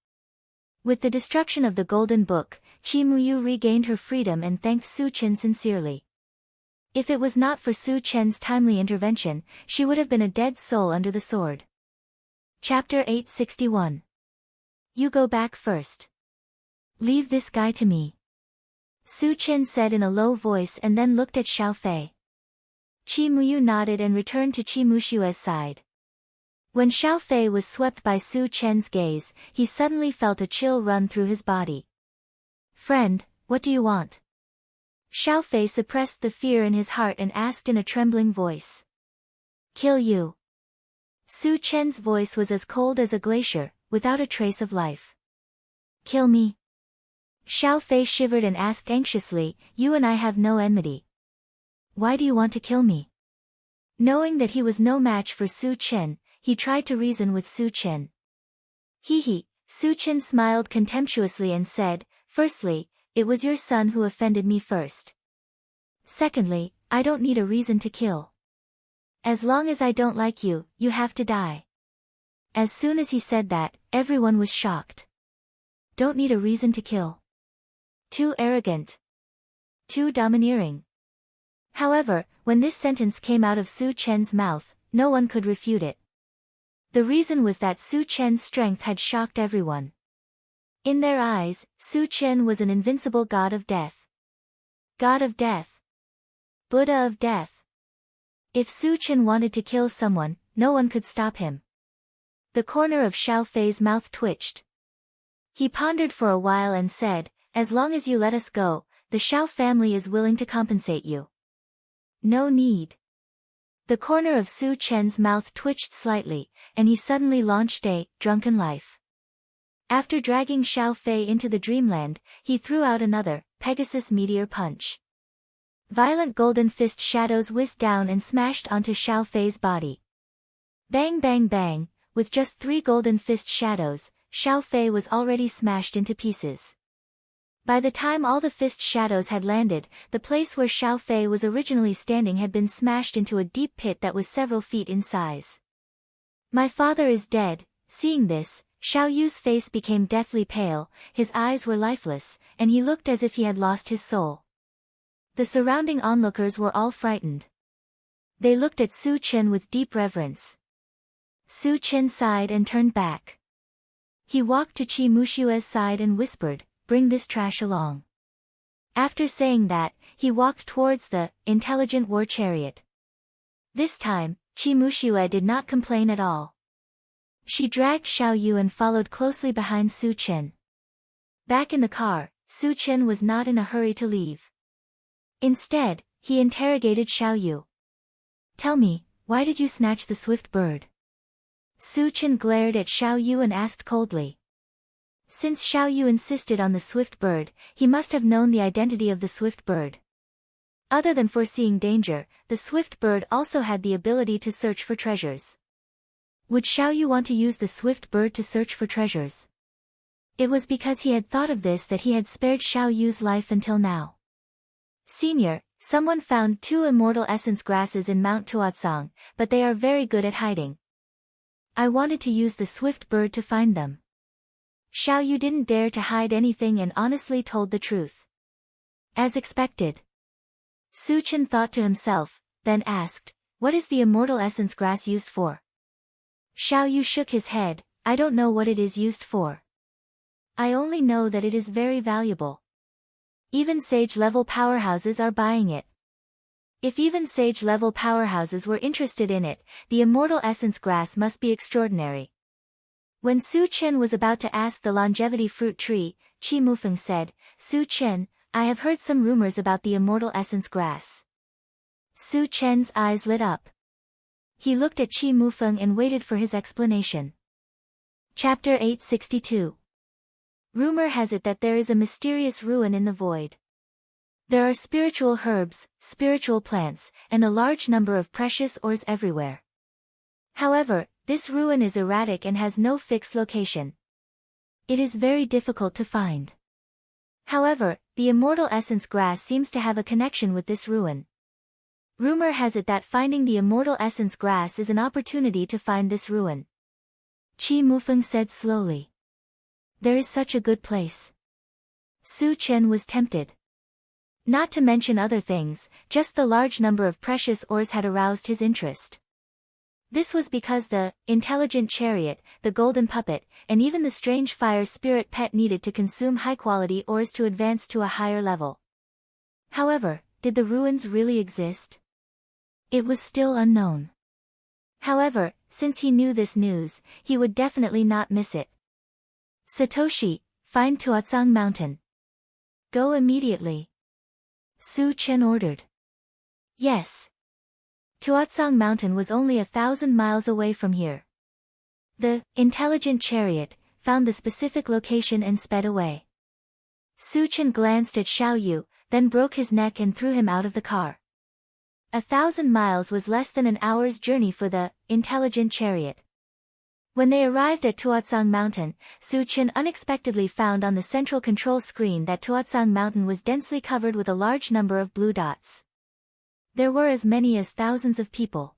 S1: With the destruction of the golden book, Chi Muyu regained her freedom and thanked Su Chen sincerely. If it was not for Su Chen's timely intervention, she would have been a dead soul under the sword. Chapter 861. You go back first. Leave this guy to me. Su Chen said in a low voice and then looked at Xiao Fei. Chi Muyu nodded and returned to Chi Mushua's side. When Xiao Fei was swept by Su Chen's gaze, he suddenly felt a chill run through his body. Friend, what do you want? Xiao Fei suppressed the fear in his heart and asked in a trembling voice. Kill you. Su Chen's voice was as cold as a glacier, without a trace of life. Kill me? Xiao Fei shivered and asked anxiously, you and I have no enmity. Why do you want to kill me? Knowing that he was no match for Su Chen, he tried to reason with Su Chen. Su Chen smiled contemptuously and said, firstly, it was your son who offended me first. Secondly, I don't need a reason to kill. As long as I don't like you, you have to die. As soon as he said that, everyone was shocked. Don't need a reason to kill. Too arrogant. Too domineering. However, when this sentence came out of Su Chen's mouth, no one could refute it. The reason was that Su Chen's strength had shocked everyone. In their eyes, Su Chen was an invincible god of death. God of death. Buddha of death. If Su Chen wanted to kill someone, no one could stop him. The corner of Xiao Fei's mouth twitched. He pondered for a while and said, "As long as you let us go, the Xiao family is willing to compensate you." No need. The corner of Su Chen's mouth twitched slightly, and he suddenly launched a drunken life. After dragging Xiao Fei into the dreamland, he threw out another Pegasus meteor punch. Violent golden fist shadows whizzed down and smashed onto Xiao Fei's body. Bang bang bang, with just 3 golden fist shadows, Xiao Fei was already smashed into pieces. By the time all the fist shadows had landed, the place where Xiao Fei was originally standing had been smashed into a deep pit that was several feet in size. My father is dead. Seeing this, Xiao Yu's face became deathly pale, his eyes were lifeless, and he looked as if he had lost his soul. The surrounding onlookers were all frightened. They looked at Su Chen with deep reverence. Su Chen sighed and turned back. He walked to Qi Mushue's side and whispered, "Bring this trash along." After saying that, he walked towards the intelligent war chariot. This time, Qi Mushue did not complain at all. She dragged Xiao Yu and followed closely behind Su Chen. Back in the car, Su Chen was not in a hurry to leave. Instead, he interrogated Xiao Yu. "Tell me, why did you snatch the swift bird?" Su Chen glared at Xiao Yu and asked coldly. Since Xiao Yu insisted on the swift bird, he must have known the identity of the swift bird. Other than foreseeing danger, the swift bird also had the ability to search for treasures. Would Xiao Yu want to use the swift bird to search for treasures? It was because he had thought of this that he had spared Xiao Yu's life until now. "Senior, someone found 2 immortal essence grasses in Mount Tuatsang, but they are very good at hiding. I wanted to use the swift bird to find them." Xiao Yu didn't dare to hide anything and honestly told the truth. As expected. Su Chen thought to himself, then asked, "What is the immortal essence grass used for?" Xiao Yu shook his head, "I don't know what it is used for. I only know that it is very valuable. Even sage-level powerhouses are buying it. If even sage-level powerhouses were interested in it, the immortal essence grass must be extraordinary." When Su Chen was about to ask the longevity fruit tree, Qi Mufeng said, "Su Chen, I have heard some rumors about the immortal essence grass." Su Chen's eyes lit up. He looked at Qi Mufeng and waited for his explanation. Chapter 862. Rumor has it that there is a mysterious ruin in the void. There are spiritual herbs, spiritual plants, and a large number of precious ores everywhere. However, this ruin is erratic and has no fixed location. It is very difficult to find. However, the immortal essence grass seems to have a connection with this ruin. Rumor has it that finding the immortal essence grass is an opportunity to find this ruin. Qi Mufeng said slowly. There is such a good place. Su Chen was tempted. Not to mention other things, just the large number of precious ores had aroused his interest. This was because the intelligent chariot, the golden puppet, and even the strange fire spirit pet needed to consume high-quality ores to advance to a higher level. However, did the ruins really exist? It was still unknown. However, since he knew this news, he would definitely not miss it. "Satoshi, find Tuatsang Mountain. Go immediately." Su Chen ordered. Yes. Tuatsang Mountain was only 1,000 miles away from here. The intelligent chariot found the specific location and sped away. Su Chen glanced at Xiao Yu, then broke his neck and threw him out of the car. 1,000 miles was less than an hour's journey for the intelligent chariot. When they arrived at Tuatsang Mountain, Su Chen unexpectedly found on the central control screen that Tuatsang Mountain was densely covered with a large number of blue dots. There were as many as thousands of people.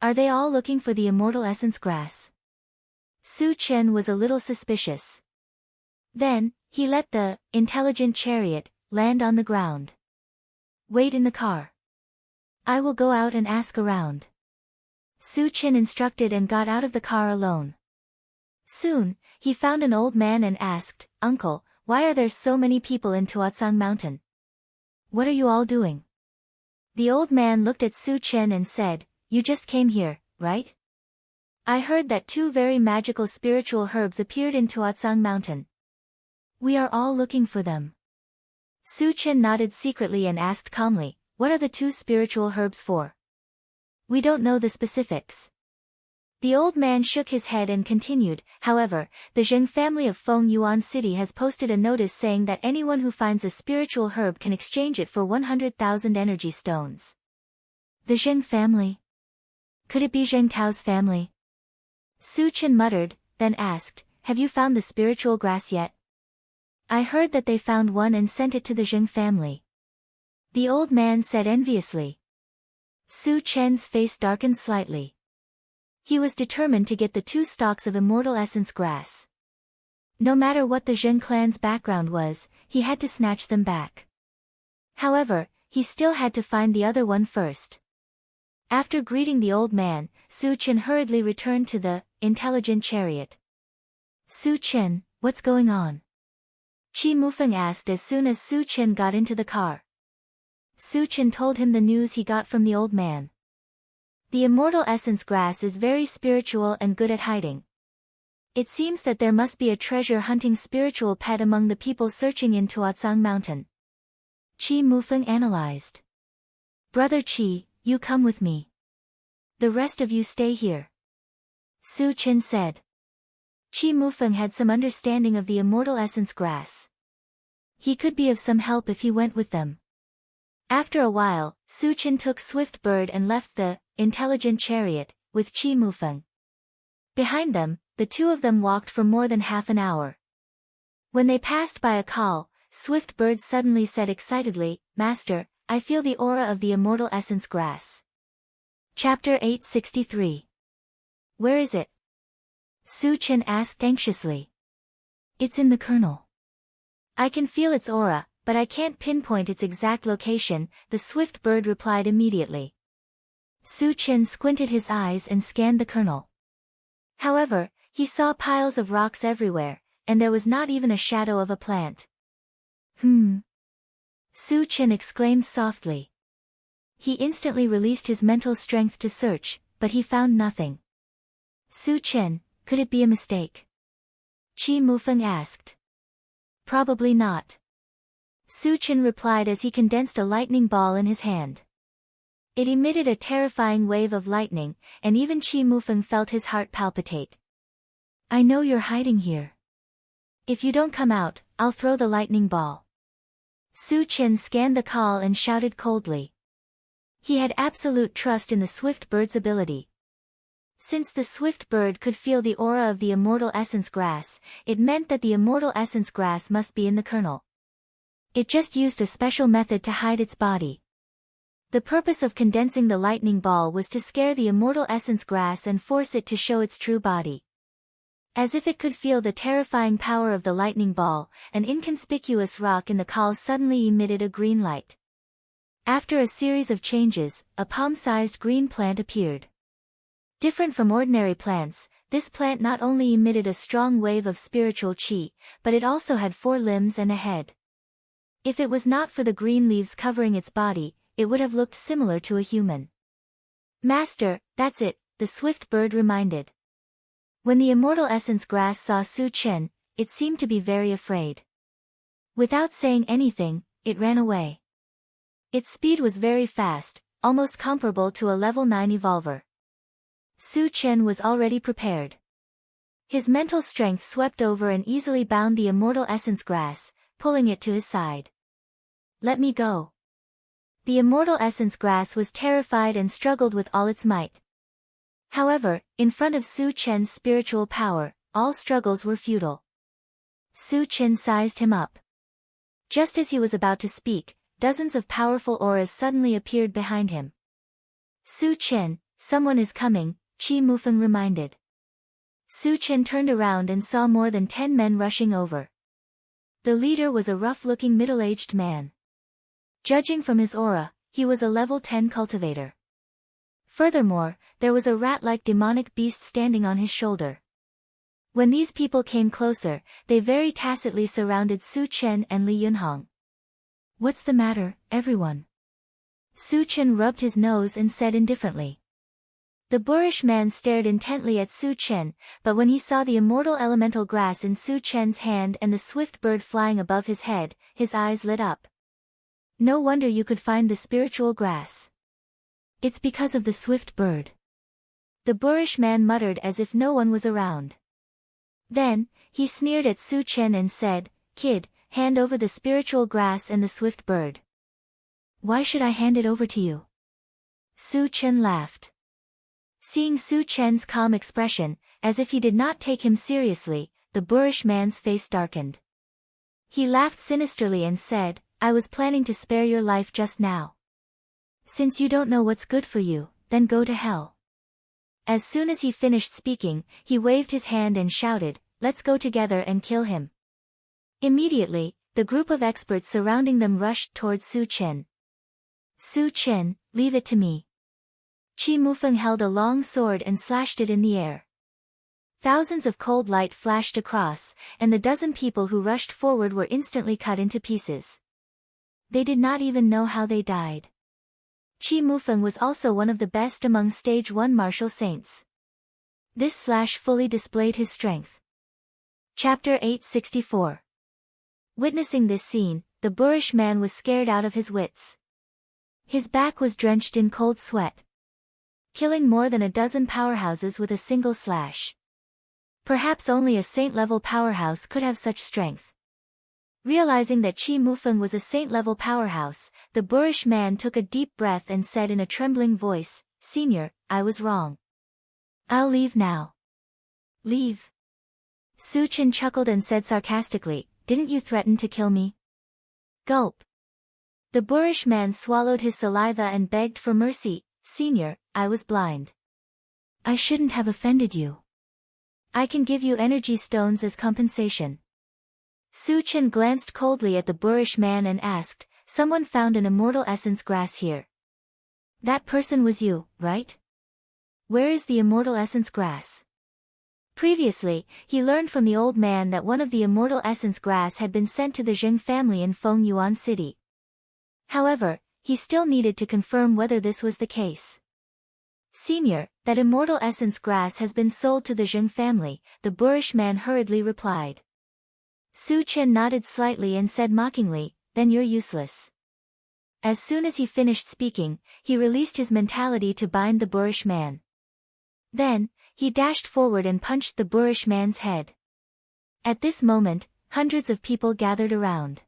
S1: Are they all looking for the immortal essence grass? Su Chen was a little suspicious. Then, he let the intelligent chariot land on the ground. Wait in the car. I will go out and ask around. Su Chen instructed and got out of the car alone. Soon, he found an old man and asked, "Uncle, why are there so many people in Tuatsang Mountain? What are you all doing?" The old man looked at Su Chen and said, "You just came here, right? I heard that 2 very magical spiritual herbs appeared in Tuatsang Mountain. We are all looking for them." Su Chen nodded secretly and asked calmly, "What are the 2 spiritual herbs for?" "We don't know the specifics." The old man shook his head and continued, "However, the Zheng family of Feng Yuan City has posted a notice saying that anyone who finds a spiritual herb can exchange it for 100,000 energy stones." The Zheng family? Could it be Zheng Tao's family? Su Chen muttered, then asked, "Have you found the spiritual grass yet?" "I heard that they found one and sent it to the Zheng family." The old man said enviously. Su Chen's face darkened slightly. He was determined to get the 2 stalks of immortal essence grass. No matter what the Zheng clan's background was, he had to snatch them back. However, he still had to find the other one first. After greeting the old man, Su Chen hurriedly returned to the intelligent chariot. "Su Chen, what's going on?" Qi Mufeng asked as soon as Su Chen got into the car. Su Chen told him the news he got from the old man. The immortal essence grass is very spiritual and good at hiding. It seems that there must be a treasure-hunting spiritual pet among the people searching in Tuatsang Mountain. Qi Mufeng analyzed. "Brother Qi, you come with me. The rest of you stay here," Su Chen said. Qi Mufeng had some understanding of the immortal essence grass. He could be of some help if he went with them. After a while, Su Chen took Swift Bird and left the intelligent chariot with Qi Mufeng. Behind them, the 2 of them walked for more than half an hour. When they passed by a call, Swift Bird suddenly said excitedly, "Master, I feel the aura of the immortal essence grass." Chapter 863. Where is it? Su Chen asked anxiously. "It's in the kernel. I can feel its aura, but I can't pinpoint its exact location," the Swift Bird replied immediately. Su Chen squinted his eyes and scanned the kernel. However, he saw piles of rocks everywhere, and there was not even a shadow of a plant. Su Chen exclaimed softly. He instantly released his mental strength to search, but he found nothing. "Su Chen, could it be a mistake?" Qi Mufeng asked. "Probably not." Su Chen replied as he condensed a lightning ball in his hand. It emitted a terrifying wave of lightning, and even Qi Mufeng felt his heart palpitate. "I know you're hiding here. If you don't come out, I'll throw the lightning ball." Su Chen scanned the call and shouted coldly. He had absolute trust in the Swift Bird's ability. Since the Swift Bird could feel the aura of the immortal essence grass, it meant that the immortal essence grass must be in the kernel. It just used a special method to hide its body. The purpose of condensing the lightning ball was to scare the immortal essence grass and force it to show its true body. As if it could feel the terrifying power of the lightning ball, an inconspicuous rock in the call suddenly emitted a green light. After a series of changes, a palm-sized green plant appeared. Different from ordinary plants, this plant not only emitted a strong wave of spiritual qi, but it also had 4 limbs and a head. If it was not for the green leaves covering its body, it would have looked similar to a human. "Master, that's it," the Swift Bird reminded. When the immortal essence grass saw Su Chen, it seemed to be very afraid. Without saying anything, it ran away. Its speed was very fast, almost comparable to a level 9 evolver. Su Chen was already prepared. His mental strength swept over and easily bound the immortal essence grass, pulling it to his side. "Let me go." The immortal essence grass was terrified and struggled with all its might. However, in front of Su Chen's spiritual power, all struggles were futile. Su Chen sized him up. Just as he was about to speak, dozens of powerful auras suddenly appeared behind him. "Su Chen, someone is coming, Qi Mufeng reminded. Su Chen turned around and saw more than 10 men rushing over. The leader was a rough-looking middle-aged man. Judging from his aura, he was a level 10 cultivator. Furthermore, there was a rat-like demonic beast standing on his shoulder. When these people came closer, they very tacitly surrounded Su Chen and Li Yunhong. "What's the matter, everyone?" Su Chen rubbed his nose and said indifferently. The boorish man stared intently at Su Chen, but when he saw the immortal elemental grass in Su Chen's hand and the swift bird flying above his head, his eyes lit up. "No wonder you could find the spiritual grass. It's because of the swift bird." The boorish man muttered as if no one was around. Then, he sneered at Su Chen and said, "Kid, hand over the spiritual grass and the swift bird." "Why should I hand it over to you?" Su Chen laughed. Seeing Su Chen's calm expression, as if he did not take him seriously, the boorish man's face darkened. He laughed sinisterly and said, "I was planning to spare your life just now. Since you don't know what's good for you, then go to hell." As soon as he finished speaking, he waved his hand and shouted, "Let's go together and kill him." Immediately, the group of experts surrounding them rushed towards Su Chen. "Su Chen, leave it to me." Qi Mufeng held a long sword and slashed it in the air. Thousands of cold light flashed across, and the dozen people who rushed forward were instantly cut into pieces. They did not even know how they died. Qi Mufeng was also one of the best among Stage 1 martial saints. This slash fully displayed his strength. Chapter 864. Witnessing this scene, the boorish man was scared out of his wits. His back was drenched in cold sweat. Killing more than a dozen powerhouses with a single slash. Perhaps only a saint-level powerhouse could have such strength. Realizing that Qi Mufeng was a saint-level powerhouse, the boorish man took a deep breath and said in a trembling voice, "Senior, I was wrong. I'll leave now." "Leave?" Su Chen chuckled and said sarcastically, "Didn't you threaten to kill me?" Gulp. The boorish man swallowed his saliva and begged for mercy, "Senior, I was blind. I shouldn't have offended you. I can give you energy stones as compensation." Su Chen glanced coldly at the boorish man and asked, "Someone found an immortal essence grass here. That person was you, right? Where is the immortal essence grass?" Previously, he learned from the old man that one of the immortal essence grass had been sent to the Zheng family in Fengyuan City. However, he still needed to confirm whether this was the case. "Senior, that immortal essence grass has been sold to the Zheng family," the boorish man hurriedly replied. Su Chen nodded slightly and said mockingly, "Then you're useless." As soon as he finished speaking, he released his mentality to bind the boorish man. Then, he dashed forward and punched the boorish man's head. At this moment, hundreds of people gathered around.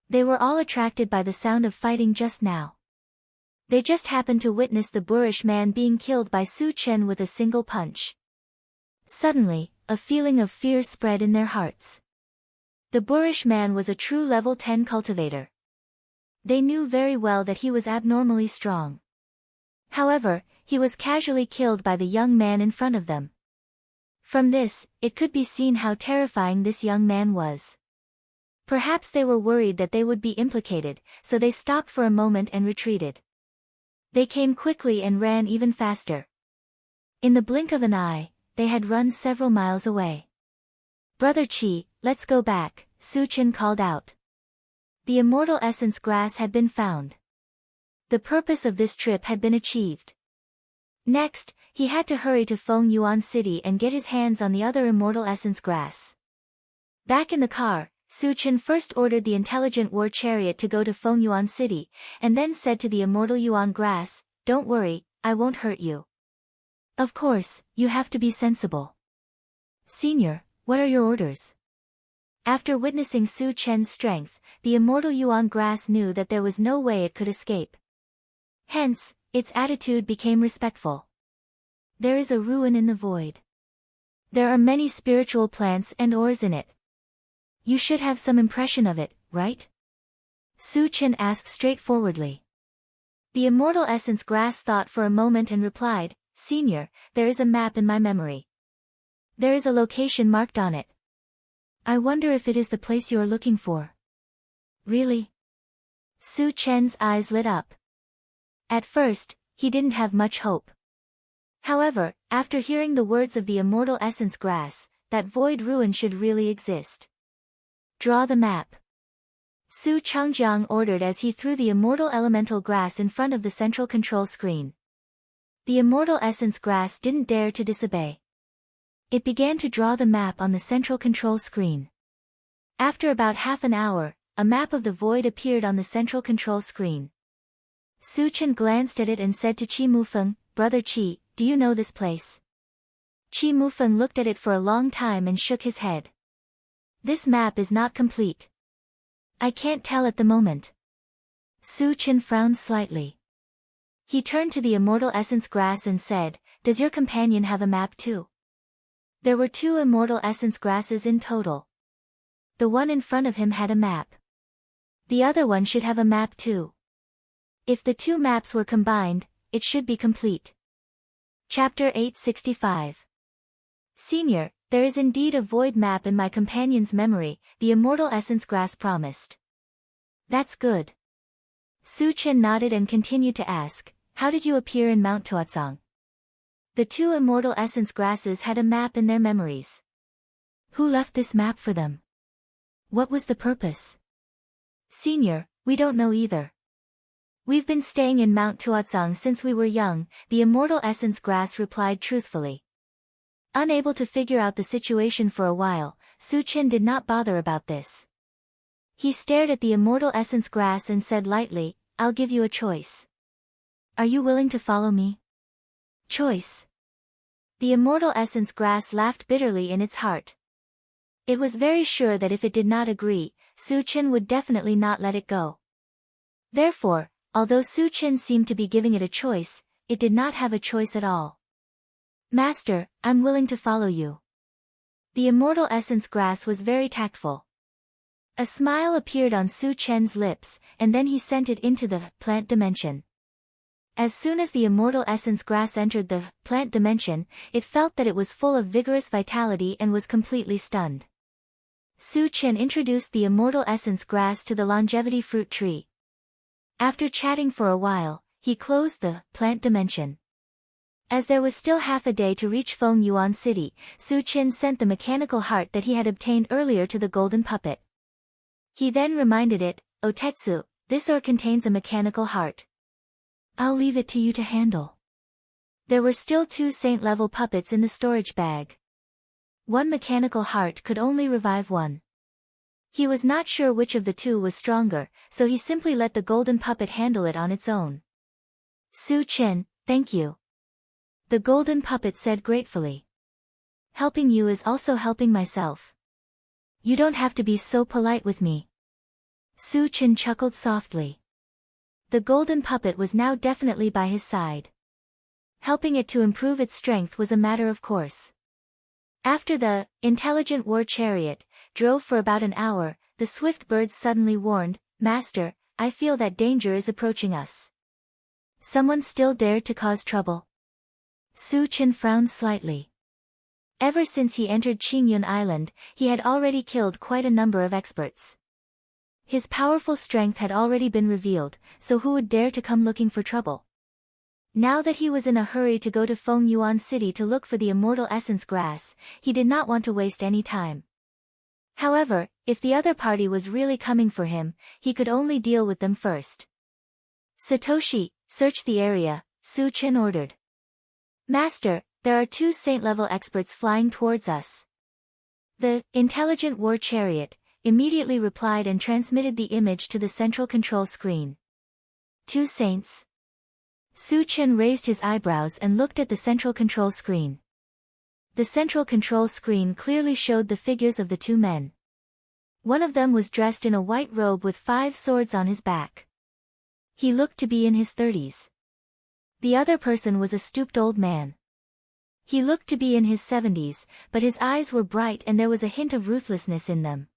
S1: They were all attracted by the sound of fighting just now. They just happened to witness the boorish man being killed by Su Chen with a single punch. Suddenly, a feeling of fear spread in their hearts. The boorish man was a true level 10 cultivator. They knew very well that he was abnormally strong. However, he was casually killed by the young man in front of them. From this, it could be seen how terrifying this young man was. Perhaps they were worried that they would be implicated, so they stopped for a moment and retreated. They came quickly and ran even faster. In the blink of an eye, they had run several miles away. "Brother Qi, let's go back," Su Chen called out. The immortal essence grass had been found. The purpose of this trip had been achieved. Next, he had to hurry to Fengyuan City and get his hands on the other immortal essence grass. Back in the car, Su Chen first ordered the intelligent war chariot to go to Fengyuan City, and then said to the immortal yuan grass, "Don't worry, I won't hurt you." "Of course, you have to be sensible." "Senior, what are your orders?" After witnessing Su Chen's strength, the immortal yuan grass knew that there was no way it could escape. Hence, its attitude became respectful. "There is a ruin in the void. There are many spiritual plants and ores in it. You should have some impression of it, right?" Su Chen asked straightforwardly. The immortal essence grass thought for a moment and replied, Senior, there is a map in my memory. There is a location marked on it. I wonder if it is the place you are looking for. Really? Su Chen's eyes lit up. At first, he didn't have much hope. However, after hearing the words of the immortal essence grass, that void ruin should really exist. Draw the map. Su Changjiang ordered as he threw the immortal elemental grass in front of the central control screen. The immortal essence grass didn't dare to disobey. It began to draw the map on the central control screen. After about half an hour, a map of the void appeared on the central control screen. Su Chen glanced at it and said to Qi Mufeng, Brother Qi, do you know this place? Qi Mufeng looked at it for a long time and shook his head. This map is not complete. I can't tell at the moment. Su Chen frowned slightly. He turned to the immortal essence grass and said, Does your companion have a map too? There were 2 immortal essence grasses in total. The one in front of him had a map. The other one should have a map too. If the 2 maps were combined, it should be complete. Chapter 865. Senior, there is indeed a void map in my companion's memory, the immortal essence grass promised. That's good. Su Chen nodded and continued to ask, How did you appear in Mount Tuatsang? The 2 immortal essence grasses had a map in their memories. Who left this map for them? What was the purpose? Senior, we don't know either. We've been staying in Mount Tuatsang since we were young, the immortal essence grass replied truthfully. Unable to figure out the situation for a while, Su Chen did not bother about this. He stared at the immortal essence grass and said lightly, I'll give you a choice. Are you willing to follow me? Choice. The immortal essence grass laughed bitterly in its heart. It was very sure that if it did not agree, Su Chen would definitely not let it go. Therefore, although Su Chen seemed to be giving it a choice, it did not have a choice at all. Master, I'm willing to follow you. The immortal essence grass was very tactful. A smile appeared on Su Chen's lips, and then he sent it into the plant dimension. As soon as the immortal essence grass entered the plant dimension, it felt that it was full of vigorous vitality and was completely stunned. Su Chen introduced the immortal essence grass to the longevity fruit tree. After chatting for a while, he closed the plant dimension. As there was still half a day to reach Feng Yuan City, Su Chen sent the mechanical heart that he had obtained earlier to the golden puppet. He then reminded it, Otetsu, this ore contains a mechanical heart. I'll leave it to you to handle. There were still 2 saint-level puppets in the storage bag. One mechanical heart could only revive one. He was not sure which of the 2 was stronger, so he simply let the golden puppet handle it on its own. Su Chen, thank you. The golden puppet said gratefully. Helping you is also helping myself. You don't have to be so polite with me. Su Chen chuckled softly. The golden puppet was now definitely by his side. Helping it to improve its strength was a matter of course. After the intelligent war chariot drove for about an hour, the swift birds suddenly warned, Master, I feel that danger is approaching us. Someone still dared to cause trouble? Su Chen frowned slightly. Ever since he entered Qingyun Island, he had already killed quite a number of experts. His powerful strength had already been revealed, so who would dare to come looking for trouble? Now that he was in a hurry to go to Feng Yuan City to look for the immortal essence grass, he did not want to waste any time. However, if the other party was really coming for him, he could only deal with them first. Satoshi, search the area, Su Chen ordered. Master, there are 2 saint-level experts flying towards us. The intelligent war chariot immediately replied and transmitted the image to the central control screen. 2 saints? Su Chen raised his eyebrows and looked at the central control screen. The central control screen clearly showed the figures of the 2 men. One of them was dressed in a white robe with 5 swords on his back. He looked to be in his 30s. The other person was a stooped old man. He looked to be in his 70s, but his eyes were bright and there was a hint of ruthlessness in them.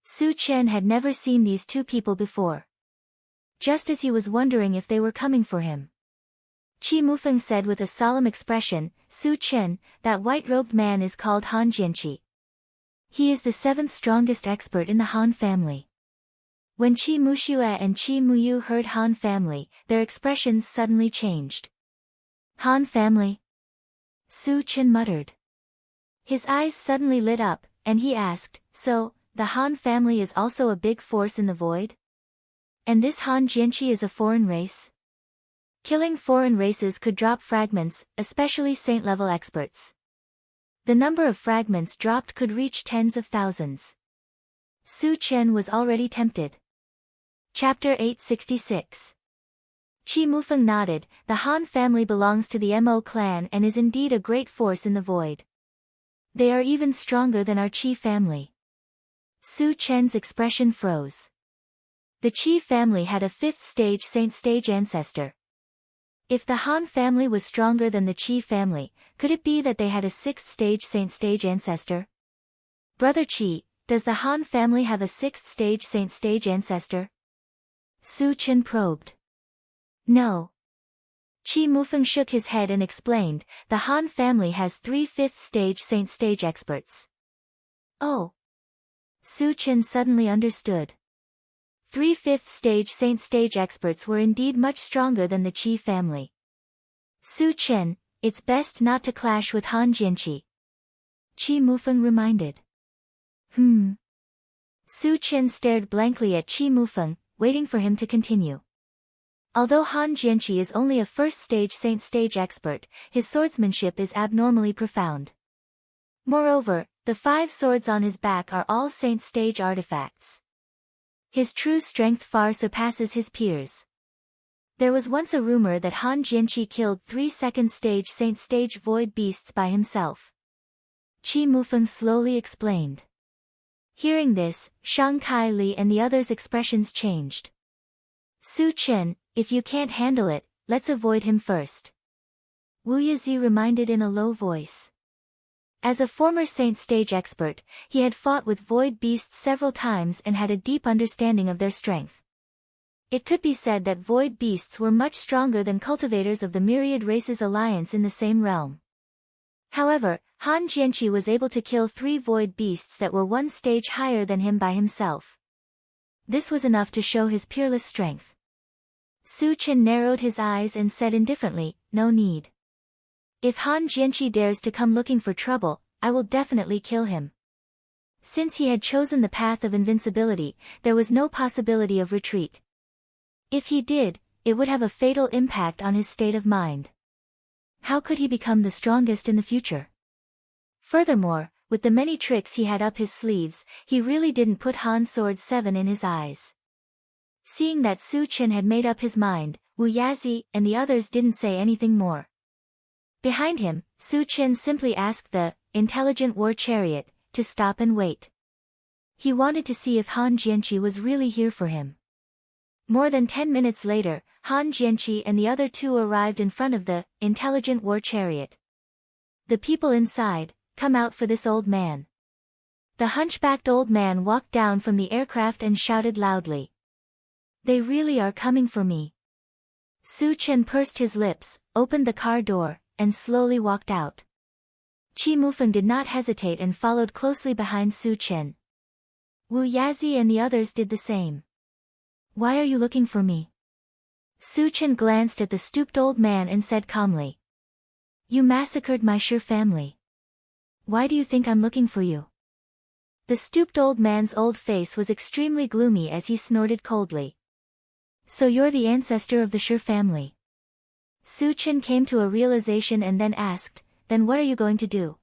S1: Su Chen had never seen these 2 people before. just as he was wondering if they were coming for him. Qi Mufeng said with a solemn expression, "Su Chen, that white-robed man is called Han Jianqi. He is the seventh strongest expert in the Han family." When Qi Muxue and Qi Muyu heard Han family, their expressions suddenly changed. "Han family?" Su Chen muttered. His eyes suddenly lit up, and he asked, "So, the Han family is also a big force in the void? And this Han Jianqi is a foreign race?" Killing foreign races could drop fragments, especially saint-level experts. The number of fragments dropped could reach tens of thousands. Su Chen was already tempted. Chapter 866. Qi Mufeng nodded. The Han family belongs to the Mo clan and is indeed a great force in the void. They are even stronger than our Qi family. Su Chen's expression froze. The Qi family had a fifth-stage saint-stage ancestor. If the Han family was stronger than the Qi family, could it be that they had a sixth-stage saint-stage ancestor? Brother Qi, does the Han family have a sixth-stage saint-stage ancestor? Su Chen probed. No. Qi Mufeng shook his head and explained, the Han family has 3 fifth-stage saint-stage experts. Oh. Su Chen suddenly understood. 3 fifth-stage saint-stage experts were indeed much stronger than the Qi family. Su Chen, it's best not to clash with Han Jianqi. Qi Mufeng reminded. Su Chen stared blankly at Qi Mufeng, waiting for him to continue. Although Han Jianqi is only a first-stage saint-stage expert, his swordsmanship is abnormally profound. Moreover, the 5 swords on his back are all saint-stage artifacts. His true strength far surpasses his peers. There was once a rumor that Han Jianqi killed 3 second-stage saint-stage void beasts by himself. Qi Mufeng slowly explained. Hearing this, Shang Kai Li and the others' expressions changed. Su Chen, if you can't handle it, let's avoid him first. Wu Yizi reminded in a low voice. As a former saint-stage expert, he had fought with void beasts several times and had a deep understanding of their strength. It could be said that void beasts were much stronger than cultivators of the myriad races alliance in the same realm. However, Han Jianqi was able to kill 3 void beasts that were 1 stage higher than him by himself. This was enough to show his peerless strength. Su Chen narrowed his eyes and said indifferently, "No need. If Han Jianqi dares to come looking for trouble, I will definitely kill him." Since he had chosen the path of invincibility, there was no possibility of retreat. If he did, it would have a fatal impact on his state of mind. How could he become the strongest in the future? Furthermore, with the many tricks he had up his sleeves, he really didn't put Han Sword 7 in his eyes. Seeing that Su Chen had made up his mind, Wu Yazi and the others didn't say anything more. Behind him, Su Chen simply asked the intelligent war chariot to stop and wait. He wanted to see if Han Jianqi was really here for him. More than 10 minutes later, Han Jianqi and the other 2 arrived in front of the intelligent war chariot. The people inside, "Come out for this old man." The hunchbacked old man walked down from the aircraft and shouted loudly. "They really are coming for me." Su Chen pursed his lips, opened the car door, and slowly walked out. Qi Mufeng did not hesitate and followed closely behind Su Chen. Wu Yazi and the others did the same. "Why are you looking for me?" Su Chen glanced at the stooped old man and said calmly. "You massacred my Shi family. Why do you think I'm looking for you?" The stooped old man's old face was extremely gloomy as he snorted coldly. "So you're the ancestor of the Shi family?" Su Chen came to a realization and then asked, "Then what are you going to do?"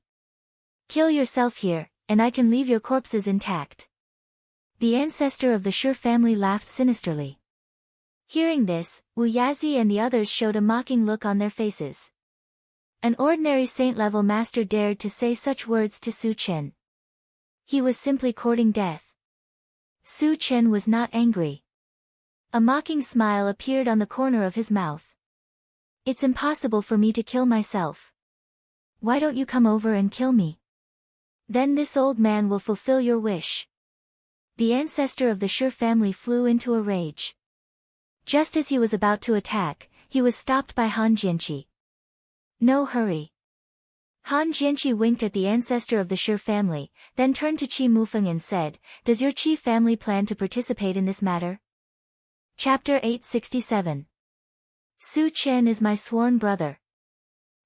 S1: "Kill yourself here, and I can leave your corpses intact." The ancestor of the Shi family laughed sinisterly. Hearing this, Wu Yazi and the others showed a mocking look on their faces. An ordinary saint-level master dared to say such words to Su Chen. He was simply courting death. Su Chen was not angry. A mocking smile appeared on the corner of his mouth. "It's impossible for me to kill myself. Why don't you come over and kill me? Then this old man will fulfill your wish." The ancestor of the Shi family flew into a rage. Just as he was about to attack, he was stopped by Han Jianqi. No hurry. Han Jianqi winked at the ancestor of the Shi family, then turned to Qi Mufeng and said, "Does your Qi family plan to participate in this matter?" Chapter 867. Su Chen is my sworn brother.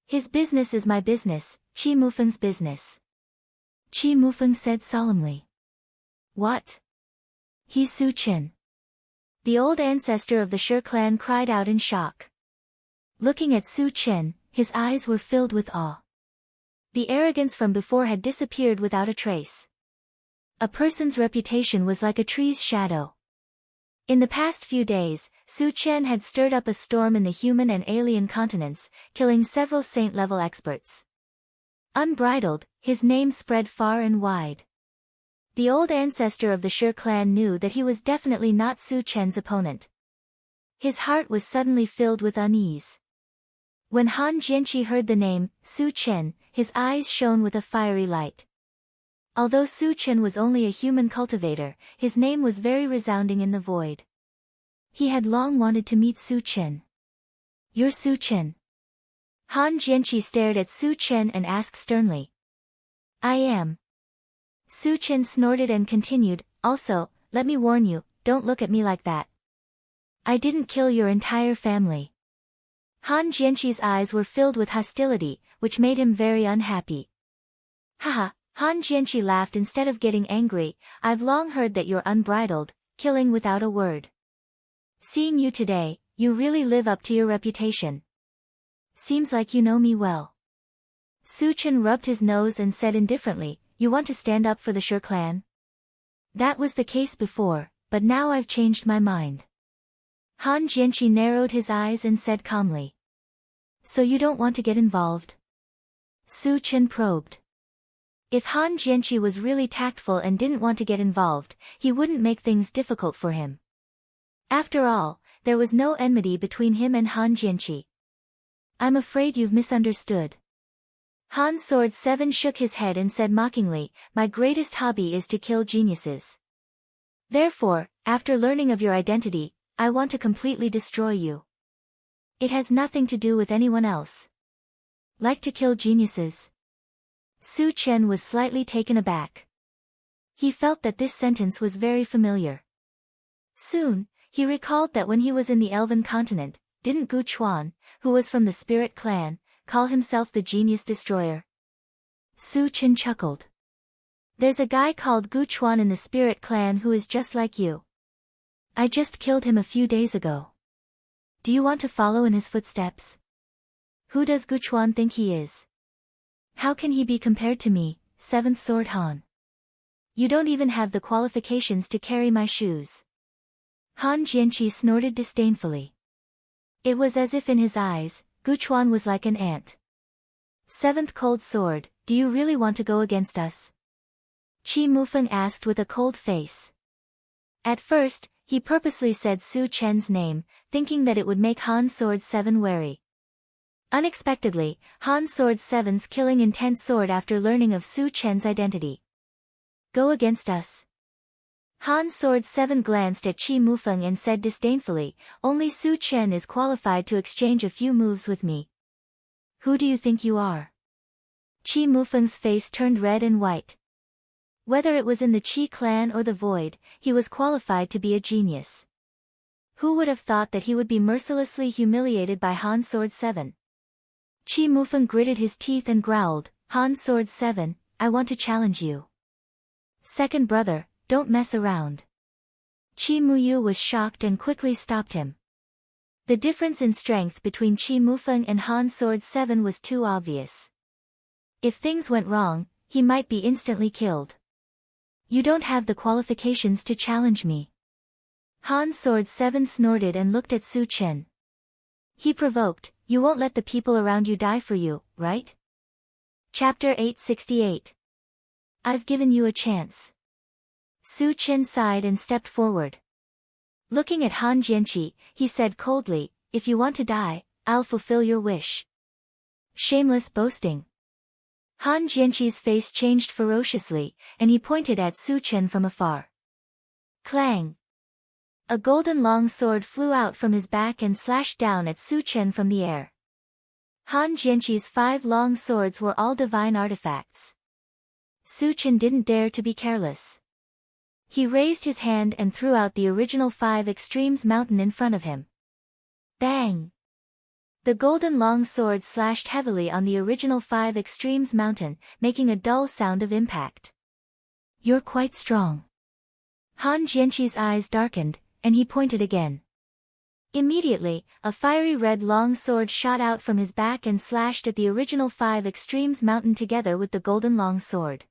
S1: His business is my business, Qi Mufeng's business. Qi Mufeng said solemnly. What? He's Su Chen. The old ancestor of the Shi clan cried out in shock. Looking at Su Chen, his eyes were filled with awe. The arrogance from before had disappeared without a trace. A person's reputation was like a tree's shadow. In the past few days, Su Chen had stirred up a storm in the human and alien continents, killing several saint-level experts. Unbridled, his name spread far and wide. The old ancestor of the Shi clan knew that he was definitely not Su Chen's opponent. His heart was suddenly filled with unease. When Han Jianqi heard the name, Su Chen, his eyes shone with a fiery light. Although Su Chen was only a human cultivator, his name was very resounding in the void. He had long wanted to meet Su Chen. You're Su Chen? Han Jianqi stared at Su Chen and asked sternly. I am. Su Chen snorted and continued, also, let me warn you, don't look at me like that. I didn't kill your entire family. Han Jianqi's eyes were filled with hostility, which made him very unhappy. Haha, Han Jianqi laughed instead of getting angry. I've long heard that you're unbridled, killing without a word. Seeing you today, you really live up to your reputation. Seems like you know me well. Su Chen rubbed his nose and said indifferently, you want to stand up for the Shi clan? That was the case before, but now I've changed my mind. Han Jianqi narrowed his eyes and said calmly. So you don't want to get involved? Su Chen probed. If Han Jianqi was really tactful and didn't want to get involved, he wouldn't make things difficult for him. After all, there was no enmity between him and Han Jianqi. I'm afraid you've misunderstood. Han Sword 7 shook his head and said mockingly, my greatest hobby is to kill geniuses. Therefore, after learning of your identity, I want to completely destroy you. It has nothing to do with anyone else. Like to kill geniuses? Su Chen was slightly taken aback. He felt that this sentence was very familiar. Soon, he recalled that when he was in the Elven continent, didn't Gu Chuan, who was from the Spirit clan, call himself the Genius Destroyer? Su Chen chuckled. There's a guy called Gu Chuan in the Spirit clan who is just like you. I just killed him a few days ago. Do you want to follow in his footsteps? Who does Gu Chuan think he is? How can he be compared to me, 7th Sword Han? You don't even have the qualifications to carry my shoes. Han Jianqi snorted disdainfully. It was as if in his eyes, Gu Chuan was like an ant. 7th Cold Sword, do you really want to go against us? Qi Mufeng asked with a cold face. At first, he purposely said Su Chen's name, thinking that it would make Han Sword 7 wary. Unexpectedly, Han Sword 7's killing intent soared after learning of Su Chen's identity. Go against us. Han Sword 7 glanced at Qi Mufeng and said disdainfully, only Su Chen is qualified to exchange a few moves with me. Who do you think you are? Qi Mufeng's face turned red and white. Whether it was in the Qi clan or the Void, he was qualified to be a genius. Who would have thought that he would be mercilessly humiliated by Han Sword 7? Qi Mufeng gritted his teeth and growled, Han Sword 7, I want to challenge you. Second brother, don't mess around. Qi Muyu was shocked and quickly stopped him. The difference in strength between Qi Mufeng and Han Sword 7 was too obvious. If things went wrong, he might be instantly killed. You don't have the qualifications to challenge me. Han Sword 7 snorted and looked at Su Chen. He provoked, you won't let the people around you die for you, right? Chapter 868. I've given you a chance. Su Chen sighed and stepped forward. Looking at Han Jianqi, he said coldly, if you want to die, I'll fulfill your wish. Shameless boasting. Han Jianqi's face changed ferociously, and he pointed at Su Chen from afar. Clang! A golden long sword flew out from his back and slashed down at Su Chen from the air. Han Jianqi's 5 long swords were all divine artifacts. Su Chen didn't dare to be careless. He raised his hand and threw out the original 5 extremes mountain in front of him. Bang! The golden long sword slashed heavily on the original 5 extremes mountain, making a dull sound of impact. You're quite strong. Han Jianqi's eyes darkened, and he pointed again. Immediately, a fiery red long sword shot out from his back and slashed at the original 5 extremes mountain together with the golden long sword.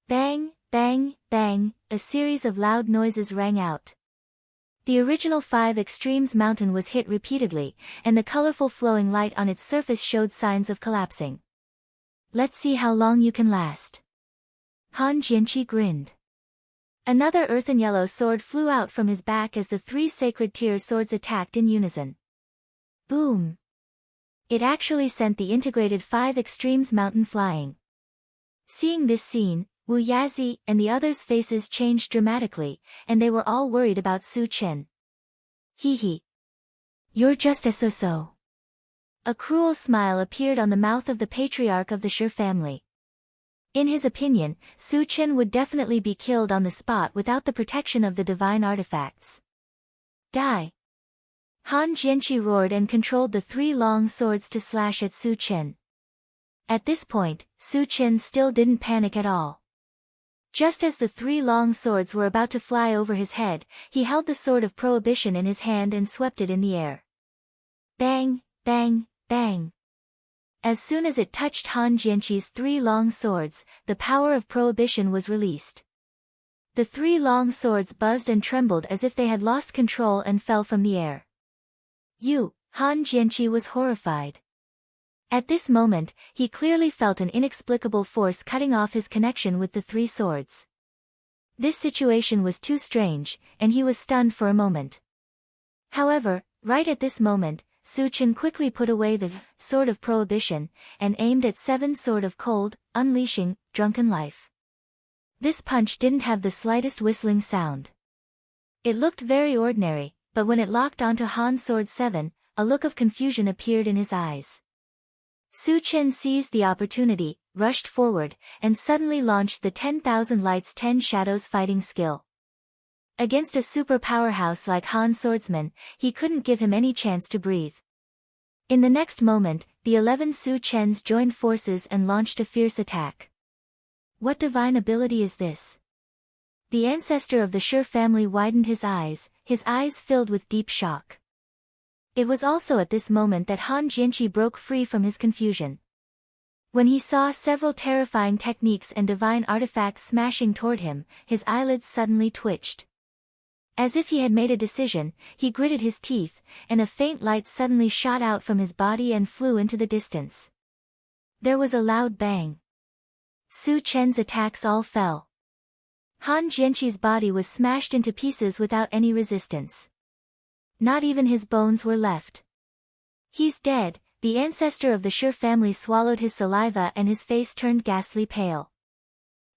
S1: Bang, bang, bang, a series of loud noises rang out. The original 5 extremes mountain was hit repeatedly, and the colorful flowing light on its surface showed signs of collapsing. Let's see how long you can last. Han Jianqi grinned. Another earthen yellow sword flew out from his back as the 3 sacred tier swords attacked in unison. Boom! It actually sent the integrated 5 extremes mountain flying. Seeing this scene, Wu Yazi and the others' faces changed dramatically, and they were all worried about Su Chen. Hee. You're just a so-so. A cruel smile appeared on the mouth of the patriarch of the Shi family. In his opinion, Su Chen would definitely be killed on the spot without the protection of the divine artifacts. Die! Han Jianqi roared and controlled the 3 long swords to slash at Su Chen. At this point, Su Chen still didn't panic at all. Just as the 3 long swords were about to fly over his head, he held the sword of prohibition in his hand and swept it in the air. Bang, bang, bang. As soon as it touched Han Jianqi's 3 long swords, the power of prohibition was released. The 3 long swords buzzed and trembled as if they had lost control and fell from the air. Han Jianqi was horrified. At this moment, he clearly felt an inexplicable force cutting off his connection with the 3 swords. This situation was too strange, and he was stunned for a moment. However, right at this moment, Su Chen quickly put away the sword of prohibition, and aimed at 7 sword of cold, unleashing drunken life. This punch didn't have the slightest whistling sound. It looked very ordinary, but when it locked onto Han's sword 7, a look of confusion appeared in his eyes. Su Chen seized the opportunity, rushed forward, and suddenly launched the 10,000 Lights 10 Shadows fighting skill. Against a super powerhouse like Han's swordsman, he couldn't give him any chance to breathe. In the next moment, the 11 Su Chens joined forces and launched a fierce attack. What divine ability is this? The ancestor of the Shi family widened his eyes filled with deep shock. It was also at this moment that Han Jianqi broke free from his confusion. When he saw several terrifying techniques and divine artifacts smashing toward him, his eyelids suddenly twitched. As if he had made a decision, he gritted his teeth, and a faint light suddenly shot out from his body and flew into the distance. There was a loud bang. Su Chen's attacks all fell. Han Jianqi's body was smashed into pieces without any resistance. Not even his bones were left. He's dead. The ancestor of the Shi family swallowed his saliva and his face turned ghastly pale.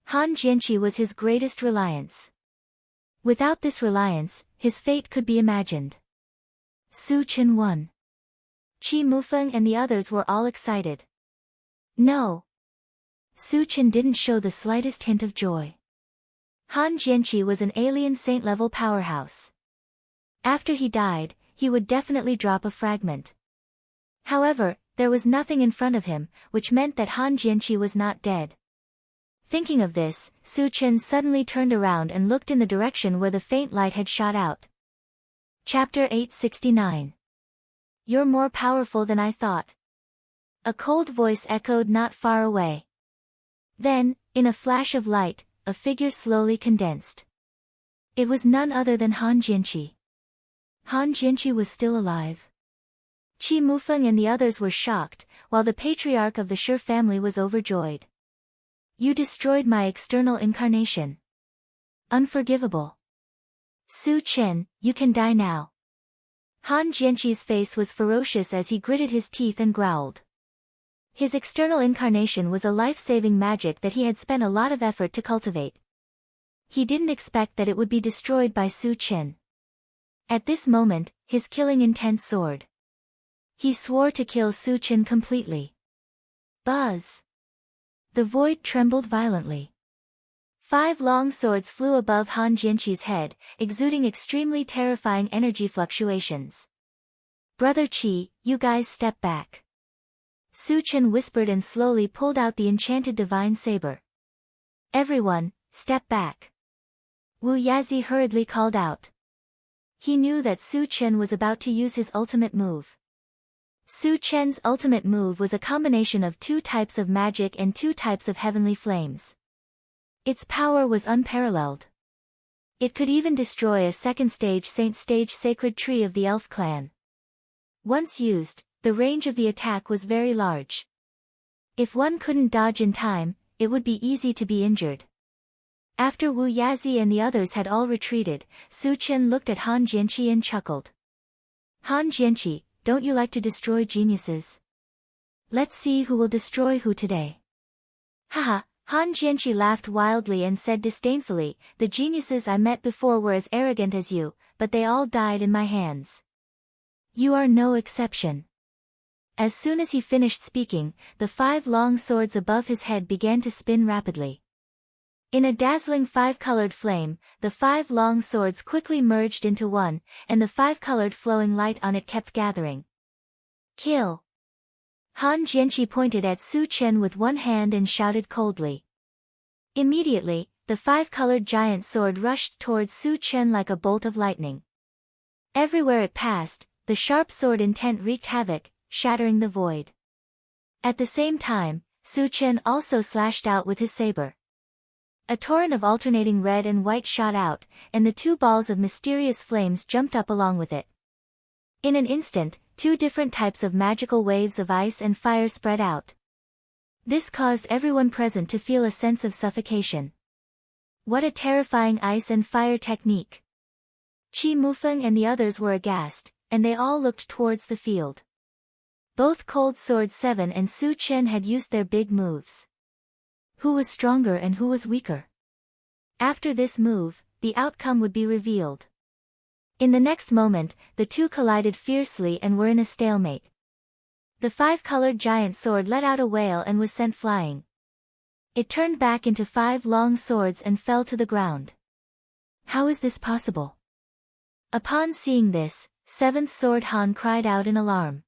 S1: Han Jianqi was his greatest reliance. Without this reliance, his fate could be imagined. Su Chen won. Qi Mufeng and the others were all excited. No. Su Chen didn't show the slightest hint of joy. Han Jianqi was an alien saint-level powerhouse. After he died, he would definitely drop a fragment. However, there was nothing in front of him, which meant that Han Jianqi was not dead. Thinking of this, Su Chen suddenly turned around and looked in the direction where the faint light had shot out. Chapter 869. You're more powerful than I thought. A cold voice echoed not far away. Then, in a flash of light, a figure slowly condensed. It was none other than Han Jianqi. Han Jianqi was still alive. Qi Mufeng and the others were shocked, while the patriarch of the Shi family was overjoyed. You destroyed my external incarnation. Unforgivable. Su Chen, you can die now. Han Jianqi's face was ferocious as he gritted his teeth and growled. His external incarnation was a life-saving magic that he had spent a lot of effort to cultivate. He didn't expect that it would be destroyed by Su Chen. At this moment, his killing intent soared. He swore to kill Su Chen completely. Buzz! The void trembled violently. 5 long swords flew above Han Jianqi's head, exuding extremely terrifying energy fluctuations. Brother Qi, you guys step back. Su Chen whispered and slowly pulled out the enchanted divine saber. Everyone, step back. Wu Yazi hurriedly called out. He knew that Su Chen was about to use his ultimate move. Su Chen's ultimate move was a combination of 2 types of magic and 2 types of heavenly flames. Its power was unparalleled. It could even destroy a second-stage saint-stage sacred tree of the elf clan. Once used, the range of the attack was very large. If one couldn't dodge in time, it would be easy to be injured. After Wu Yazi and the others had all retreated, Su Chen looked at Han Jianqi and chuckled. Han Jianqi, don't you like to destroy geniuses? Let's see who will destroy who today. Haha, Han Jianqi laughed wildly and said disdainfully, the geniuses I met before were as arrogant as you, but they all died in my hands. You are no exception. As soon as he finished speaking, the 5 long swords above his head began to spin rapidly. In a dazzling 5-colored flame, the 5 long swords quickly merged into one, and the 5-colored flowing light on it kept gathering. Kill! Han Jianqi pointed at Su Chen with one hand and shouted coldly. Immediately, the 5-colored giant sword rushed towards Su Chen like a bolt of lightning. Everywhere it passed, the sharp sword intent wreaked havoc, shattering the void. At the same time, Su Chen also slashed out with his saber. A torrent of alternating red and white shot out, and the 2 balls of mysterious flames jumped up along with it. In an instant, 2 different types of magical waves of ice and fire spread out. This caused everyone present to feel a sense of suffocation. What a terrifying ice and fire technique! Qi Mufeng and the others were aghast, and they all looked towards the field. Both Cold Sword 7 and Su Chen had used their big moves. Who was stronger and who was weaker? After this move, the outcome would be revealed. In the next moment, the 2 collided fiercely and were in a stalemate. The 5-colored giant sword let out a wail and was sent flying. It turned back into 5 long swords and fell to the ground. How is this possible? Upon seeing this, 7th Sword Han cried out in alarm.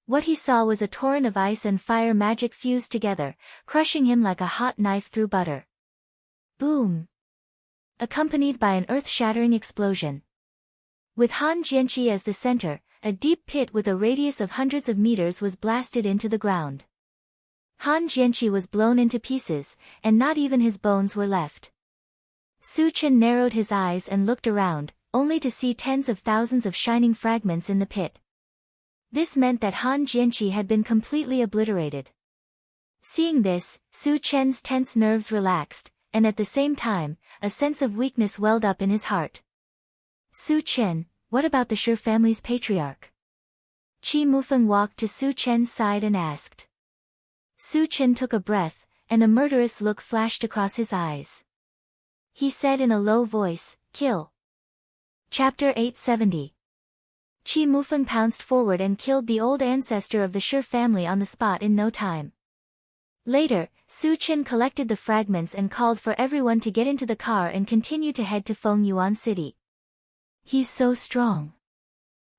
S1: What he saw was a torrent of ice and fire magic fused together, crushing him like a hot knife through butter. Boom! Accompanied by an earth-shattering explosion. With Han Jianqi as the center, a deep pit with a radius of hundreds of meters was blasted into the ground. Han Jianqi was blown into pieces, and not even his bones were left. Su Chen narrowed his eyes and looked around, only to see tens of thousands of shining fragments in the pit. This meant that Han Jianqi had been completely obliterated. Seeing this, Su Chen's tense nerves relaxed, and at the same time, a sense of weakness welled up in his heart. Su Chen, what about the Shi family's patriarch? Qi Mufeng walked to Su Chen's side and asked. Su Chen took a breath, and a murderous look flashed across his eyes. He said in a low voice, kill. Chapter 870. Qi Mufeng pounced forward and killed the old ancestor of the Shi family on the spot in no time. Later, Su Chen collected the fragments and called for everyone to get into the car and continue to head to Fengyuan City. He's so strong.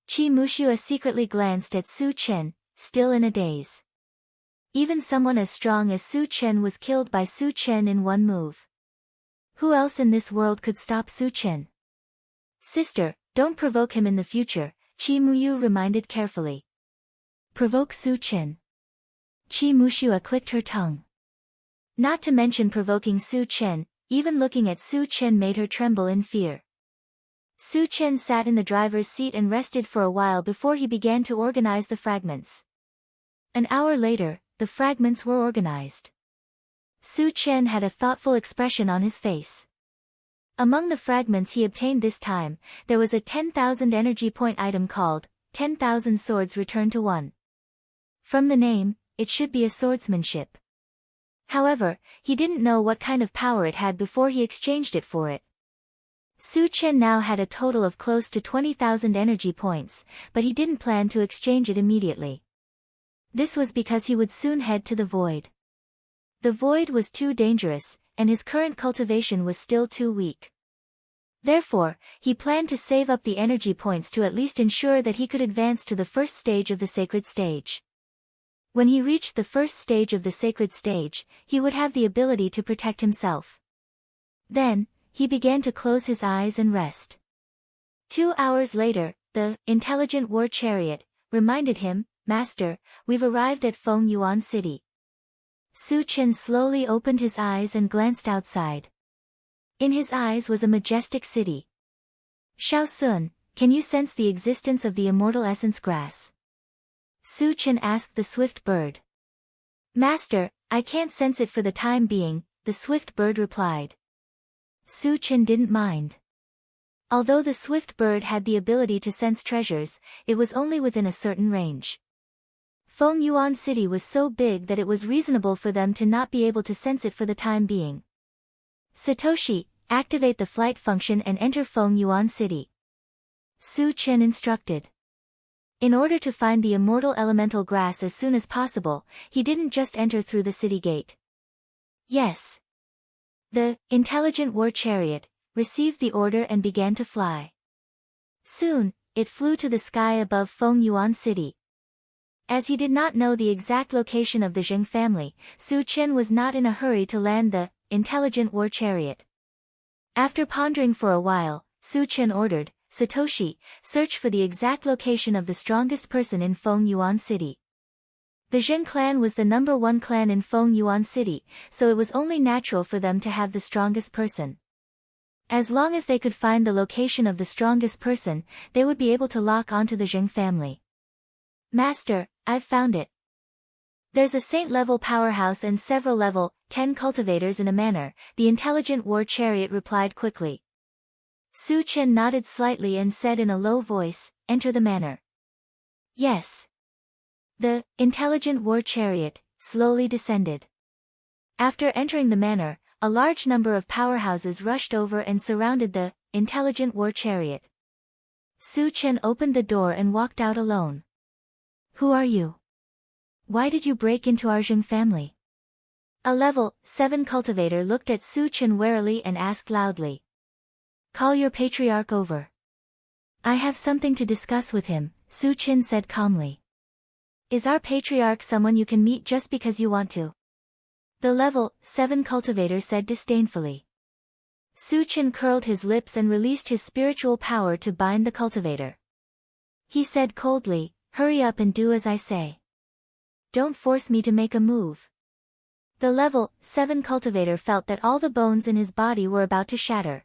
S1: Qi Muxua secretly glanced at Su Chen, still in a daze. Even someone as strong as Su Chen was killed by Su Chen in one move. Who else in this world could stop Su Chen? Sister, don't provoke him in the future, Qi Muyu reminded carefully. Provoke Su Chen. Qi Muxua clicked her tongue. Not to mention provoking Su Chen, even looking at Su Chen made her tremble in fear. Su Chen sat in the driver's seat and rested for a while before he began to organize the fragments. An hour later, the fragments were organized. Su Chen had a thoughtful expression on his face. Among the fragments he obtained this time, there was a 10,000 energy point item called 10,000 Swords Return to One. From the name, it should be a swordsmanship. However, he didn't know what kind of power it had before he exchanged it for it. Su Chen now had a total of close to 20,000 energy points, but he didn't plan to exchange it immediately. This was because he would soon head to the void. The void was too dangerous, and his current cultivation was still too weak. Therefore, he planned to save up the energy points to at least ensure that he could advance to the first stage of the sacred stage. When he reached the first stage of the sacred stage, he would have the ability to protect himself. Then, he began to close his eyes and rest. 2 hours later, the intelligent war chariot reminded him, "Master, we've arrived at Feng Yuan City." Su Chen slowly opened his eyes and glanced outside. In his eyes was a majestic city. "Shao Sun, can you sense the existence of the immortal essence grass?" Su Chen asked the swift bird. "Master, I can't sense it for the time being," the swift bird replied. Su Chen didn't mind. Although the swift bird had the ability to sense treasures, it was only within a certain range. Feng Yuan City was so big that it was reasonable for them to not be able to sense it for the time being. "Satoshi, activate the flight function and enter Feng Yuan City," Su Chen instructed. In order to find the immortal elemental grass as soon as possible, he didn't just enter through the city gate. Yes. The intelligent war chariot received the order and began to fly. Soon, it flew to the sky above Feng Yuan City. As he did not know the exact location of the Zheng family, Su Chen was not in a hurry to land the intelligent war chariot. After pondering for a while, Su Chen ordered, "Satoshi, search for the exact location of the strongest person in Feng Yuan City." The Zheng clan was the #1 clan in Feng Yuan City, so it was only natural for them to have the strongest person. As long as they could find the location of the strongest person, they would be able to lock onto the Zheng family. "Master, I've found it. There's a saint-level powerhouse and several level 10 cultivators in a manor," the intelligent war chariot replied quickly. Su Chen nodded slightly and said in a low voice, "Enter the manor." Yes. The intelligent war chariot slowly descended. After entering the manor, a large number of powerhouses rushed over and surrounded the intelligent war chariot. Su Chen opened the door and walked out alone. "Who are you? Why did you break into our Zheng family?" A level 7 cultivator looked at Su Chen warily and asked loudly. "Call your patriarch over." "I have something to discuss with him," Su Chen said calmly. "Is our patriarch someone you can meet just because you want to?" The level 7 cultivator said disdainfully. Su Chen curled his lips and released his spiritual power to bind the cultivator. He said coldly, "Hurry up and do as I say. Don't force me to make a move." The level 7 cultivator felt that all the bones in his body were about to shatter.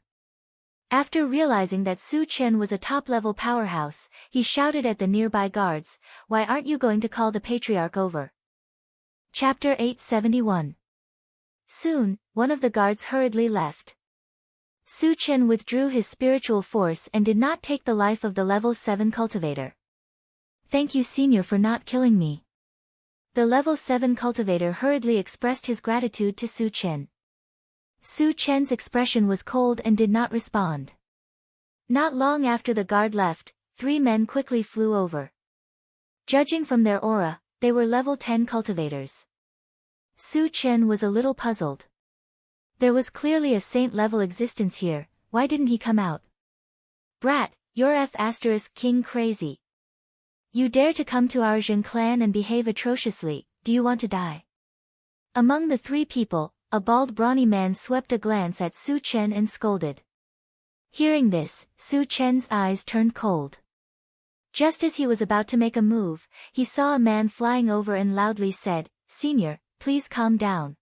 S1: After realizing that Su Chen was a top-level powerhouse, he shouted at the nearby guards, "Why aren't you going to call the patriarch over?" Chapter 871. Soon, one of the guards hurriedly left. Su Chen withdrew his spiritual force and did not take the life of the level 7 cultivator. "Thank you, senior, for not killing me." The level 7 cultivator hurriedly expressed his gratitude to Su Chen. Su Chen's expression was cold and did not respond. Not long after the guard left, 3 men quickly flew over. Judging from their aura, they were level 10 cultivators. Su Chen was a little puzzled. There was clearly a saint-level existence here, why didn't he come out? "Brat, you're F***king crazy. You dare to come to our Zheng clan and behave atrociously, do you want to die?" Among the 3 people, a bald brawny man swept a glance at Su Chen and scolded. Hearing this, Su Chen's eyes turned cold. Just as he was about to make a move, he saw a man flying over and loudly said, "Senior, please calm down."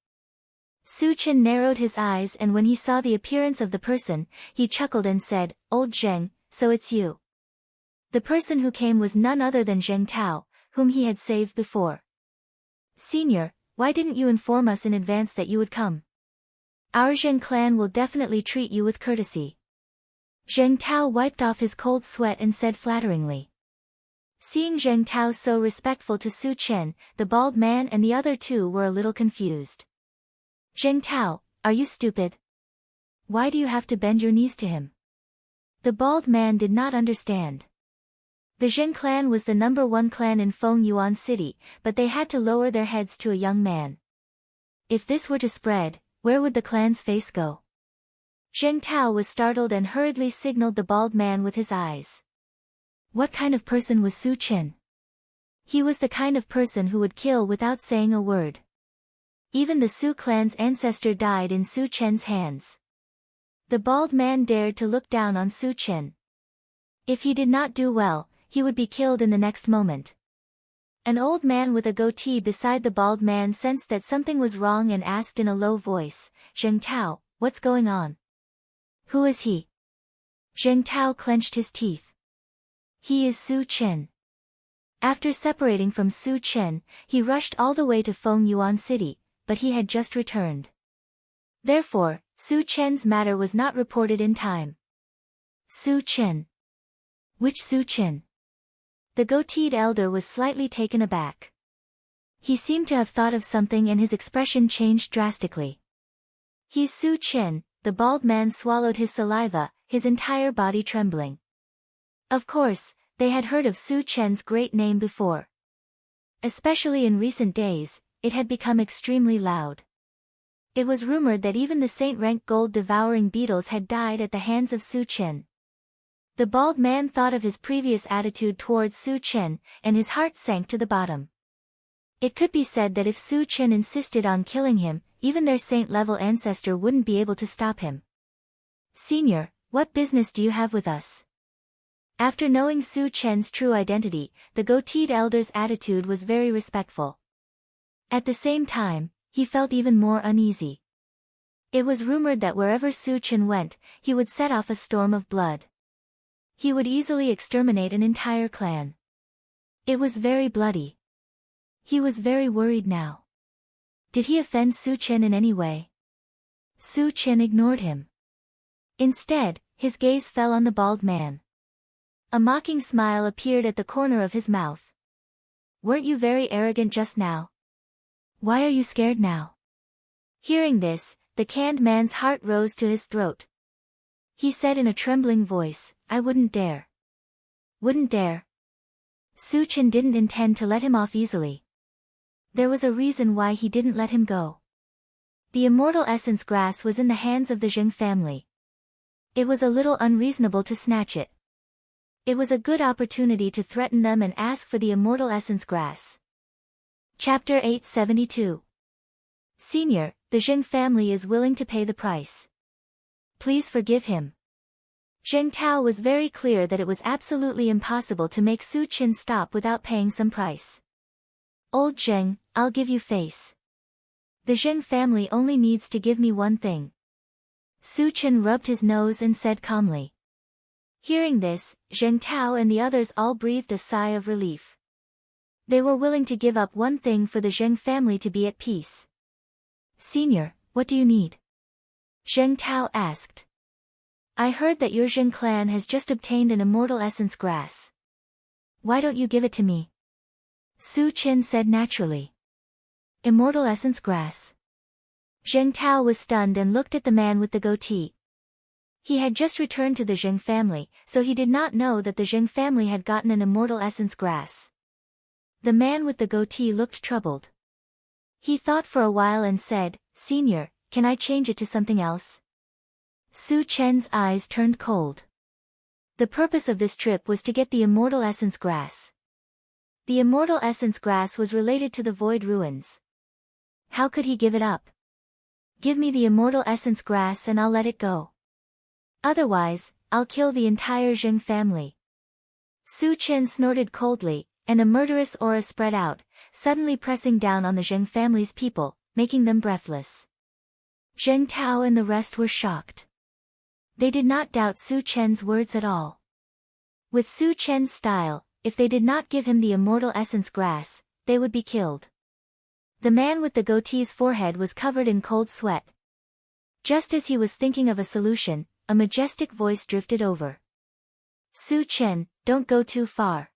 S1: Su Chen narrowed his eyes, and when he saw the appearance of the person, he chuckled and said, "Old Zheng, so it's you." The person who came was none other than Zheng Tao, whom he had saved before. "Senior, why didn't you inform us in advance that you would come? Our Zheng clan will definitely treat you with courtesy." Zheng Tao wiped off his cold sweat and said flatteringly. Seeing Zheng Tao so respectful to Su Chen, the bald man and the other 2 were a little confused. "Zheng Tao, are you stupid? Why do you have to bend your knees to him? The bald man did not understand. The Zheng clan was the #1 clan in Fengyuan City, but they had to lower their heads to a young man. If this were to spread, where would the clan's face go? Zheng Tao was startled and hurriedly signaled the bald man with his eyes. What kind of person was Su Chen? He was the kind of person who would kill without saying a word. Even the Su clan's ancestor died in Su Chen's hands. The bald man dared to look down on Su Chen. If he did not do well, he would be killed in the next moment. An old man with a goatee beside the bald man sensed that something was wrong and asked in a low voice, Zheng Tao, what's going on? Who is he? Zheng Tao clenched his teeth. He is Su Chen. After separating from Su Chen, he rushed all the way to Fengyuan City, but he had just returned. Therefore, Su Chen's matter was not reported in time. Su Chen. Which Su Chen? The goateed elder was slightly taken aback. He seemed to have thought of something and his expression changed drastically. He's Su Chen. The bald man swallowed his saliva, his entire body trembling. Of course, they had heard of Su Chen's great name before. Especially in recent days, it had become extremely loud. It was rumored that even the saint-rank gold-devouring beetles had died at the hands of Su Chen. The bald man thought of his previous attitude towards Su Chen, and his heart sank to the bottom. It could be said that if Su Chen insisted on killing him, even their saint-level ancestor wouldn't be able to stop him. Senior, what business do you have with us? After knowing Su Chen's true identity, the goateed elder's attitude was very respectful. At the same time, he felt even more uneasy. It was rumored that wherever Su Chen went, he would set off a storm of blood. He would easily exterminate an entire clan. It was very bloody. He was very worried now. Did he offend Su Chen in any way? Su Chen ignored him. Instead, his gaze fell on the bald man. A mocking smile appeared at the corner of his mouth. Weren't you very arrogant just now? Why are you scared now? Hearing this, the canned man's heart rose to his throat. He said in a trembling voice, I wouldn't dare. Wouldn't dare? Su Chen didn't intend to let him off easily. There was a reason why he didn't let him go. The immortal essence grass was in the hands of the Zheng family. It was a little unreasonable to snatch it. It was a good opportunity to threaten them and ask for the immortal essence grass. Chapter 872. Senior, the Zheng family is willing to pay the price. Please forgive him. Zheng Tao was very clear that it was absolutely impossible to make Su Chen stop without paying some price. Old Zheng, I'll give you face. The Zheng family only needs to give me one thing. Su Chen rubbed his nose and said calmly. Hearing this, Zheng Tao and the others all breathed a sigh of relief. They were willing to give up one thing for the Zheng family to be at peace. Senior, what do you need? Zheng Tao asked. I heard that your Zheng clan has just obtained an immortal essence grass. Why don't you give it to me? Su Chen said naturally. Immortal essence grass. Zheng Tao was stunned and looked at the man with the goatee. He had just returned to the Zheng family, so he did not know that the Zheng family had gotten an immortal essence grass. The man with the goatee looked troubled. He thought for a while and said, Senior, can I change it to something else? Su Chen's eyes turned cold. The purpose of this trip was to get the immortal essence grass. The immortal essence grass was related to the void ruins. How could he give it up? Give me the immortal essence grass and I'll let it go. Otherwise, I'll kill the entire Zheng family. Su Chen snorted coldly, and a murderous aura spread out, suddenly pressing down on the Zheng family's people, making them breathless. Zheng Tao and the rest were shocked. They did not doubt Su Chen's words at all. With Su Chen's style, if they did not give him the immortal essence grass, they would be killed. The man with the goatee's forehead was covered in cold sweat. Just as he was thinking of a solution, a majestic voice drifted over. Su Chen, don't go too far.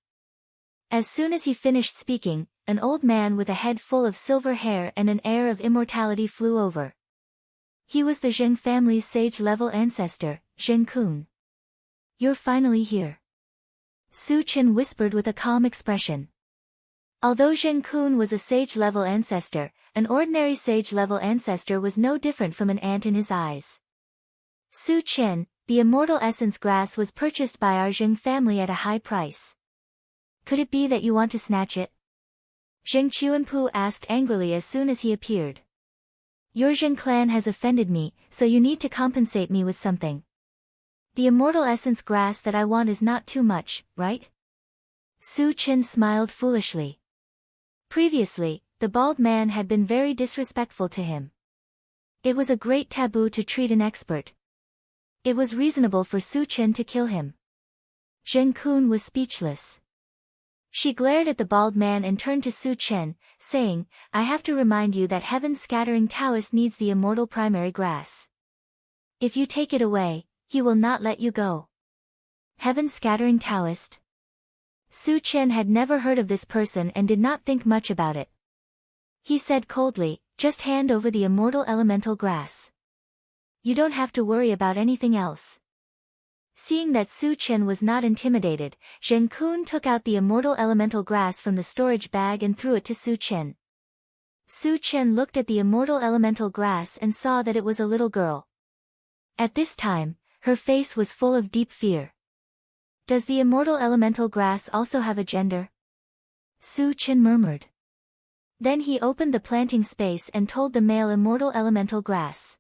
S1: As soon as he finished speaking, an old man with a head full of silver hair and an air of immortality flew over. He was the Zheng family's sage-level ancestor, Zheng Kun. You're finally here. Su Chen whispered with a calm expression. Although Zheng Kun was a sage-level ancestor, an ordinary sage-level ancestor was no different from an ant in his eyes. Su Chen, the immortal essence grass was purchased by our Zheng family at a high price. Could it be that you want to snatch it? Zheng Chuanpu asked angrily as soon as he appeared. Your Zheng clan has offended me, so you need to compensate me with something. The immortal essence grass that I want is not too much, right? Su Chen smiled foolishly. Previously, the bald man had been very disrespectful to him. It was a great taboo to treat an expert. It was reasonable for Su Chen to kill him. Zheng Kun was speechless. She glared at the bald man and turned to Su Chen, saying, I have to remind you that Heaven's scattering Taoist needs the immortal primary grass. If you take it away, he will not let you go. Heaven's scattering Taoist? Su Chen had never heard of this person and did not think much about it. He said coldly, just hand over the immortal elemental grass. You don't have to worry about anything else. Seeing that Su Chen was not intimidated, Zheng Kun took out the immortal elemental grass from the storage bag and threw it to Su Chen. Su Chen looked at the immortal elemental grass and saw that it was a little girl. At this time, her face was full of deep fear. Does the immortal elemental grass also have a gender? Su Chen murmured. Then he opened the planting space and told the male immortal elemental grass.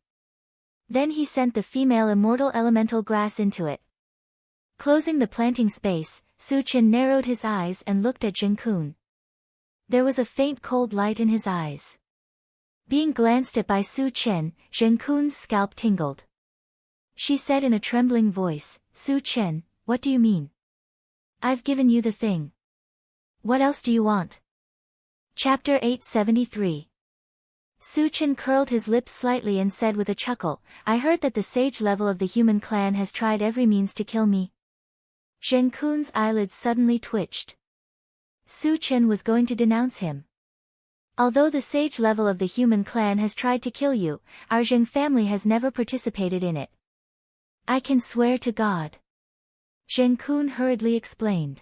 S1: Then he sent the female immortal elemental grass into it. Closing the planting space, Su Chen narrowed his eyes and looked at Zheng Kun. There was a faint cold light in his eyes. Being glanced at by Su Chen, Zheng Kun's scalp tingled. She said in a trembling voice, Su Chen, what do you mean? I've given you the thing. What else do you want? Chapter 873. Su Chen curled his lips slightly and said with a chuckle, I heard that the sage level of the human clan has tried every means to kill me. Zheng Kun's eyelids suddenly twitched. Su Chen was going to denounce him. Although the sage level of the human clan has tried to kill you, our Zheng family has never participated in it. I can swear to God. Zheng Kun hurriedly explained.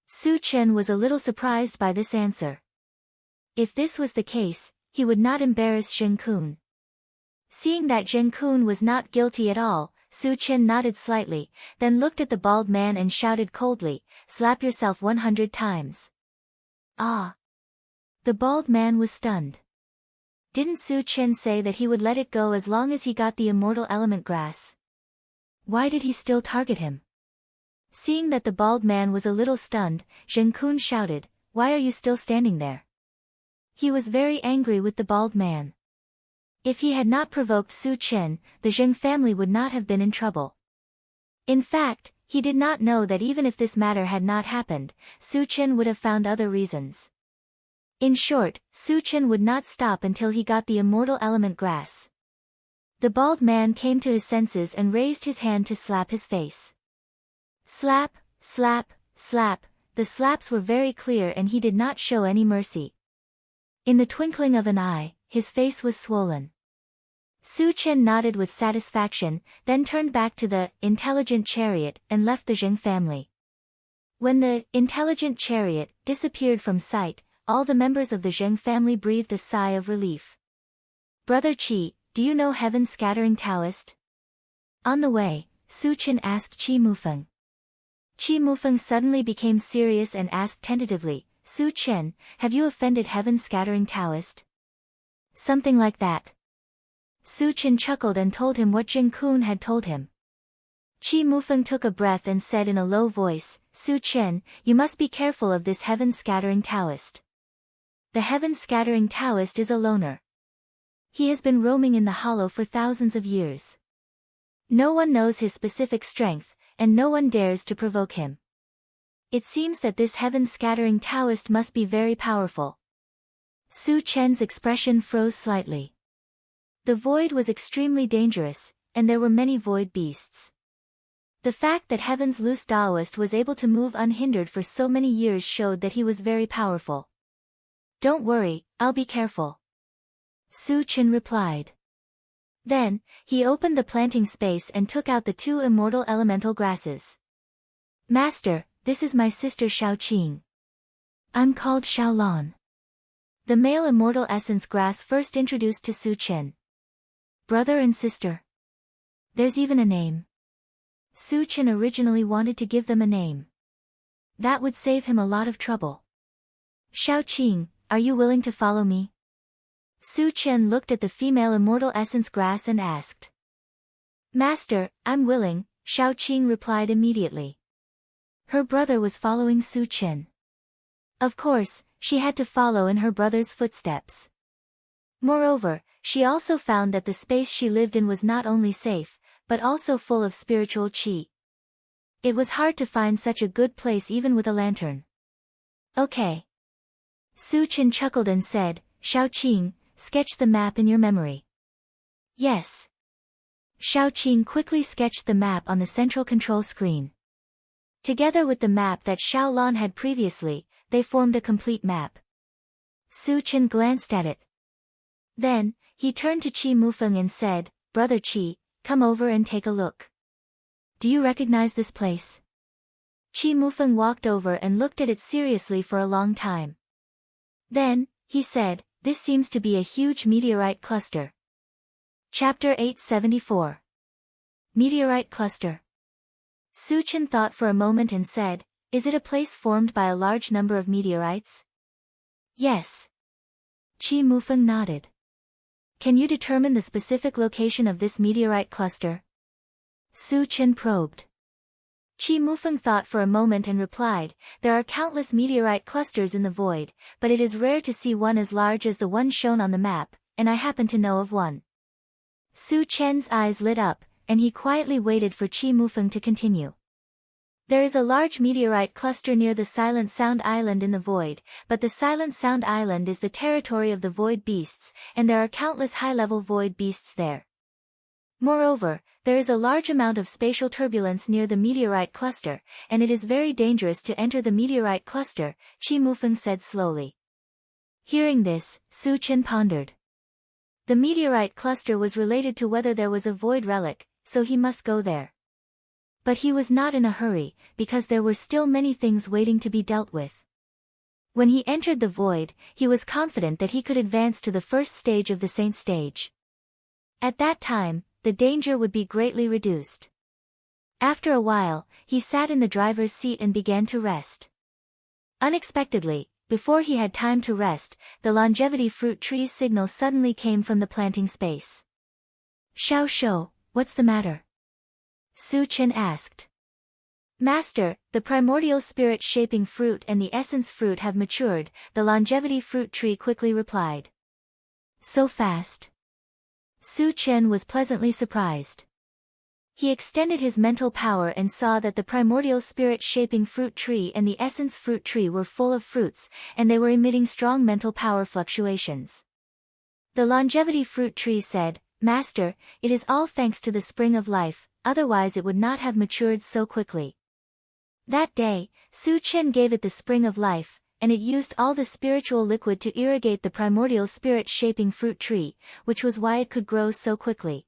S1: Su Chen was a little surprised by this answer. If this was the case, he would not embarrass Zheng Kun. Seeing that Zheng Kun was not guilty at all, Su Chen nodded slightly, then looked at the bald man and shouted coldly, slap yourself 100 times. Ah! The bald man was stunned. Didn't Su Chen say that he would let it go as long as he got the immortal element grass? Why did he still target him? Seeing that the bald man was a little stunned, Zheng Kun shouted, why are you still standing there? He was very angry with the bald man. If he had not provoked Su Chen, the Zheng family would not have been in trouble. In fact, he did not know that even if this matter had not happened, Su Chen would have found other reasons. In short, Su Chen would not stop until he got the immortal element grass. The bald man came to his senses and raised his hand to slap his face. Slap, slap, slap, the slaps were very clear and he did not show any mercy. In the twinkling of an eye, his face was swollen. Su Chen nodded with satisfaction, then turned back to the intelligent chariot and left the Zheng family. When the intelligent chariot disappeared from sight, all the members of the Zheng family breathed a sigh of relief. Brother Qi, do you know Heaven's scattering Taoist? On the way, Su Chen asked Qi Mufeng. Qi Mufeng suddenly became serious and asked tentatively, Su Chen, have you offended Heaven's scattering Taoist? Something like that. Su Chen chuckled and told him what Zheng Kun had told him. Qi Mufeng took a breath and said in a low voice, Su Chen, you must be careful of this Heaven's scattering Taoist. The Heaven's scattering Taoist is a loner. He has been roaming in the hollow for thousands of years. No one knows his specific strength, and no one dares to provoke him. It seems that this Heaven's scattering Taoist must be very powerful. Su Chen's expression froze slightly. The void was extremely dangerous, and there were many void beasts. The fact that Heaven's loose Taoist was able to move unhindered for so many years showed that he was very powerful. Don't worry, I'll be careful. Su Chen replied. Then, he opened the planting space and took out the 2 immortal elemental grasses. Master, this is my sister Xiaoqing. I'm called Xiaolan. The male immortal essence grass first introduced to Su Chen. Brother and sister. There's even a name. Su Chen originally wanted to give them a name. That would save him a lot of trouble. Xiaoqing, are you willing to follow me? Su Chen looked at the female immortal essence grass and asked. Master, I'm willing, Xiaoqing replied immediately. Her brother was following Su Chen. Of course, she had to follow in her brother's footsteps. Moreover, she also found that the space she lived in was not only safe, but also full of spiritual qi. It was hard to find such a good place even with a lantern. Okay. Su Chen chuckled and said, Xiaoqing, sketch the map in your memory. Yes. Xiaoqing quickly sketched the map on the central control screen. Together with the map that Xiaolan had previously, they formed a complete map. Su Chen glanced at it. Then, he turned to Qi Mufeng and said, Brother Qi, come over and take a look. Do you recognize this place? Qi Mufeng walked over and looked at it seriously for a long time. Then, he said, this seems to be a huge meteorite cluster. Chapter 874. Meteorite Cluster. Su Chen thought for a moment and said, is it a place formed by a large number of meteorites? Yes. Qi Mufeng nodded. Can you determine the specific location of this meteorite cluster? Su Chen probed. Qi Mufeng thought for a moment and replied, there are countless meteorite clusters in the void, but it is rare to see one as large as the one shown on the map, and I happen to know of one. Su Chen's eyes lit up, and he quietly waited for Qi Mufeng to continue. There is a large meteorite cluster near the Silent Sound Island in the void, but the Silent Sound Island is the territory of the void beasts, and there are countless high-level void beasts there. Moreover, there is a large amount of spatial turbulence near the meteorite cluster, and it is very dangerous to enter the meteorite cluster, Qi Mufeng said slowly. Hearing this, Su Chen pondered. The meteorite cluster was related to whether there was a void relic, so he must go there. But he was not in a hurry, because there were still many things waiting to be dealt with. When he entered the void, he was confident that he could advance to the first stage of the Saint stage. At that time, the danger would be greatly reduced. After a while, he sat in the driver's seat and began to rest. Unexpectedly, before he had time to rest, the longevity fruit tree's signal suddenly came from the planting space. Xiao Shou, what's the matter? Su Chen asked. Master, the primordial spirit shaping fruit and the essence fruit have matured, the longevity fruit tree quickly replied. So fast? Su Chen was pleasantly surprised. He extended his mental power and saw that the primordial spirit shaping fruit tree and the essence fruit tree were full of fruits, and they were emitting strong mental power fluctuations. The longevity fruit tree said, Master, it is all thanks to the spring of life, otherwise it would not have matured so quickly. That day, Su Chen gave it the spring of life, and it used all the spiritual liquid to irrigate the primordial spirit-shaping fruit tree, which was why it could grow so quickly.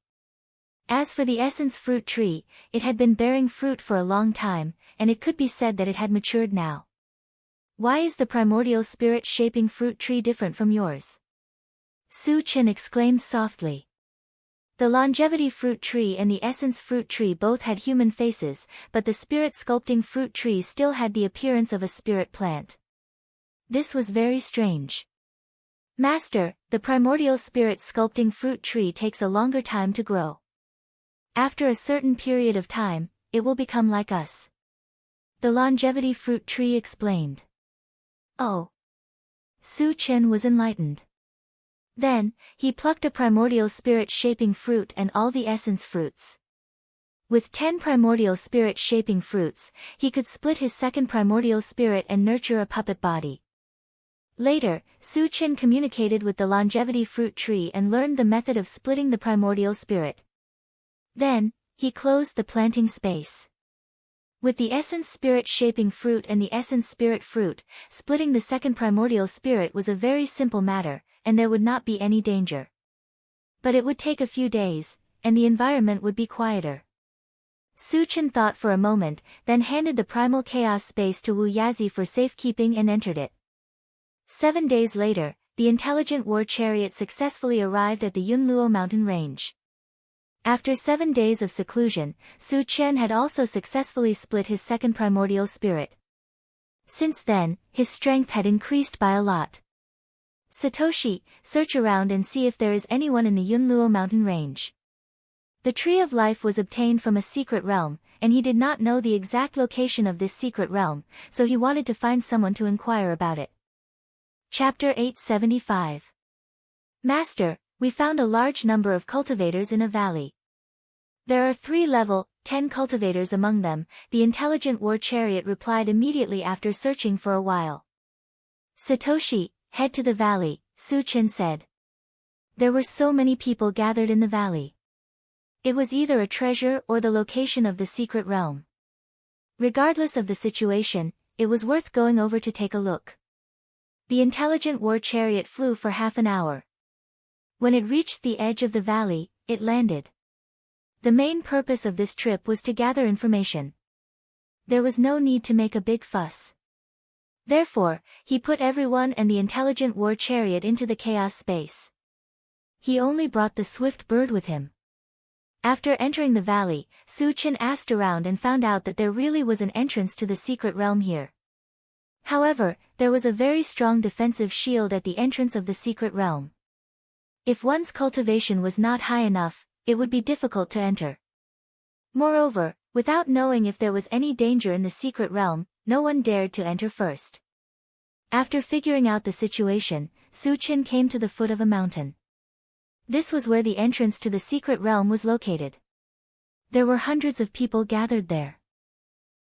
S1: As for the essence fruit tree, it had been bearing fruit for a long time, and it could be said that it had matured now. Why is the primordial spirit-shaping fruit tree different from yours? Su Chen exclaimed softly. The longevity fruit tree and the essence fruit tree both had human faces, but the spirit sculpting fruit tree still had the appearance of a spirit plant. This was very strange. Master, the primordial spirit sculpting fruit tree takes a longer time to grow. After a certain period of time, it will become like us. The longevity fruit tree explained. Oh. Su Chen was enlightened. Then, he plucked a primordial spirit-shaping fruit and all the essence fruits. With 10 primordial spirit-shaping fruits, he could split his second primordial spirit and nurture a puppet body. Later, Su Chen communicated with the longevity fruit tree and learned the method of splitting the primordial spirit. Then, he closed the planting space. With the essence spirit-shaping fruit and the essence spirit fruit, splitting the second primordial spirit was a very simple matter, and there would not be any danger. But it would take a few days, and the environment would be quieter. Su Chen thought for a moment, then handed the primal chaos space to Wu Yazi for safekeeping and entered it. 7 days later, the intelligent war chariot successfully arrived at the Yunluo mountain range. After 7 days of seclusion, Su Chen had also successfully split his second primordial spirit. Since then, his strength had increased by a lot. Satoshi, search around and see if there is anyone in the Yunluo mountain range. The Tree of Life was obtained from a secret realm, and he did not know the exact location of this secret realm, so he wanted to find someone to inquire about it. Chapter 875. Master, we found a large number of cultivators in a valley. There are 3 level, 10 cultivators among them, the intelligent war chariot replied immediately after searching for a while. Satoshi, head to the valley, Su Chen said. There were so many people gathered in the valley. It was either a treasure or the location of the secret realm. Regardless of the situation, it was worth going over to take a look. The intelligent war chariot flew for half an hour. When it reached the edge of the valley, it landed. The main purpose of this trip was to gather information. There was no need to make a big fuss. Therefore, he put everyone and the intelligent war chariot into the chaos space. He only brought the swift bird with him. After entering the valley, Su Chen asked around and found out that there really was an entrance to the secret realm here. However, there was a very strong defensive shield at the entrance of the secret realm. If one's cultivation was not high enough, it would be difficult to enter. Moreover, without knowing if there was any danger in the secret realm, no one dared to enter first. After figuring out the situation, Su Chen came to the foot of a mountain. This was where the entrance to the secret realm was located. There were hundreds of people gathered there.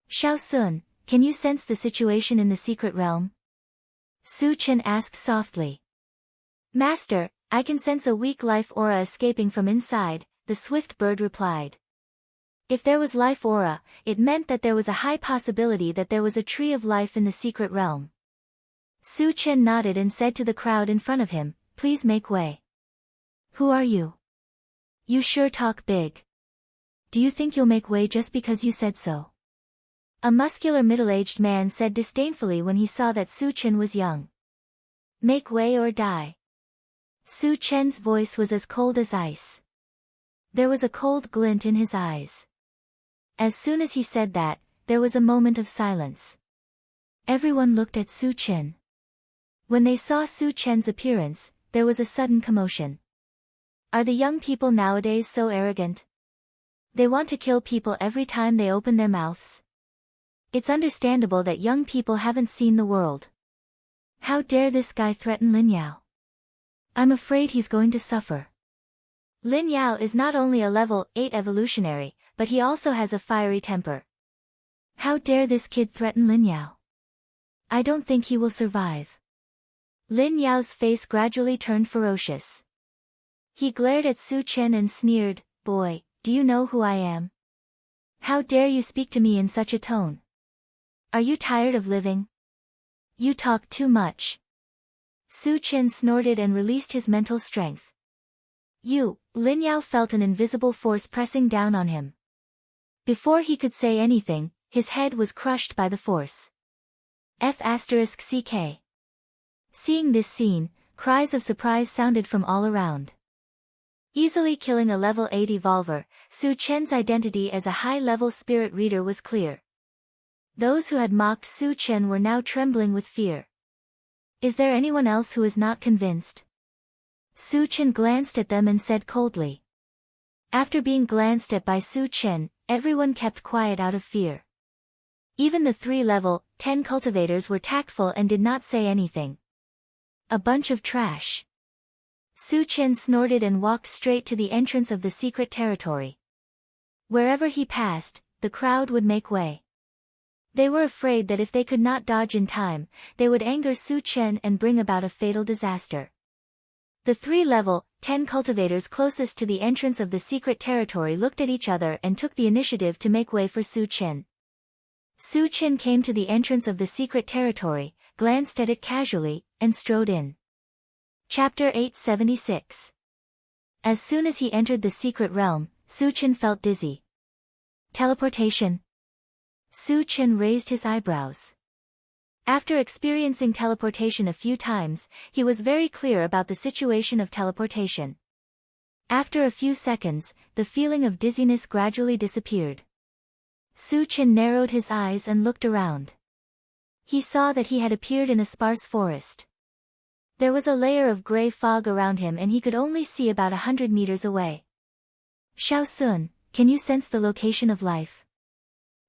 S1: Xiao Sun, can you sense the situation in the secret realm? Su Chen asked softly. Master, I can sense a weak life aura escaping from inside, the swift bird replied. If there was life aura, it meant that there was a high possibility that there was a tree of life in the secret realm. Su Chen nodded and said to the crowd in front of him, please make way. Who are you? You sure talk big. Do you think you'll make way just because you said so? A muscular middle-aged man said disdainfully when he saw that Su Chen was young. Make way or die. Su Chen's voice was as cold as ice. There was a cold glint in his eyes. As soon as he said that, there was a moment of silence. Everyone looked at Su Chen. When they saw Su Chen's appearance, there was a sudden commotion. Are the young people nowadays so arrogant? They want to kill people every time they open their mouths. It's understandable that young people haven't seen the world. How dare this guy threaten Lin Yao? I'm afraid he's going to suffer. Lin Yao is not only a level 8 evolutionary, but he also has a fiery temper. How dare this kid threaten Lin Yao? I don't think he will survive. Lin Yao's face gradually turned ferocious. He glared at Su Chen and sneered, Boy, do you know who I am? How dare you speak to me in such a tone? Are you tired of living? You talk too much. Su Chen snorted and released his mental strength. Lin Yao felt an invisible force pressing down on him. Before he could say anything, his head was crushed by the force. F***ck. Seeing this scene, cries of surprise sounded from all around. Easily killing a level 8 evolver, Su Chen's identity as a high-level spirit reader was clear. Those who had mocked Su Chen were now trembling with fear. Is there anyone else who is not convinced? Su Chen glanced at them and said coldly. After being glanced at by Su Chen, everyone kept quiet out of fear. Even the 3 level 10 cultivators were tactful and did not say anything. A bunch of trash. Su Chen snorted and walked straight to the entrance of the secret territory. Wherever he passed, the crowd would make way. They were afraid that if they could not dodge in time, they would anger Su Chen and bring about a fatal disaster. The 3 level 10 cultivators closest to the entrance of the secret territory looked at each other and took the initiative to make way for Su Chen. Su Chen came to the entrance of the secret territory, glanced at it casually, and strode in. Chapter 876. As soon as he entered the secret realm, Su Chen felt dizzy. Teleportation? Su Chen raised his eyebrows. After experiencing teleportation a few times, he was very clear about the situation of teleportation. After a few seconds, the feeling of dizziness gradually disappeared. Su Chen narrowed his eyes and looked around. He saw that he had appeared in a sparse forest. There was a layer of gray fog around him and he could only see about 100 meters away. Xiao Sun, can you sense the location of life?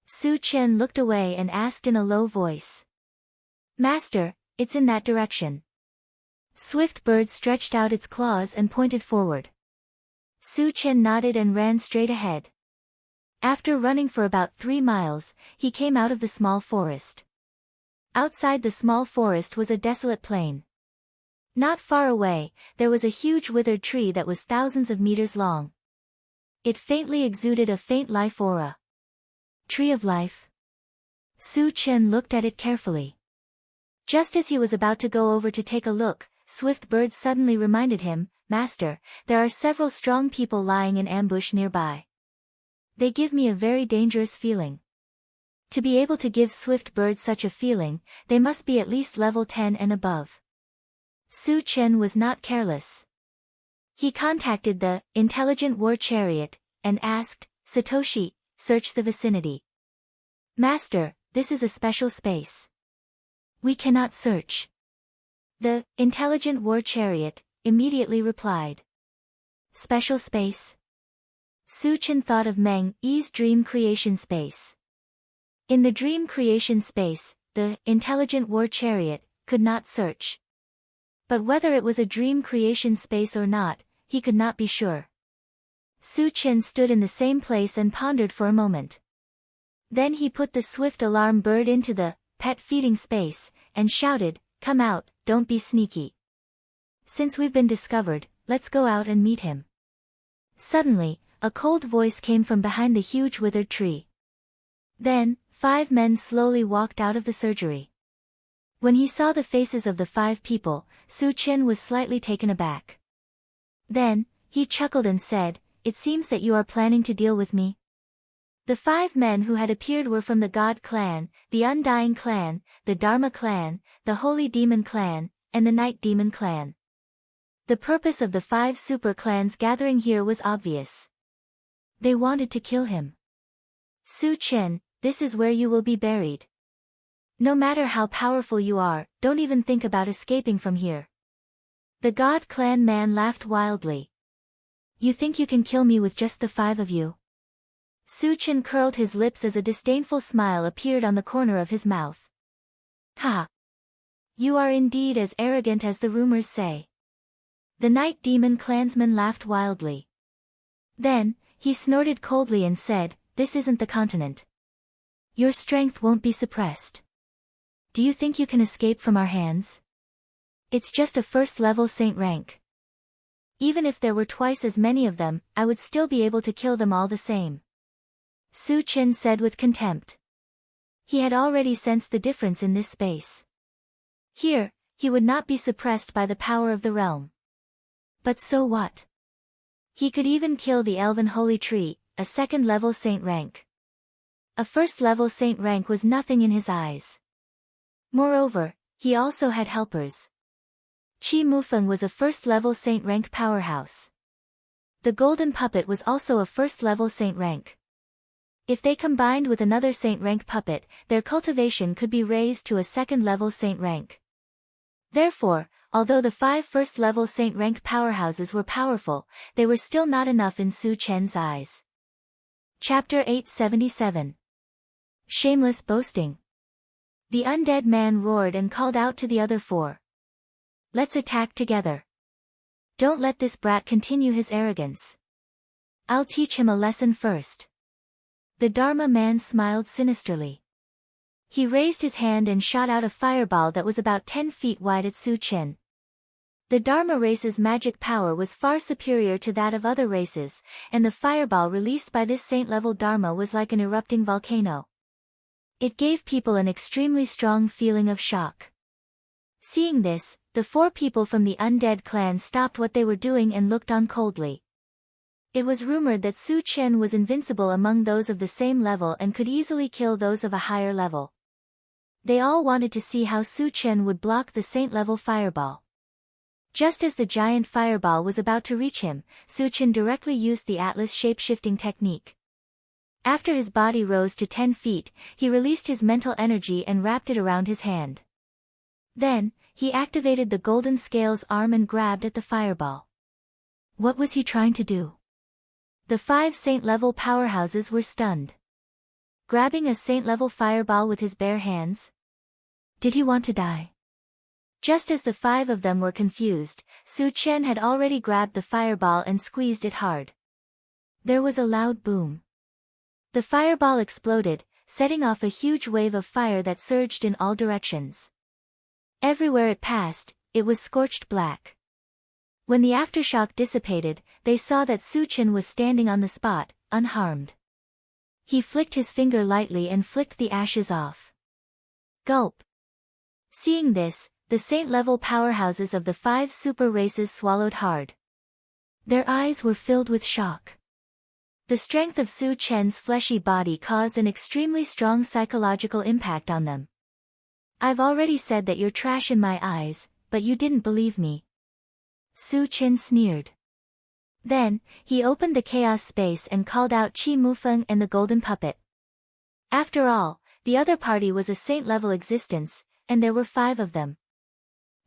S1: Su Chen looked away and asked in a low voice. Master, it's in that direction. Swift Bird stretched out its claws and pointed forward. Su Chen nodded and ran straight ahead. After running for about 3 miles, he came out of the small forest. Outside the small forest was a desolate plain. Not far away, there was a huge withered tree that was thousands of meters long. It faintly exuded a faint life aura. Tree of Life? Su Chen looked at it carefully. Just as he was about to go over to take a look, Swift Bird suddenly reminded him, Master, there are several strong people lying in ambush nearby. They give me a very dangerous feeling. To be able to give Swift Bird such a feeling, they must be at least level 10 and above. Su Chen was not careless. He contacted the Intelligent War Chariot, and asked, Satoshi, search the vicinity. Master, this is a special space. We cannot search. The Intelligent War Chariot immediately replied. Special space? Su Chen thought of Meng Yi's dream creation space. In the dream creation space, the Intelligent War Chariot could not search. But whether it was a dream creation space or not, he could not be sure. Su Chen stood in the same place and pondered for a moment. Then he put the swift alarm bird into the pet feeding space, and shouted, Come out, don't be sneaky. Since we've been discovered, let's go out and meet him. Suddenly, a cold voice came from behind the huge withered tree. Then, 5 men slowly walked out of the surgery. When he saw the faces of the 5 people, Su Chen was slightly taken aback. Then, he chuckled and said, It seems that you are planning to deal with me. The 5 men who had appeared were from the God Clan, the Undying Clan, the Dharma Clan, the Holy Demon Clan, and the Night Demon Clan. The purpose of the 5 super clans gathering here was obvious. They wanted to kill him. Su Chen, this is where you will be buried. No matter how powerful you are, don't even think about escaping from here. The God Clan man laughed wildly. You think you can kill me with just the 5 of you? Su Chen curled his lips as a disdainful smile appeared on the corner of his mouth. Ha! You are indeed as arrogant as the rumors say. The Night Demon clansman laughed wildly. Then, he snorted coldly and said, This isn't the continent. Your strength won't be suppressed. Do you think you can escape from our hands? It's just a first-level saint rank. Even if there were twice as many of them, I would still be able to kill them all the same. Su Chen said with contempt. He had already sensed the difference in this space. Here, he would not be suppressed by the power of the realm. But so what? He could even kill the Elven Holy Tree, a second-level saint rank. A first-level saint rank was nothing in his eyes. Moreover, he also had helpers. Qi Mufeng was a first-level saint rank powerhouse. The Golden Puppet was also a first-level saint rank. If they combined with another saint rank puppet, their cultivation could be raised to a second-level saint rank. Therefore, although the 5 first-level saint rank powerhouses were powerful, they were still not enough in Su Chen's eyes. Chapter 877. Shameless Boasting. The undead man roared and called out to the other 4. Let's attack together. Don't let this brat continue his arrogance. I'll teach him a lesson first. The Dharma man smiled sinisterly. He raised his hand and shot out a fireball that was about 10 feet wide at Su Chen. The Dharma race's magic power was far superior to that of other races, and the fireball released by this saint-level Dharma was like an erupting volcano. It gave people an extremely strong feeling of shock. Seeing this, the 4 people from the undead clan stopped what they were doing and looked on coldly. It was rumored that Su Chen was invincible among those of the same level and could easily kill those of a higher level. They all wanted to see how Su Chen would block the saint-level fireball. Just as the giant fireball was about to reach him, Su Chen directly used the Atlas shape-shifting technique. After his body rose to 10 feet, he released his mental energy and wrapped it around his hand. Then, he activated the golden scales arm and grabbed at the fireball. What was he trying to do? The 5 saint-level powerhouses were stunned. Grabbing a saint-level fireball with his bare hands? Did he want to die? Just as the 5 of them were confused, Su Chen had already grabbed the fireball and squeezed it hard. There was a loud boom. The fireball exploded, setting off a huge wave of fire that surged in all directions. Everywhere it passed, it was scorched black. When the aftershock dissipated, they saw that Su Chen was standing on the spot, unharmed. He flicked his finger lightly and flicked the ashes off. Gulp. Seeing this, the saint-level powerhouses of the 5 super races swallowed hard. Their eyes were filled with shock. The strength of Su Chen's fleshy body caused an extremely strong psychological impact on them. I've already said that you're trash in my eyes, but you didn't believe me. Su Chen sneered. Then, he opened the chaos space and called out Qi Mufeng and the golden puppet. After all, the other party was a saint-level existence, and there were 5 of them.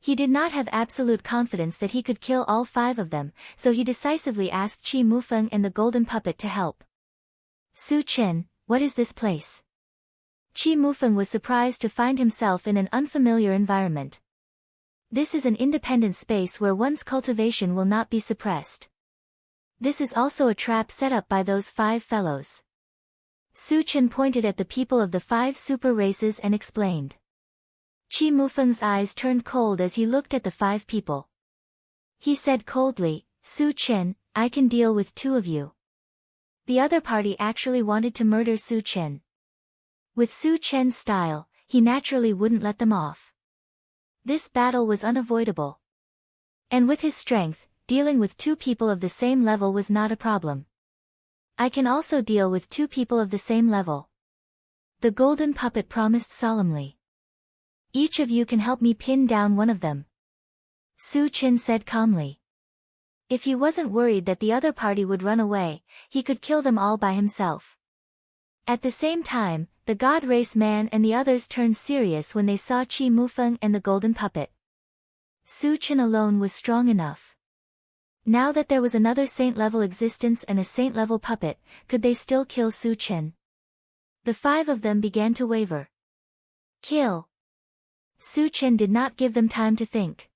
S1: He did not have absolute confidence that he could kill all 5 of them, so he decisively asked Qi Mufeng and the golden puppet to help. Su Chen, what is this place? Qi Mufeng was surprised to find himself in an unfamiliar environment. This is an independent space where one's cultivation will not be suppressed. This is also a trap set up by those 5 fellows. Su Chen pointed at the people of the 5 super races and explained. Qi Mufeng's eyes turned cold as he looked at the 5 people. He said coldly, Su Chen, I can deal with 2 of you. The other party actually wanted to murder Su Chen. With Su Chen's style, he naturally wouldn't let them off. This battle was unavoidable. And with his strength, dealing with 2 people of the same level was not a problem. I can also deal with 2 people of the same level. The golden puppet promised solemnly. Each of you can help me pin down one of them. Su Chen said calmly. If he wasn't worried that the other party would run away, he could kill them all by himself. At the same time, the God Race Man and the others turned serious when they saw Qi Mufeng and the golden puppet. Su Chen alone was strong enough. Now that there was another saint-level existence and a saint-level puppet, could they still kill Su Chen? The 5 of them began to waver. Kill! Su Chen did not give them time to think.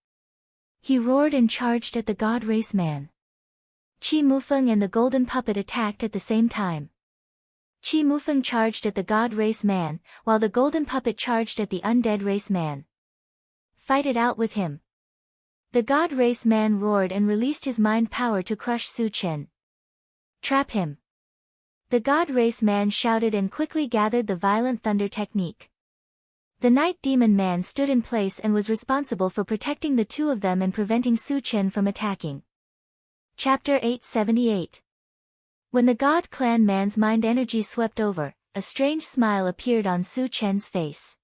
S1: He roared and charged at the God Race Man. Qi Mufeng and the golden puppet attacked at the same time. Qi Mufeng charged at the God Race Man, while the golden puppet charged at the undead Race Man. Fight it out with him. The God Race Man roared and released his mind power to crush Su Chen. Trap him. The God Race Man shouted and quickly gathered the violent thunder technique. The Night Demon Man stood in place and was responsible for protecting the 2 of them and preventing Su Chen from attacking. Chapter 878. When the God Clan Man's mind energy swept over, a strange smile appeared on Su Chen's face.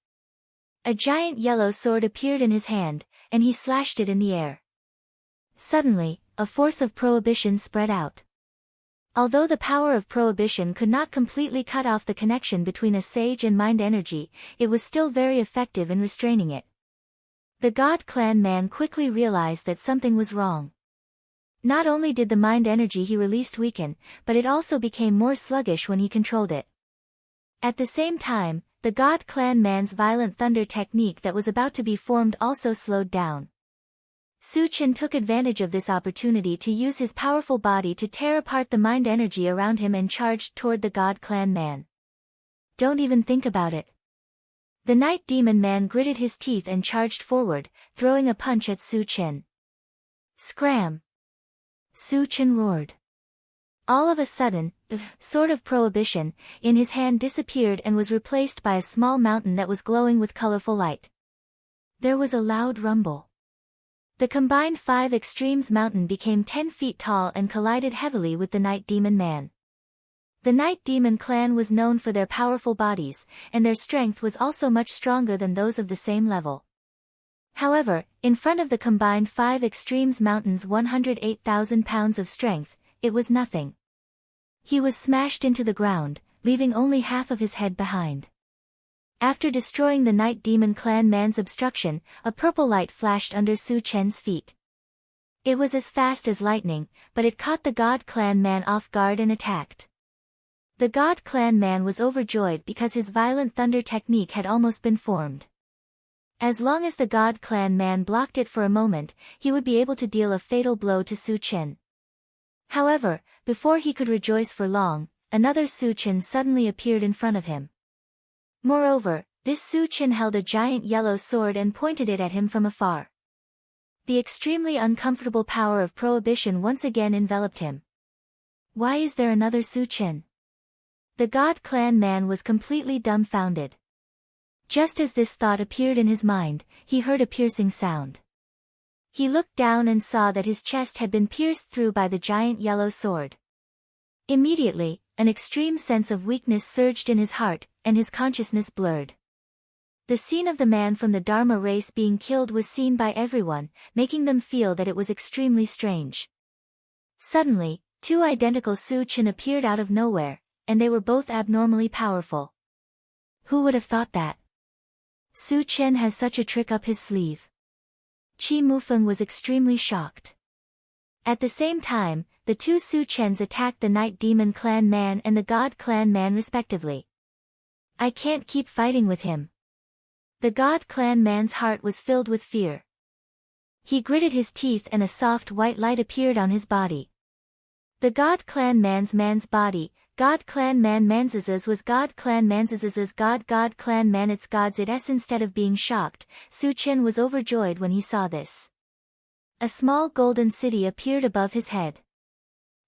S1: A giant yellow sword appeared in his hand, and he slashed it in the air. Suddenly, a force of prohibition spread out. Although the power of prohibition could not completely cut off the connection between a sage and mind energy, it was still very effective in restraining it. The God Clan Man quickly realized that something was wrong. Not only did the mind energy he released weaken, but it also became more sluggish when he controlled it. At the same time, the God Clan Man's violent thunder technique that was about to be formed also slowed down. Su Chen took advantage of this opportunity to use his powerful body to tear apart the mind energy around him and charged toward the God Clan Man. Don't even think about it. The Night Demon Man gritted his teeth and charged forward, throwing a punch at Su Chen. Scram! Su Chen roared. All of a sudden, the sword of prohibition in his hand disappeared and was replaced by a small mountain that was glowing with colorful light. There was a loud rumble. The combined 5 extremes mountain became 10 feet tall and collided heavily with the Night Demon Man. The Night Demon clan was known for their powerful bodies, and their strength was also much stronger than those of the same level. However, in front of the combined 5 extremes mountain's 108,000 pounds of strength, it was nothing. He was smashed into the ground, leaving only half of his head behind. After destroying the Night Demon clan man's obstruction, a purple light flashed under Su Chen's feet. It was as fast as lightning, but it caught the God clan man off guard and attacked. The God clan man was overjoyed because his violent thunder technique had almost been formed. As long as the God clan man blocked it for a moment, he would be able to deal a fatal blow to Su Chen. However, before he could rejoice for long, another Su Chen suddenly appeared in front of him. Moreover, this Su Chen held a giant yellow sword and pointed it at him from afar. The extremely uncomfortable power of prohibition once again enveloped him. Why is there another Su Chen? The God clan man was completely dumbfounded. Just as this thought appeared in his mind, he heard a piercing sound. He looked down and saw that his chest had been pierced through by the giant yellow sword. Immediately, an extreme sense of weakness surged in his heart, and his consciousness blurred. The scene of the man from the Dharma race being killed was seen by everyone, making them feel that it was extremely strange. Suddenly, 2 identical Su Chen appeared out of nowhere, and they were both abnormally powerful. Who would have thought that? Su Chen has such a trick up his sleeve. Qi Mufeng was extremely shocked. At the same time, the 2 Su Chens attacked the Night Demon clan man and the God clan man respectively. I can't keep fighting with him. The God clan man's heart was filled with fear. He gritted his teeth and a soft white light appeared on his body. The God clan man's body, God clan man Manzaz's was God clan Manzaz's God clan man its God's it s. Instead of being shocked, Su Chen was overjoyed when he saw this. A small golden city appeared above his head.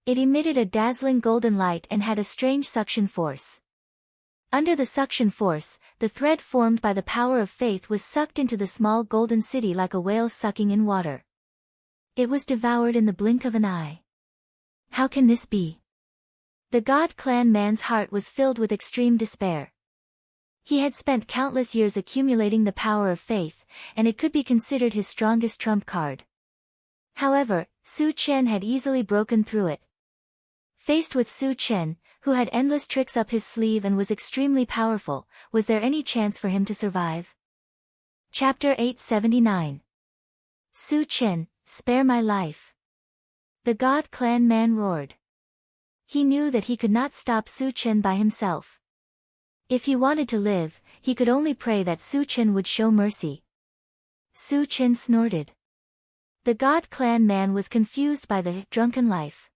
S1: It emitted a dazzling golden light and had a strange suction force. Under the suction force, the thread formed by the power of faith was sucked into the small golden city like a whale sucking in water. It was devoured in the blink of an eye. How can this be? The God clan man's heart was filled with extreme despair. He had spent countless years accumulating the power of faith, and it could be considered his strongest trump card. However, Su Chen had easily broken through it. Faced with Su Chen, who had endless tricks up his sleeve and was extremely powerful, was there any chance for him to survive? Chapter 879. Su Chen, spare my life. The God clan man roared. He knew that he could not stop Su Chen by himself. If he wanted to live, he could only pray that Su Chen would show mercy. Su Chen snorted. The God clan man was confused by the drunken life.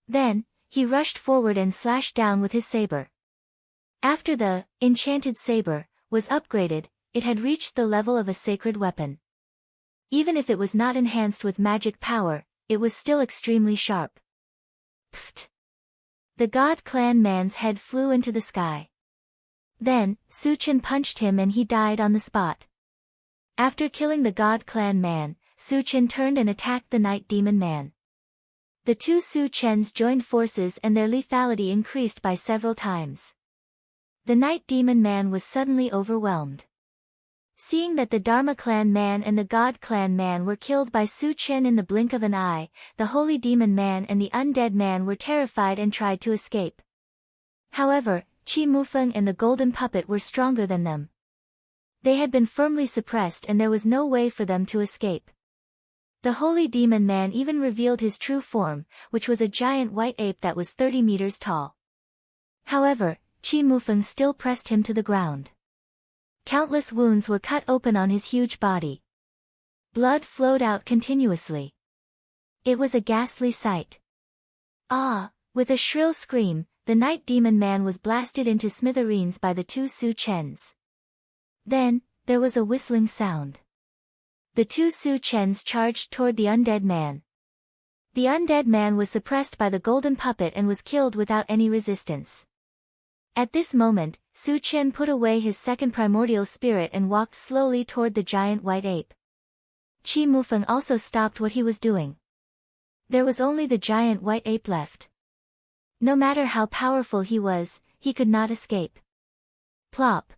S1: Then, he rushed forward and slashed down with his saber. After the enchanted saber was upgraded, it had reached the level of a sacred weapon. Even if it was not enhanced with magic power, it was still extremely sharp. Pfft! The God clan man's head flew into the sky. Then, Su Chen punched him and he died on the spot. After killing the God clan man, Su Chen turned and attacked the Night Demon man. The 2 Su Chens joined forces and their lethality increased by several times. The Night Demon man was suddenly overwhelmed. Seeing that the Dharma clan man and the God clan man were killed by Su Chen in the blink of an eye, the Holy Demon man and the Undead man were terrified and tried to escape. However, Qi Mufeng and the Golden Puppet were stronger than them. They had been firmly suppressed and there was no way for them to escape. The Holy Demon man even revealed his true form, which was a giant white ape that was 30 meters tall. However, Qi Mufeng still pressed him to the ground. Countless wounds were cut open on his huge body. Blood flowed out continuously. It was a ghastly sight. Ah! With a shrill scream, the Night Demon man was blasted into smithereens by the 2 Su Chens. Then, there was a whistling sound. The 2 Su Chens charged toward the undead man. The undead man was suppressed by the Golden Puppet and was killed without any resistance. At this moment, Su Chen put away his second primordial spirit and walked slowly toward the giant white ape. Chi Mufeng also stopped what he was doing. There was only the giant white ape left. No matter how powerful he was, he could not escape. Plop.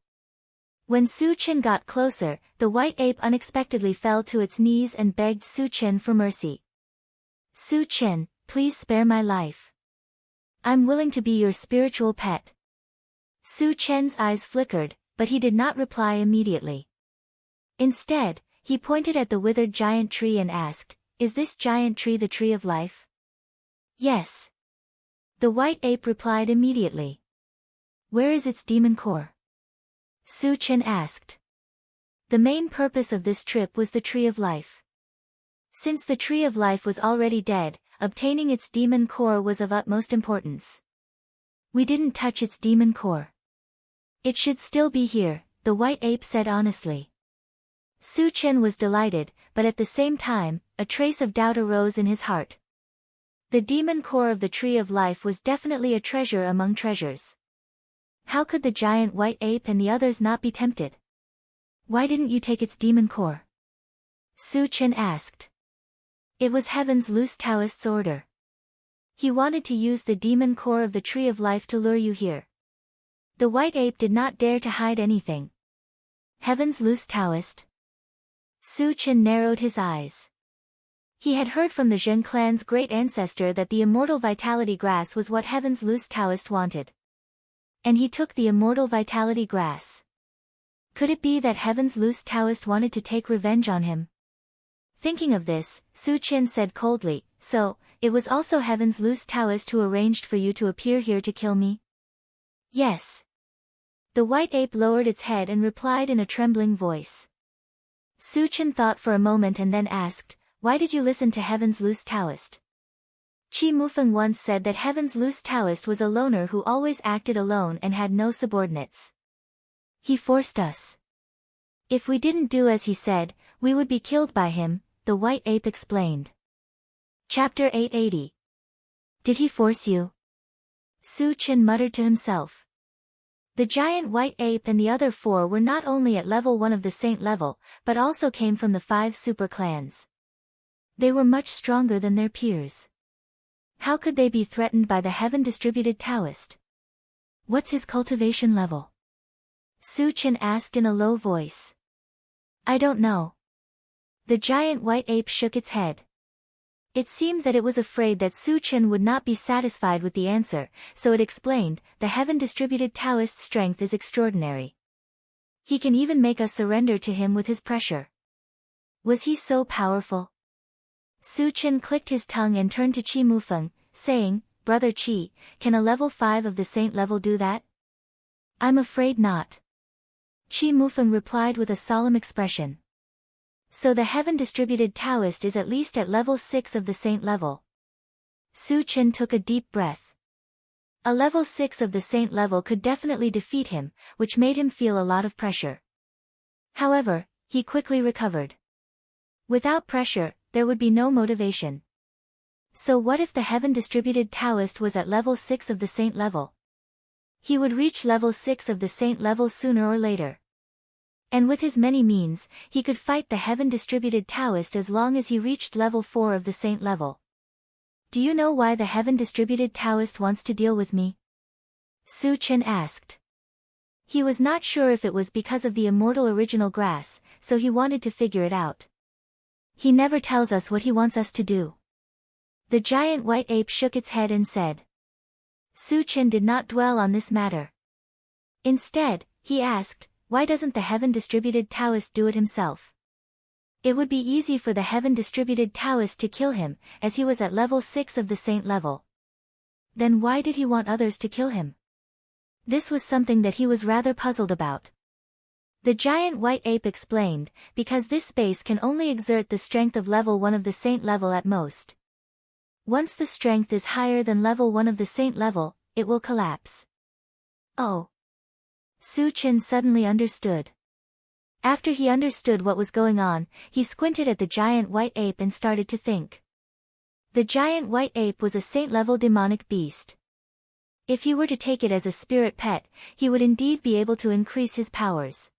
S1: When Su Chen got closer, the white ape unexpectedly fell to its knees and begged Su Chen for mercy. Su Chen, please spare my life. I'm willing to be your spiritual pet. Su Chen's eyes flickered, but he did not reply immediately. Instead, he pointed at the withered giant tree and asked, "Is this giant tree the tree of life?" "Yes." The white ape replied immediately. "Where is its demon core?" Su Chen asked. The main purpose of this trip was the tree of life. Since the tree of life was already dead, obtaining its demon core was of utmost importance. "We didn't touch its demon core. It should still be here," the white ape said honestly. Su Chen was delighted, but at the same time, a trace of doubt arose in his heart. The demon core of the tree of life was definitely a treasure among treasures. How could the giant white ape and the others not be tempted? "Why didn't you take its demon core?" Su Chen asked. It was Heaven's loose Taoist's order. He wanted to use the demon core of the tree of life to lure you here. The white ape did not dare to hide anything. Heaven's loose Taoist? Su Chen narrowed his eyes. He had heard from the Zhen clan's great ancestor that the immortal vitality grass was what Heaven's loose Taoist wanted. And he took the immortal vitality grass. Could it be that Heaven's loose Taoist wanted to take revenge on him? Thinking of this, Su Chen said coldly, "So, it was also Heaven's loose Taoist who arranged for you to appear here to kill me?" "Yes." The white ape lowered its head and replied in a trembling voice. Su Chen thought for a moment and then asked, "Why did you listen to Heaven's loose Taoist?" Chi Mufeng once said that Heaven's loose Taoist was a loner who always acted alone and had no subordinates. "He forced us. If we didn't do as he said, we would be killed by him," the white ape explained. Chapter 880. Did he force you? Su Chen muttered to himself. The giant white ape and the other four were not only at level 1 of the saint level, but also came from the 5 super clans. They were much stronger than their peers. How could they be threatened by the heaven-distributed Taoist? What's his cultivation level? Su Chen asked in a low voice. I don't know. The giant white ape shook its head. It seemed that it was afraid that Su Chen would not be satisfied with the answer, so it explained, "The heaven-distributed Taoist's strength is extraordinary. He can even make us surrender to him with his pressure." Was he so powerful? Su Chen clicked his tongue and turned to Chi Mufeng, saying, "Brother Chi, can a level 5 of the saint level do that?" "I'm afraid not." Chi Mufeng replied with a solemn expression. "So the heaven-distributed Taoist is at least at level 6 of the saint level." Su Chen took a deep breath. A level 6 of the saint level could definitely defeat him, which made him feel a lot of pressure. However, he quickly recovered. Without pressure, there would be no motivation. So what if the heaven-distributed Taoist was at level 6 of the saint level? He would reach level 6 of the saint level sooner or later. And with his many means, he could fight the heaven-distributed Taoist as long as he reached level 4 of the saint level. "Do you know why the heaven-distributed Taoist wants to deal with me?" Su Chen asked. He was not sure if it was because of the immortal original grass, so he wanted to figure it out. "He never tells us what he wants us to do." The giant white ape shook its head and said. Su Chen did not dwell on this matter. Instead, he asked, "Why doesn't the heaven-distributed Taoist do it himself?" It would be easy for the heaven-distributed Taoist to kill him, as he was at level 6 of the saint level. Then why did he want others to kill him? This was something that he was rather puzzled about. The giant white ape explained, "Because this space can only exert the strength of level 1 of the saint level at most. Once the strength is higher than level 1 of the saint level, it will collapse." Oh. Su Chen suddenly understood. After he understood what was going on, he squinted at the giant white ape and started to think. The giant white ape was a saint-level demonic beast. If he were to take it as a spirit pet, he would indeed be able to increase his powers.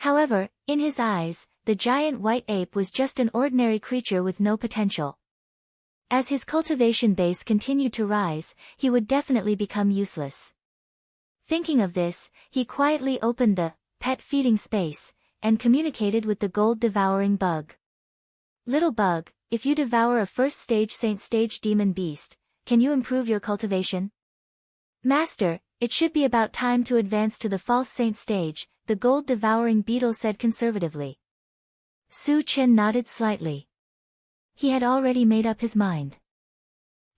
S1: However, in his eyes, the giant white ape was just an ordinary creature with no potential. As his cultivation base continued to rise, he would definitely become useless. Thinking of this, he quietly opened the pet feeding space and communicated with the gold-devouring bug. Little bug, if you devour a first-stage saint-stage demon beast, can you improve your cultivation? Master, it should be about time to advance to the false saint stage, the gold-devouring beetle said conservatively. Su Chen nodded slightly. He had already made up his mind.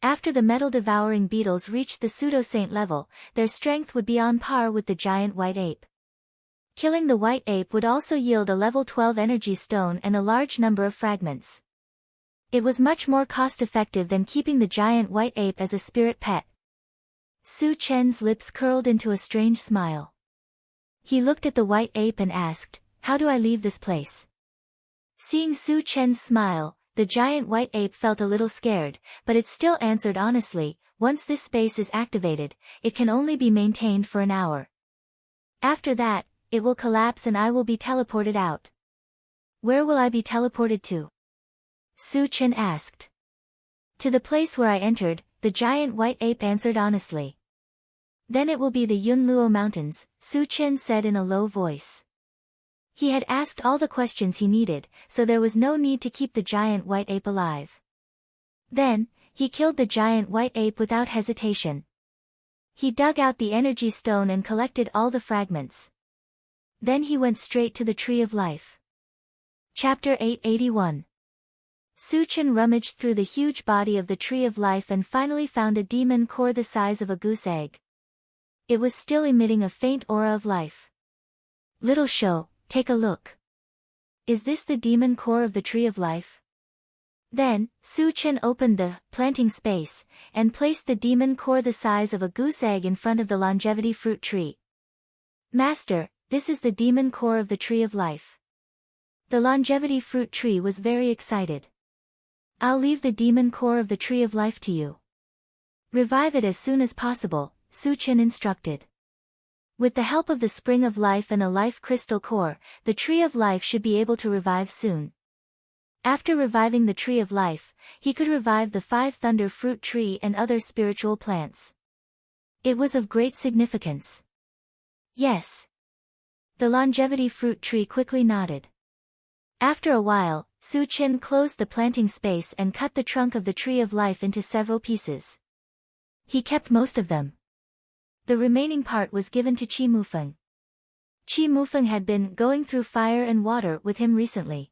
S1: After the metal-devouring beetles reached the pseudo-saint level, their strength would be on par with the giant white ape. Killing the white ape would also yield a level 12 energy stone and a large number of fragments. It was much more cost-effective than keeping the giant white ape as a spirit pet. Su Chen's lips curled into a strange smile. He looked at the white ape and asked, "How do I leave this place?" Seeing Su Chen's smile, the giant white ape felt a little scared, but it still answered honestly, "Once this space is activated, it can only be maintained for an hour. After that, it will collapse and I will be teleported out." "Where will I be teleported to?" Su Chen asked. "To the place where I entered," the giant white ape answered honestly. "Then it will be the Yunluo Mountains," Su Chen said in a low voice. He had asked all the questions he needed, so there was no need to keep the giant white ape alive. Then, he killed the giant white ape without hesitation. He dug out the energy stone and collected all the fragments. Then he went straight to the Tree of Life. Chapter 881. Su Chen rummaged through the huge body of the Tree of Life and finally found a demon core the size of a goose egg. It was still emitting a faint aura of life. "Little show, take a look. Is this the demon core of the Tree of Life?" Then, Su Chen opened the planting space and placed the demon core the size of a goose egg in front of the longevity fruit tree. "Master, this is the demon core of the Tree of Life." The longevity fruit tree was very excited. "I'll leave the demon core of the Tree of Life to you. Revive it as soon as possible," Su Chen instructed. With the help of the Spring of Life and a life crystal core, the Tree of Life should be able to revive soon. After reviving the Tree of Life, he could revive the 5 Thunder Fruit Tree and other spiritual plants. It was of great significance. "Yes." The longevity fruit tree quickly nodded. After a while, Su Chen closed the planting space and cut the trunk of the Tree of Life into several pieces. He kept most of them. The remaining part was given to Qi Mufeng. Qi Mufeng had been going through fire and water with him recently.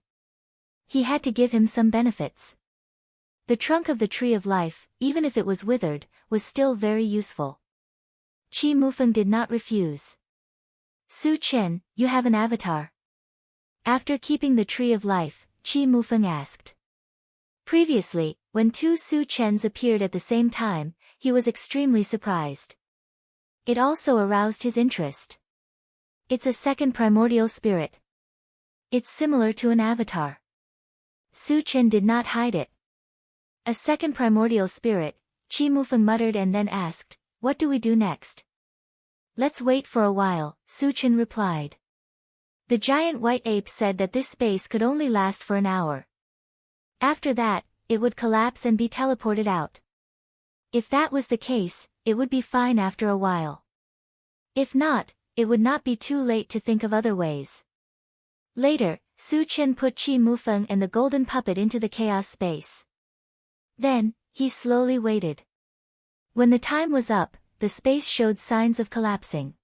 S1: He had to give him some benefits. The trunk of the Tree of Life, even if it was withered, was still very useful. Qi Mufeng did not refuse. "Su Chen, you have an avatar?" After keeping the Tree of Life, Qi Mufeng asked. Previously, when 2 Su Chens appeared at the same time, he was extremely surprised. It also aroused his interest. "It's a second primordial spirit. It's similar to an avatar." Su Chen did not hide it. "A second primordial spirit," Qi Mufeng muttered and then asked, "What do we do next?" "Let's wait for a while," Su Chen replied. The giant white ape said that this space could only last for an hour. After that, it would collapse and be teleported out. If that was the case, it would be fine after a while. If not, it would not be too late to think of other ways. Later, Su Chen put Qi Mufeng and the golden puppet into the chaos space. Then, he slowly waited. When the time was up, the space showed signs of collapsing.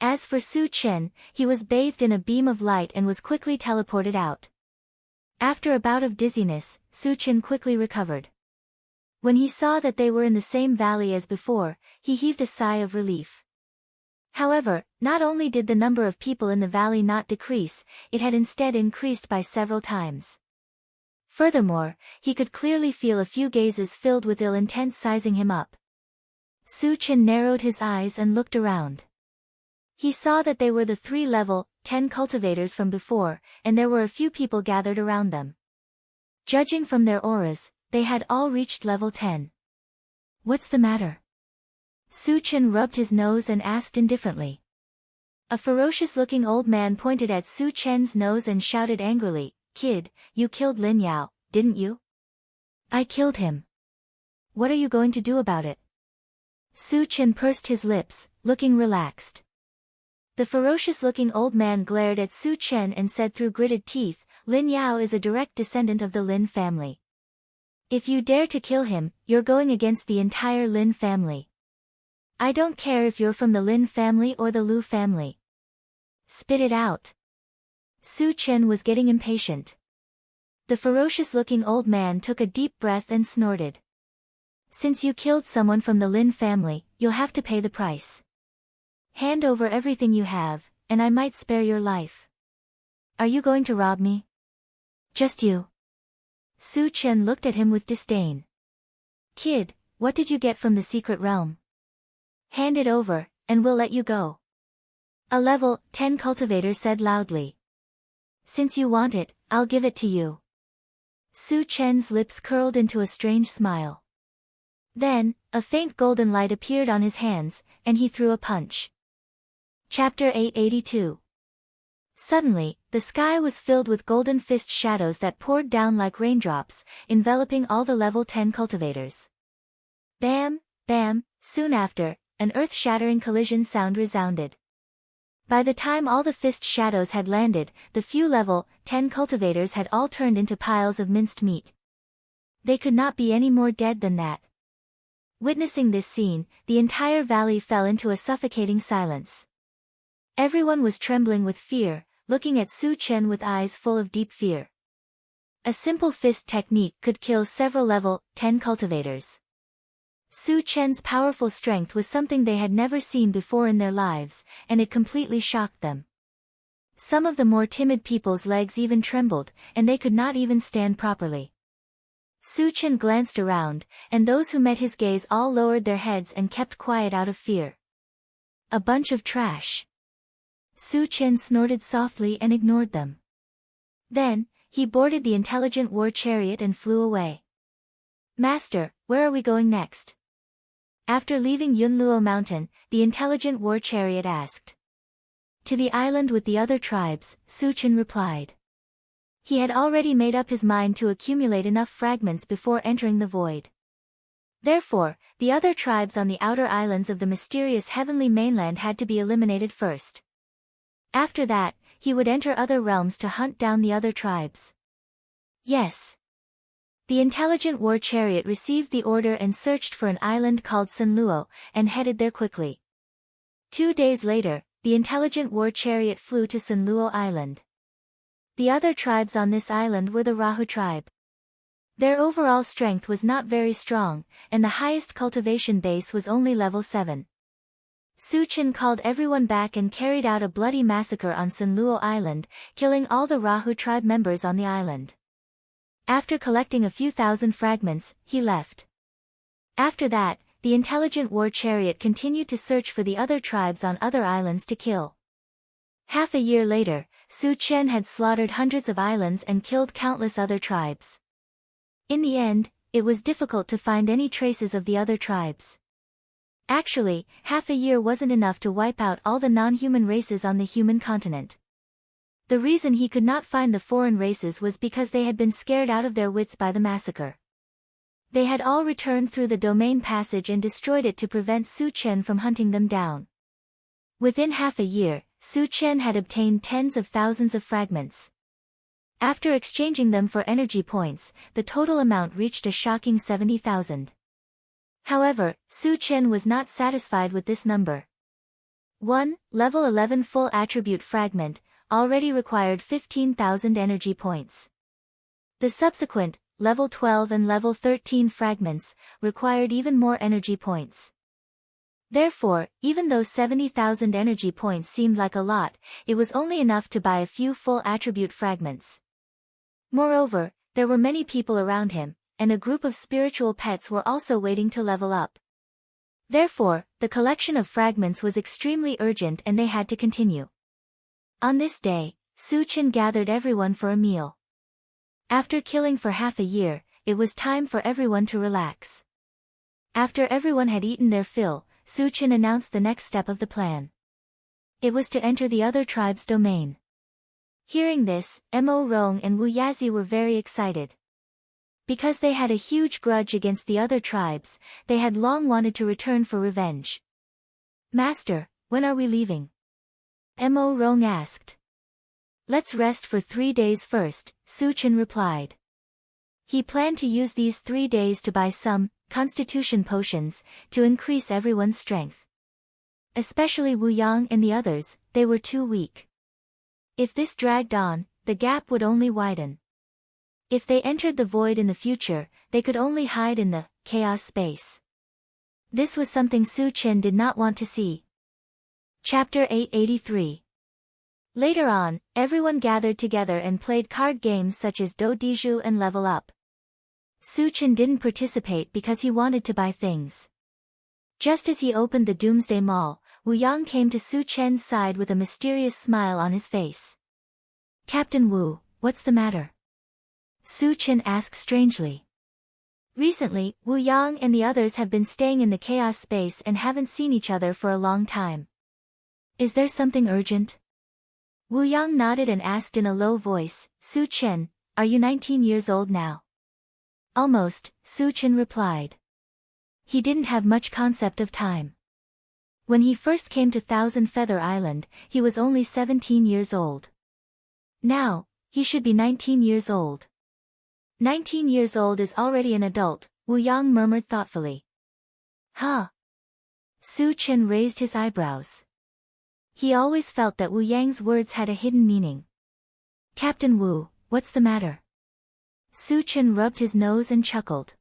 S1: As for Su Chen, he was bathed in a beam of light and was quickly teleported out. After a bout of dizziness, Su Chen quickly recovered. When he saw that they were in the same valley as before, he heaved a sigh of relief. However, not only did the number of people in the valley not decrease, it had instead increased by several times. Furthermore, he could clearly feel a few gazes filled with ill intent sizing him up. Su Chen narrowed his eyes and looked around. He saw that they were the 3 level 10 cultivators from before, and there were a few people gathered around them. Judging from their auras, they had all reached level 10. "What's the matter?" Su Chen rubbed his nose and asked indifferently. A ferocious-looking old man pointed at Su Chen's nose and shouted angrily, "Kid, you killed Lin Yao, didn't you?" "I killed him." "What are you going to do about it?" Su Chen pursed his lips, looking relaxed. The ferocious-looking old man glared at Su Chen and said through gritted teeth, "Lin Yao is a direct descendant of the Lin family. If you dare to kill him, you're going against the entire Lin family. I don't care if you're from the Lin family or the Lu family. Spit it out." Su Chen was getting impatient. The ferocious-looking old man took a deep breath and snorted. "Since you killed someone from the Lin family, you'll have to pay the price. Hand over everything you have, and I might spare your life. Are you going to rob me?" "Just you?" Su Chen looked at him with disdain. "Kid, what did you get from the secret realm? Hand it over, and we'll let you go." A level 10 cultivator said loudly. "Since you want it, I'll give it to you." Su Chen's lips curled into a strange smile. Then, a faint golden light appeared on his hands, and he threw a punch. Chapter 882. Suddenly, the sky was filled with golden fist shadows that poured down like raindrops, enveloping all the level 10 cultivators. Bam, bam, soon after, an earth-shattering collision sound resounded. By the time all the fist shadows had landed, the few level 10 cultivators had all turned into piles of minced meat. They could not be any more dead than that. Witnessing this scene, the entire valley fell into a suffocating silence. Everyone was trembling with fear, looking at Su Chen with eyes full of deep fear. A simple fist technique could kill several level 10 cultivators. Su Chen's powerful strength was something they had never seen before in their lives, and it completely shocked them. Some of the more timid people's legs even trembled, and they could not even stand properly. Su Chen glanced around, and those who met his gaze all lowered their heads and kept quiet out of fear. A bunch of trash. Su Chen snorted softly and ignored them. Then, he boarded the intelligent war chariot and flew away. "Master, where are we going next?" After leaving Yunluo Mountain, the intelligent war chariot asked. "To the island with the other tribes," Su Chen replied. He had already made up his mind to accumulate enough fragments before entering the void. Therefore, the other tribes on the outer islands of the mysterious heavenly mainland had to be eliminated first. After that, he would enter other realms to hunt down the other tribes. Yes. The intelligent war chariot received the order and searched for an island called Sanluo, and headed there quickly. 2 days later, the intelligent war chariot flew to Sanluo Island. The other tribes on this island were the Rahu tribe. Their overall strength was not very strong, and the highest cultivation base was only level 7. Su Chen called everyone back and carried out a bloody massacre on Sanluo Island, killing all the Rahu tribe members on the island. After collecting a few thousand fragments, he left. After that, the intelligent war chariot continued to search for the other tribes on other islands to kill. Half a year later, Su Chen had slaughtered hundreds of islands and killed countless other tribes. In the end, it was difficult to find any traces of the other tribes. Actually, half a year wasn't enough to wipe out all the non-human races on the human continent. The reason he could not find the foreign races was because they had been scared out of their wits by the massacre. They had all returned through the domain passage and destroyed it to prevent Su Chen from hunting them down. Within half a year, Su Chen had obtained tens of thousands of fragments. After exchanging them for energy points, the total amount reached a shocking 70,000. However, Su Chen was not satisfied with this number. 1. Level 11 full attribute fragment already required 15,000 energy points. The subsequent, level 12 and level 13 fragments, required even more energy points. Therefore, even though 70,000 energy points seemed like a lot, it was only enough to buy a few full attribute fragments. Moreover, there were many people around him, and a group of spiritual pets were also waiting to level up. Therefore, the collection of fragments was extremely urgent and they had to continue. On this day, Su Chen gathered everyone for a meal. After killing for half a year, it was time for everyone to relax. After everyone had eaten their fill, Su Chen announced the next step of the plan. It was to enter the other tribe's domain. Hearing this, Mo Rong and Wu Yazi were very excited. Because they had a huge grudge against the other tribes, they had long wanted to return for revenge. Master, when are we leaving? Mo Rong asked. Let's rest for 3 days first, Su Chen replied. He planned to use these 3 days to buy some constitution potions to increase everyone's strength. Especially Wu Yang and the others, they were too weak. If this dragged on, the gap would only widen. If they entered the void in the future, they could only hide in the chaos space. This was something Su Chen did not want to see. Chapter 883. Later on, everyone gathered together and played card games such as Do Diju and Level Up. Su Chen didn't participate because he wanted to buy things. Just as he opened the Doomsday Mall, Wu Yang came to Su Chen's side with a mysterious smile on his face. Captain Wu, what's the matter? Su Chen asked strangely. Recently, Wu Yang and the others have been staying in the chaos space and haven't seen each other for a long time. Is there something urgent? Wu Yang nodded and asked in a low voice, Su Chen, are you 19 years old now? Almost, Su Chen replied. He didn't have much concept of time. When he first came to Thousand Feather Island, he was only 17 years old. Now, he should be 19 years old. 19 years old is already an adult, Wu Yang murmured thoughtfully. Huh? Su Chen raised his eyebrows. He always felt that Wu Yang's words had a hidden meaning. Captain Wu, what's the matter? Su Chen rubbed his nose and chuckled.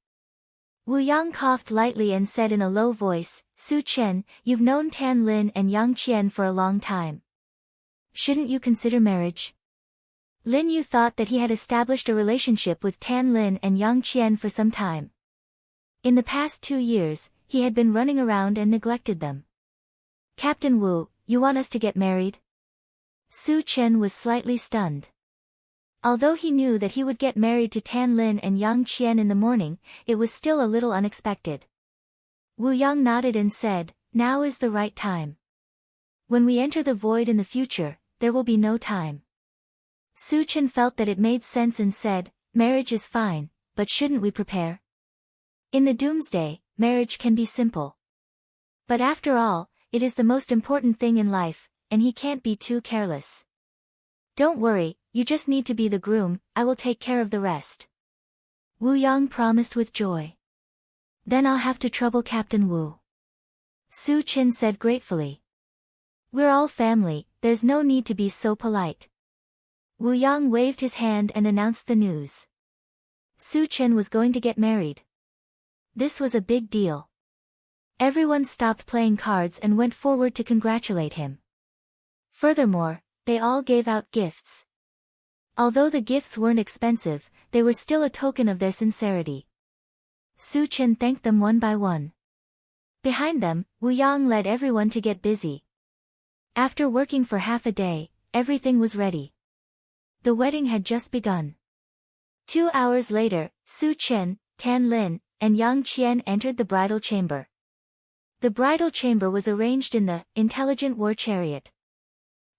S1: Wu Yang coughed lightly and said in a low voice, Su Chen, you've known Tan Lin and Yang Qian for a long time. Shouldn't you consider marriage? Lin Yu thought that he had established a relationship with Tan Lin and Yang Qian for some time. In the past 2 years, he had been running around and neglected them. Captain Wu, you want us to get married? Su Chen was slightly stunned. Although he knew that he would get married to Tan Lin and Yang Qian in the morning, it was still a little unexpected. Wu Yang nodded and said, now is the right time. When we enter the void in the future, there will be no time. Su Chen felt that it made sense and said, marriage is fine, but shouldn't we prepare? In the doomsday, marriage can be simple. But after all, it is the most important thing in life, and he can't be too careless. Don't worry, you just need to be the groom, I will take care of the rest. Wu Yang promised with joy. Then I'll have to trouble Captain Wu. Su Chen said gratefully. We're all family, there's no need to be so polite. Wu Yang waved his hand and announced the news. Su Chen was going to get married. This was a big deal. Everyone stopped playing cards and went forward to congratulate him. Furthermore, they all gave out gifts. Although the gifts weren't expensive, they were still a token of their sincerity. Su Chen thanked them one by one. Behind them, Wu Yang led everyone to get busy. After working for half a day, everything was ready. The wedding had just begun. 2 hours later, Su Chen, Tan Lin, and Yang Qian entered the bridal chamber. The bridal chamber was arranged in the Intelligent War Chariot.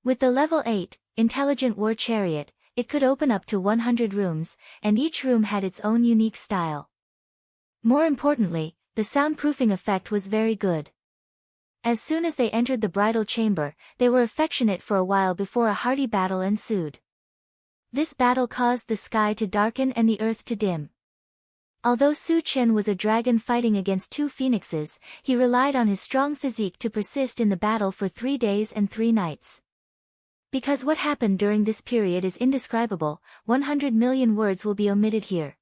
S1: With the level 8 Intelligent War Chariot, it could open up to 100 rooms, and each room had its own unique style. More importantly, the soundproofing effect was very good. As soon as they entered the bridal chamber, they were affectionate for a while before a hearty battle ensued. This battle caused the sky to darken and the earth to dim. Although Su Chen was a dragon fighting against 2 phoenixes, he relied on his strong physique to persist in the battle for 3 days and 3 nights. Because what happened during this period is indescribable, 100 million words will be omitted here.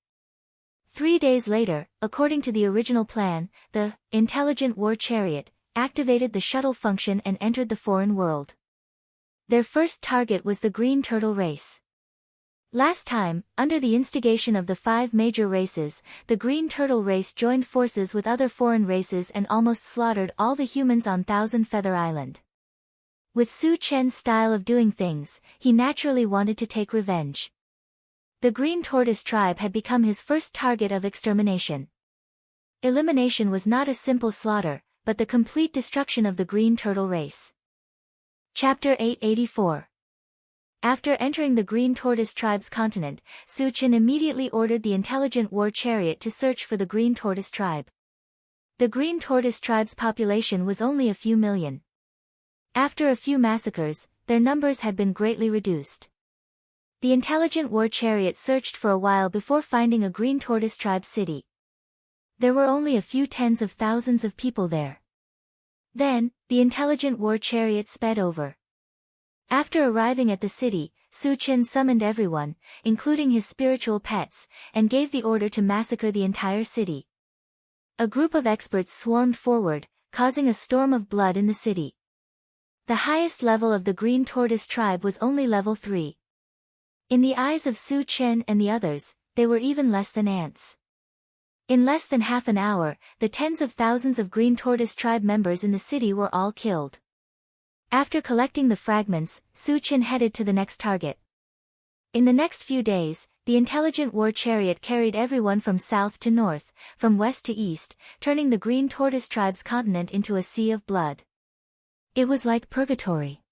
S1: 3 days later, according to the original plan, the Intelligent War Chariot activated the shuttle function and entered the foreign world. Their first target was the Green Turtle race. Last time, under the instigation of the 5 major races, the Green Turtle race joined forces with other foreign races and almost slaughtered all the humans on Thousand Feather Island. With Su Chen's style of doing things, he naturally wanted to take revenge. The Green Tortoise tribe had become his first target of extermination. Elimination was not a simple slaughter, but the complete destruction of the Green Turtle race. Chapter 884. After entering the Green Tortoise Tribe's continent, Su Qian immediately ordered the intelligent war chariot to search for the Green Tortoise Tribe. The Green Tortoise Tribe's population was only a few million. After a few massacres, their numbers had been greatly reduced. The intelligent war chariot searched for a while before finding a Green Tortoise Tribe city. There were only a few tens of thousands of people there. Then, the intelligent war chariot sped over. After arriving at the city, Su Qian summoned everyone, including his spiritual pets, and gave the order to massacre the entire city. A group of experts swarmed forward, causing a storm of blood in the city. The highest level of the Green Tortoise Tribe was only level 3. In the eyes of Su Qian and the others, they were even less than ants. In less than half an hour, the tens of thousands of Green Tortoise Tribe members in the city were all killed. After collecting the fragments, Su Qian headed to the next target. In the next few days, the intelligent war chariot carried everyone from south to north, from west to east, turning the Green Tortoise Tribe's continent into a sea of blood. It was like purgatory.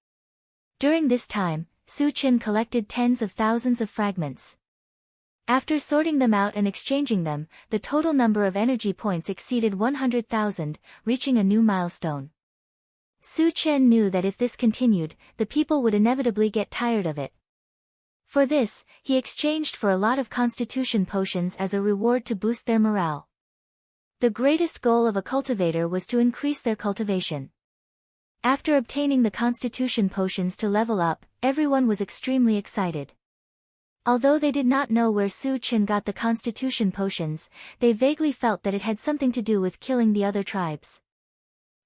S1: During this time, Su Qian collected tens of thousands of fragments. After sorting them out and exchanging them, the total number of energy points exceeded 100,000, reaching a new milestone. Su Qian knew that if this continued, the people would inevitably get tired of it. For this, he exchanged for a lot of constitution potions as a reward to boost their morale. The greatest goal of a cultivator was to increase their cultivation. After obtaining the constitution potions to level up, everyone was extremely excited. Although they did not know where Su Qian got the constitution potions, they vaguely felt that it had something to do with killing the other tribes.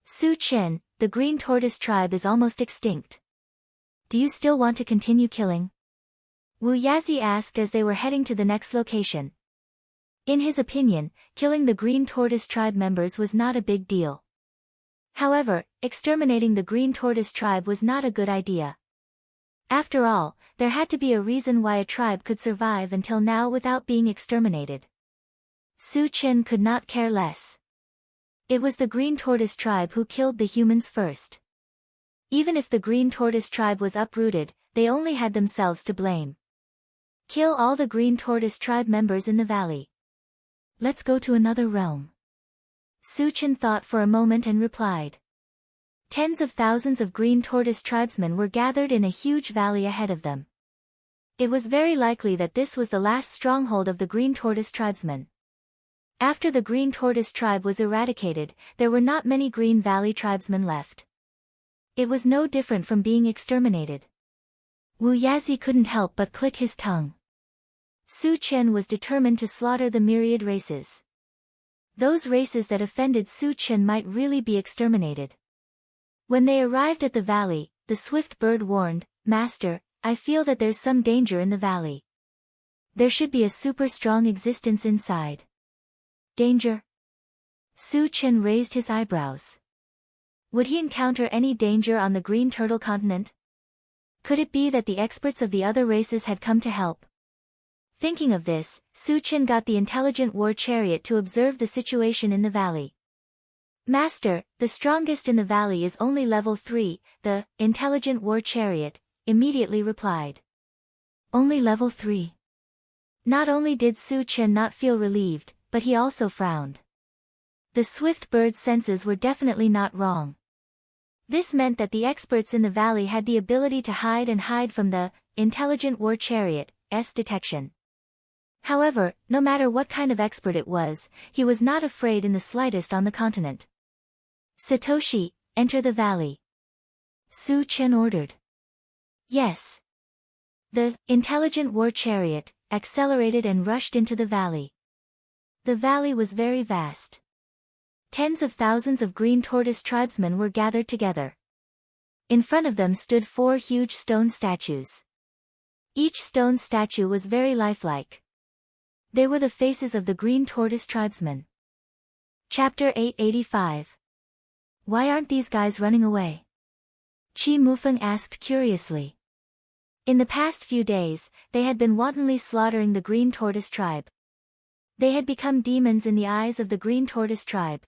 S1: Su Qian, the Green Tortoise Tribe is almost extinct. Do you still want to continue killing? Wu Yazi asked as they were heading to the next location. In his opinion, killing the Green Tortoise Tribe members was not a big deal. However, exterminating the Green Tortoise Tribe was not a good idea. After all, there had to be a reason why a tribe could survive until now without being exterminated. Su Qian could not care less. It was the Green Tortoise Tribe who killed the humans first. Even if the Green Tortoise Tribe was uprooted, they only had themselves to blame. Kill all the Green Tortoise Tribe members in the valley. Let's go to another realm. Su Qian thought for a moment and replied. Tens of thousands of Green Tortoise tribesmen were gathered in a huge valley ahead of them. It was very likely that this was the last stronghold of the Green Tortoise tribesmen. After the Green Tortoise Tribe was eradicated, there were not many Green Valley tribesmen left. It was no different from being exterminated. Wu Yazi couldn't help but click his tongue. Su Qian was determined to slaughter the myriad races. Those races that offended Su Qian might really be exterminated. When they arrived at the valley, the swift bird warned, "Master, I feel that there's some danger in the valley. There should be a super strong existence inside." Danger? Su Qian raised his eyebrows. Would he encounter any danger on the Green Turtle continent? Could it be that the experts of the other races had come to help? Thinking of this, Su Qian got the intelligent war chariot to observe the situation in the valley. "Master, the strongest in the valley is only level 3, the intelligent war chariot immediately replied. Only level 3. Not only did Su Qian not feel relieved, but he also frowned. The swift bird's senses were definitely not wrong. This meant that the experts in the valley had the ability to hide from the intelligent war chariot's detection. However, no matter what kind of expert it was, he was not afraid in the slightest on the continent. "Satoshi, enter the valley," Su Qian ordered. Yes. The intelligent war chariot accelerated and rushed into the valley. The valley was very vast. Tens of thousands of Green Tortoise tribesmen were gathered together. In front of them stood 4 huge stone statues. Each stone statue was very lifelike. They were the faces of the Green Tortoise tribesmen. Chapter 885. Why aren't these guys running away? Qi Mufeng asked curiously. In the past few days, they had been wantonly slaughtering the Green Tortoise tribe. They had become demons in the eyes of the Green Tortoise tribe.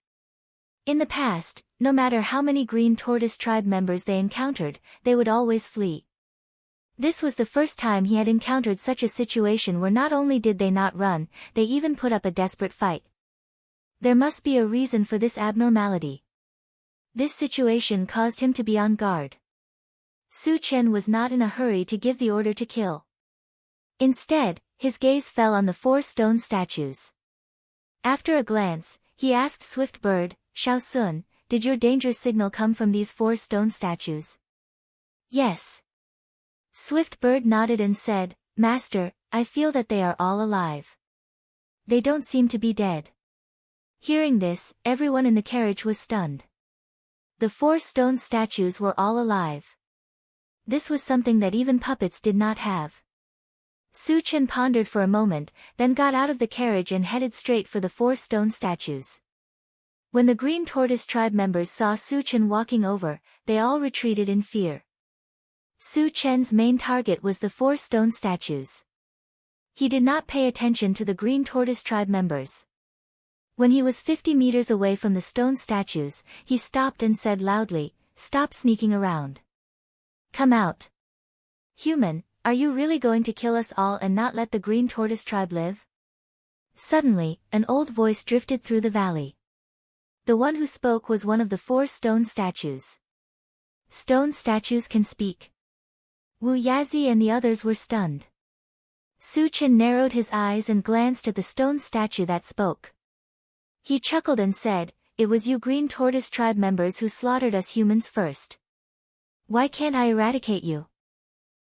S1: In the past, no matter how many Green Tortoise tribe members they encountered, they would always flee. This was the first time he had encountered such a situation where not only did they not run, they even put up a desperate fight. There must be a reason for this abnormality. This situation caused him to be on guard. Su Chen was not in a hurry to give the order to kill. Instead, his gaze fell on the 4 stone statues. After a glance, he asked Swift Bird, "Shao Sun, did your danger signal come from these 4 stone statues?" "Yes." Swift Bird nodded and said, "Master, I feel that they are all alive. They don't seem to be dead." Hearing this, everyone in the carriage was stunned. The 4 stone statues were all alive. This was something that even puppets did not have. Su Chen pondered for a moment, then got out of the carriage and headed straight for the 4 stone statues. When the Green Tortoise tribe members saw Su Chen walking over, they all retreated in fear. Su Chen's main target was the 4 stone statues. He did not pay attention to the Green Tortoise tribe members. When he was 50 meters away from the stone statues, he stopped and said loudly, "Stop sneaking around. Come out. Human, are you really going to kill us all and not let the Green Tortoise tribe live?" Suddenly, an old voice drifted through the valley. The one who spoke was one of the 4 stone statues. Stone statues can speak. Wu Yazi and the others were stunned. Su Chen narrowed his eyes and glanced at the stone statue that spoke. He chuckled and said, "It was you Green Tortoise tribe members who slaughtered us humans first. Why can't I eradicate you?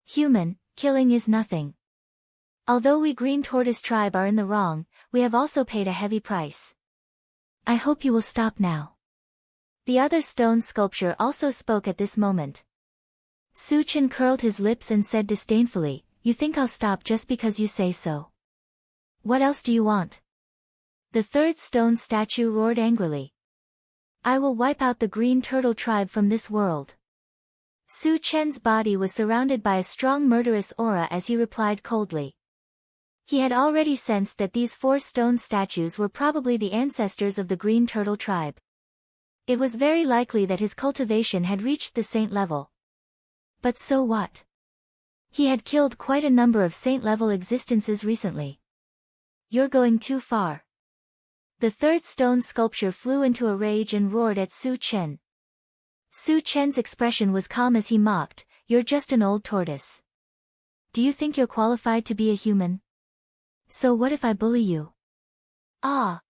S1: Human, killing is nothing. Although we Green Tortoise tribe are in the wrong, we have also paid a heavy price. I hope you will stop now." The other stone sculpture also spoke at this moment. Su Chen curled his lips and said disdainfully, "You think I'll stop just because you say so? What else do you want?" The 3rd stone statue roared angrily. "I will wipe out the Green Turtle tribe from this world." Su Chen's body was surrounded by a strong murderous aura as he replied coldly. He had already sensed that these 4 stone statues were probably the ancestors of the Green Turtle tribe. It was very likely that his cultivation had reached the saint level. But so what? He had killed quite a number of saint-level existences recently. "You're going too far." The 3rd stone sculpture flew into a rage and roared at Su Chen. Su Chen's expression was calm as he mocked, "You're just an old tortoise. Do you think you're qualified to be a human? So what if I bully you?" "Ah!"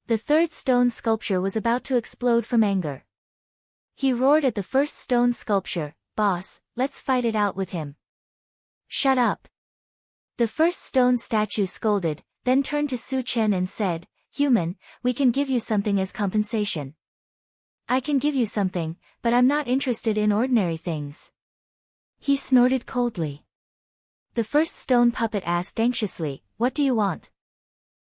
S1: The 3rd stone sculpture was about to explode from anger. He roared at the 1st stone sculpture, "Boss, let's fight it out with him." "Shut up." The 1st stone statue scolded, then turned to Su Chen and said, "Human, we can give you something as compensation." "I can give you something, but I'm not interested in ordinary things." He snorted coldly. The 1st stone puppet asked anxiously, "What do you want?"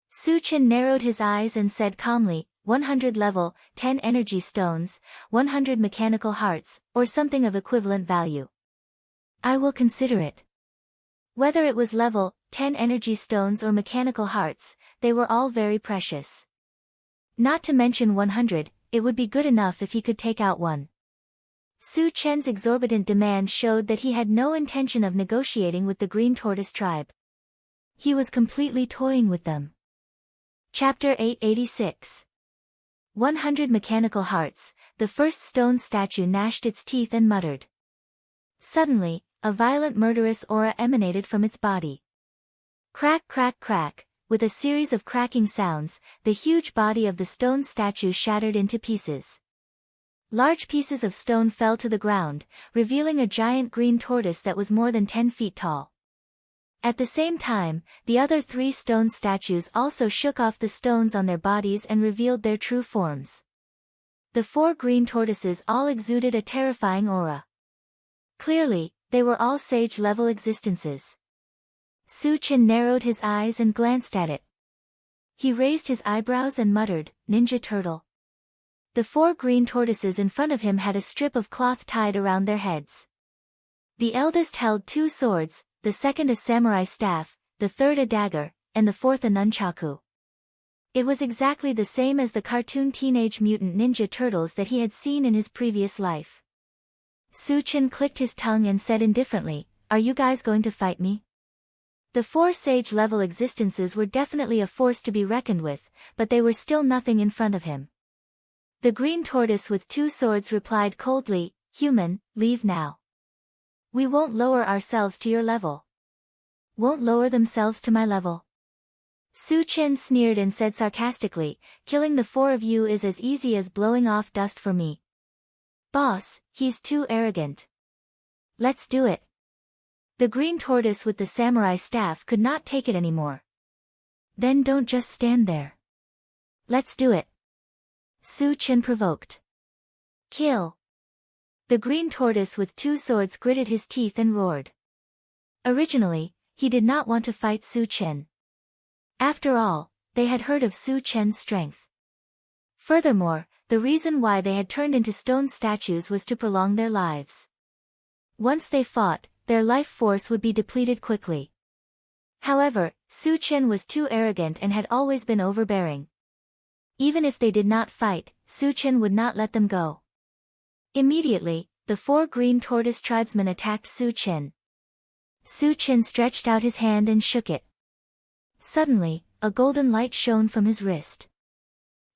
S1: Su Chen narrowed his eyes and said calmly, 100 level, 10 energy stones, 100 mechanical hearts, or something of equivalent value. I will consider it. Whether it was level, 10 energy stones or mechanical hearts, they were all very precious. Not to mention 100, it would be good enough if he could take out one. Su Chen's exorbitant demand showed that he had no intention of negotiating with the Green Tortoise tribe. He was completely toying with them. Chapter 886. 100 mechanical hearts. The 1st stone statue gnashed its teeth and muttered. Suddenly, a violent murderous aura emanated from its body. Crack crack crack, with a series of cracking sounds, the huge body of the stone statue shattered into pieces. Large pieces of stone fell to the ground, revealing a giant green tortoise that was more than 10 feet tall. At the same time, the other 3 stone statues also shook off the stones on their bodies and revealed their true forms. The 4 green tortoises all exuded a terrifying aura. Clearly, they were all sage-level existences. Su Chen narrowed his eyes and glanced at it. He raised his eyebrows and muttered, "Ninja turtle." The 4 green tortoises in front of him had a strip of cloth tied around their heads. The eldest held 2 swords, the second a samurai staff, the third a dagger, and the fourth a nunchaku. It was exactly the same as the cartoon Teenage Mutant Ninja Turtles that he had seen in his previous life. Su Chen clicked his tongue and said indifferently, "Are you guys going to fight me?" The four sage-level existences were definitely a force to be reckoned with, but they were still nothing in front of him. The green tortoise with two swords replied coldly, "Human, leave now. We won't lower ourselves to your level." "Won't lower themselves to my level?" Su Chen sneered and said sarcastically, "Killing the four of you is as easy as blowing off dust for me. Boss, he's too arrogant. Let's do it." The green tortoise with the samurai staff could not take it anymore. "Then don't just stand there. Let's do it." Su Chen provoked. "Kill." The green tortoise with two swords gritted his teeth and roared. Originally, he did not want to fight Su Chen. After all, they had heard of Su Chen's strength. Furthermore, the reason why they had turned into stone statues was to prolong their lives. Once they fought, their life force would be depleted quickly. However, Su Chen was too arrogant and had always been overbearing. Even if they did not fight, Su Chen would not let them go. Immediately, the four green tortoise tribesmen attacked Su Chen. Su Chen stretched out his hand and shook it. Suddenly, a golden light shone from his wrist.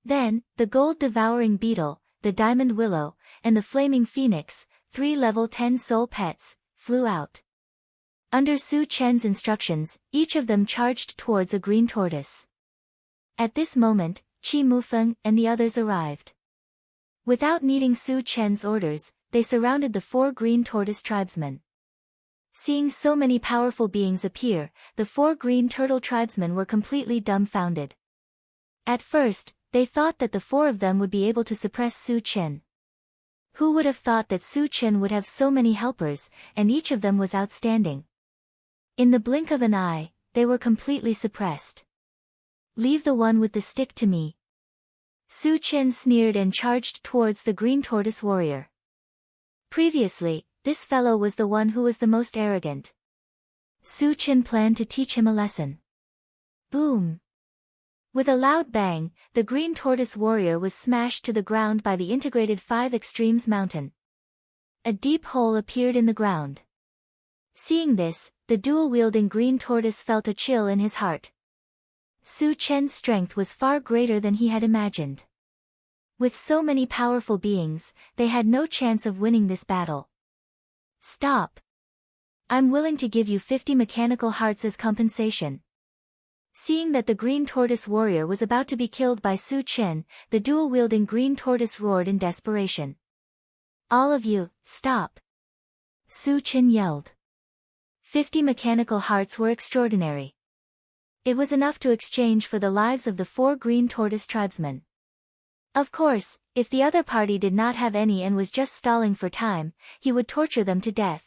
S1: Then, the gold-devouring beetle, the diamond willow, and the flaming phoenix, 3 level 10 soul pets, flew out. Under Su Chen's instructions, each of them charged towards a green tortoise. At this moment, Qi Mufeng and the others arrived. Without needing Su Chen's orders, they surrounded the four green tortoise tribesmen. Seeing so many powerful beings appear, the four green turtle tribesmen were completely dumbfounded. At first, they thought that the four of them would be able to suppress Su Chen. Who would have thought that Su Chen would have so many helpers, and each of them was outstanding? In the blink of an eye, they were completely suppressed. "Leave the one with the stick to me." Su Chen sneered and charged towards the green tortoise warrior. Previously, this fellow was the one who was the most arrogant. Su Chen planned to teach him a lesson. Boom! With a loud bang, the green tortoise warrior was smashed to the ground by the integrated 5 Extremes mountain. A deep hole appeared in the ground. Seeing this, the dual-wielding green tortoise felt a chill in his heart. Su Chen's strength was far greater than he had imagined. With so many powerful beings, they had no chance of winning this battle. "Stop. I'm willing to give you 50 mechanical hearts as compensation." Seeing that the green tortoise warrior was about to be killed by Su Chen, the dual-wielding green tortoise roared in desperation. "All of you, stop!" Su Chen yelled. 50 mechanical hearts were extraordinary. It was enough to exchange for the lives of the four green tortoise tribesmen. Of course, if the other party did not have any and was just stalling for time, he would torture them to death.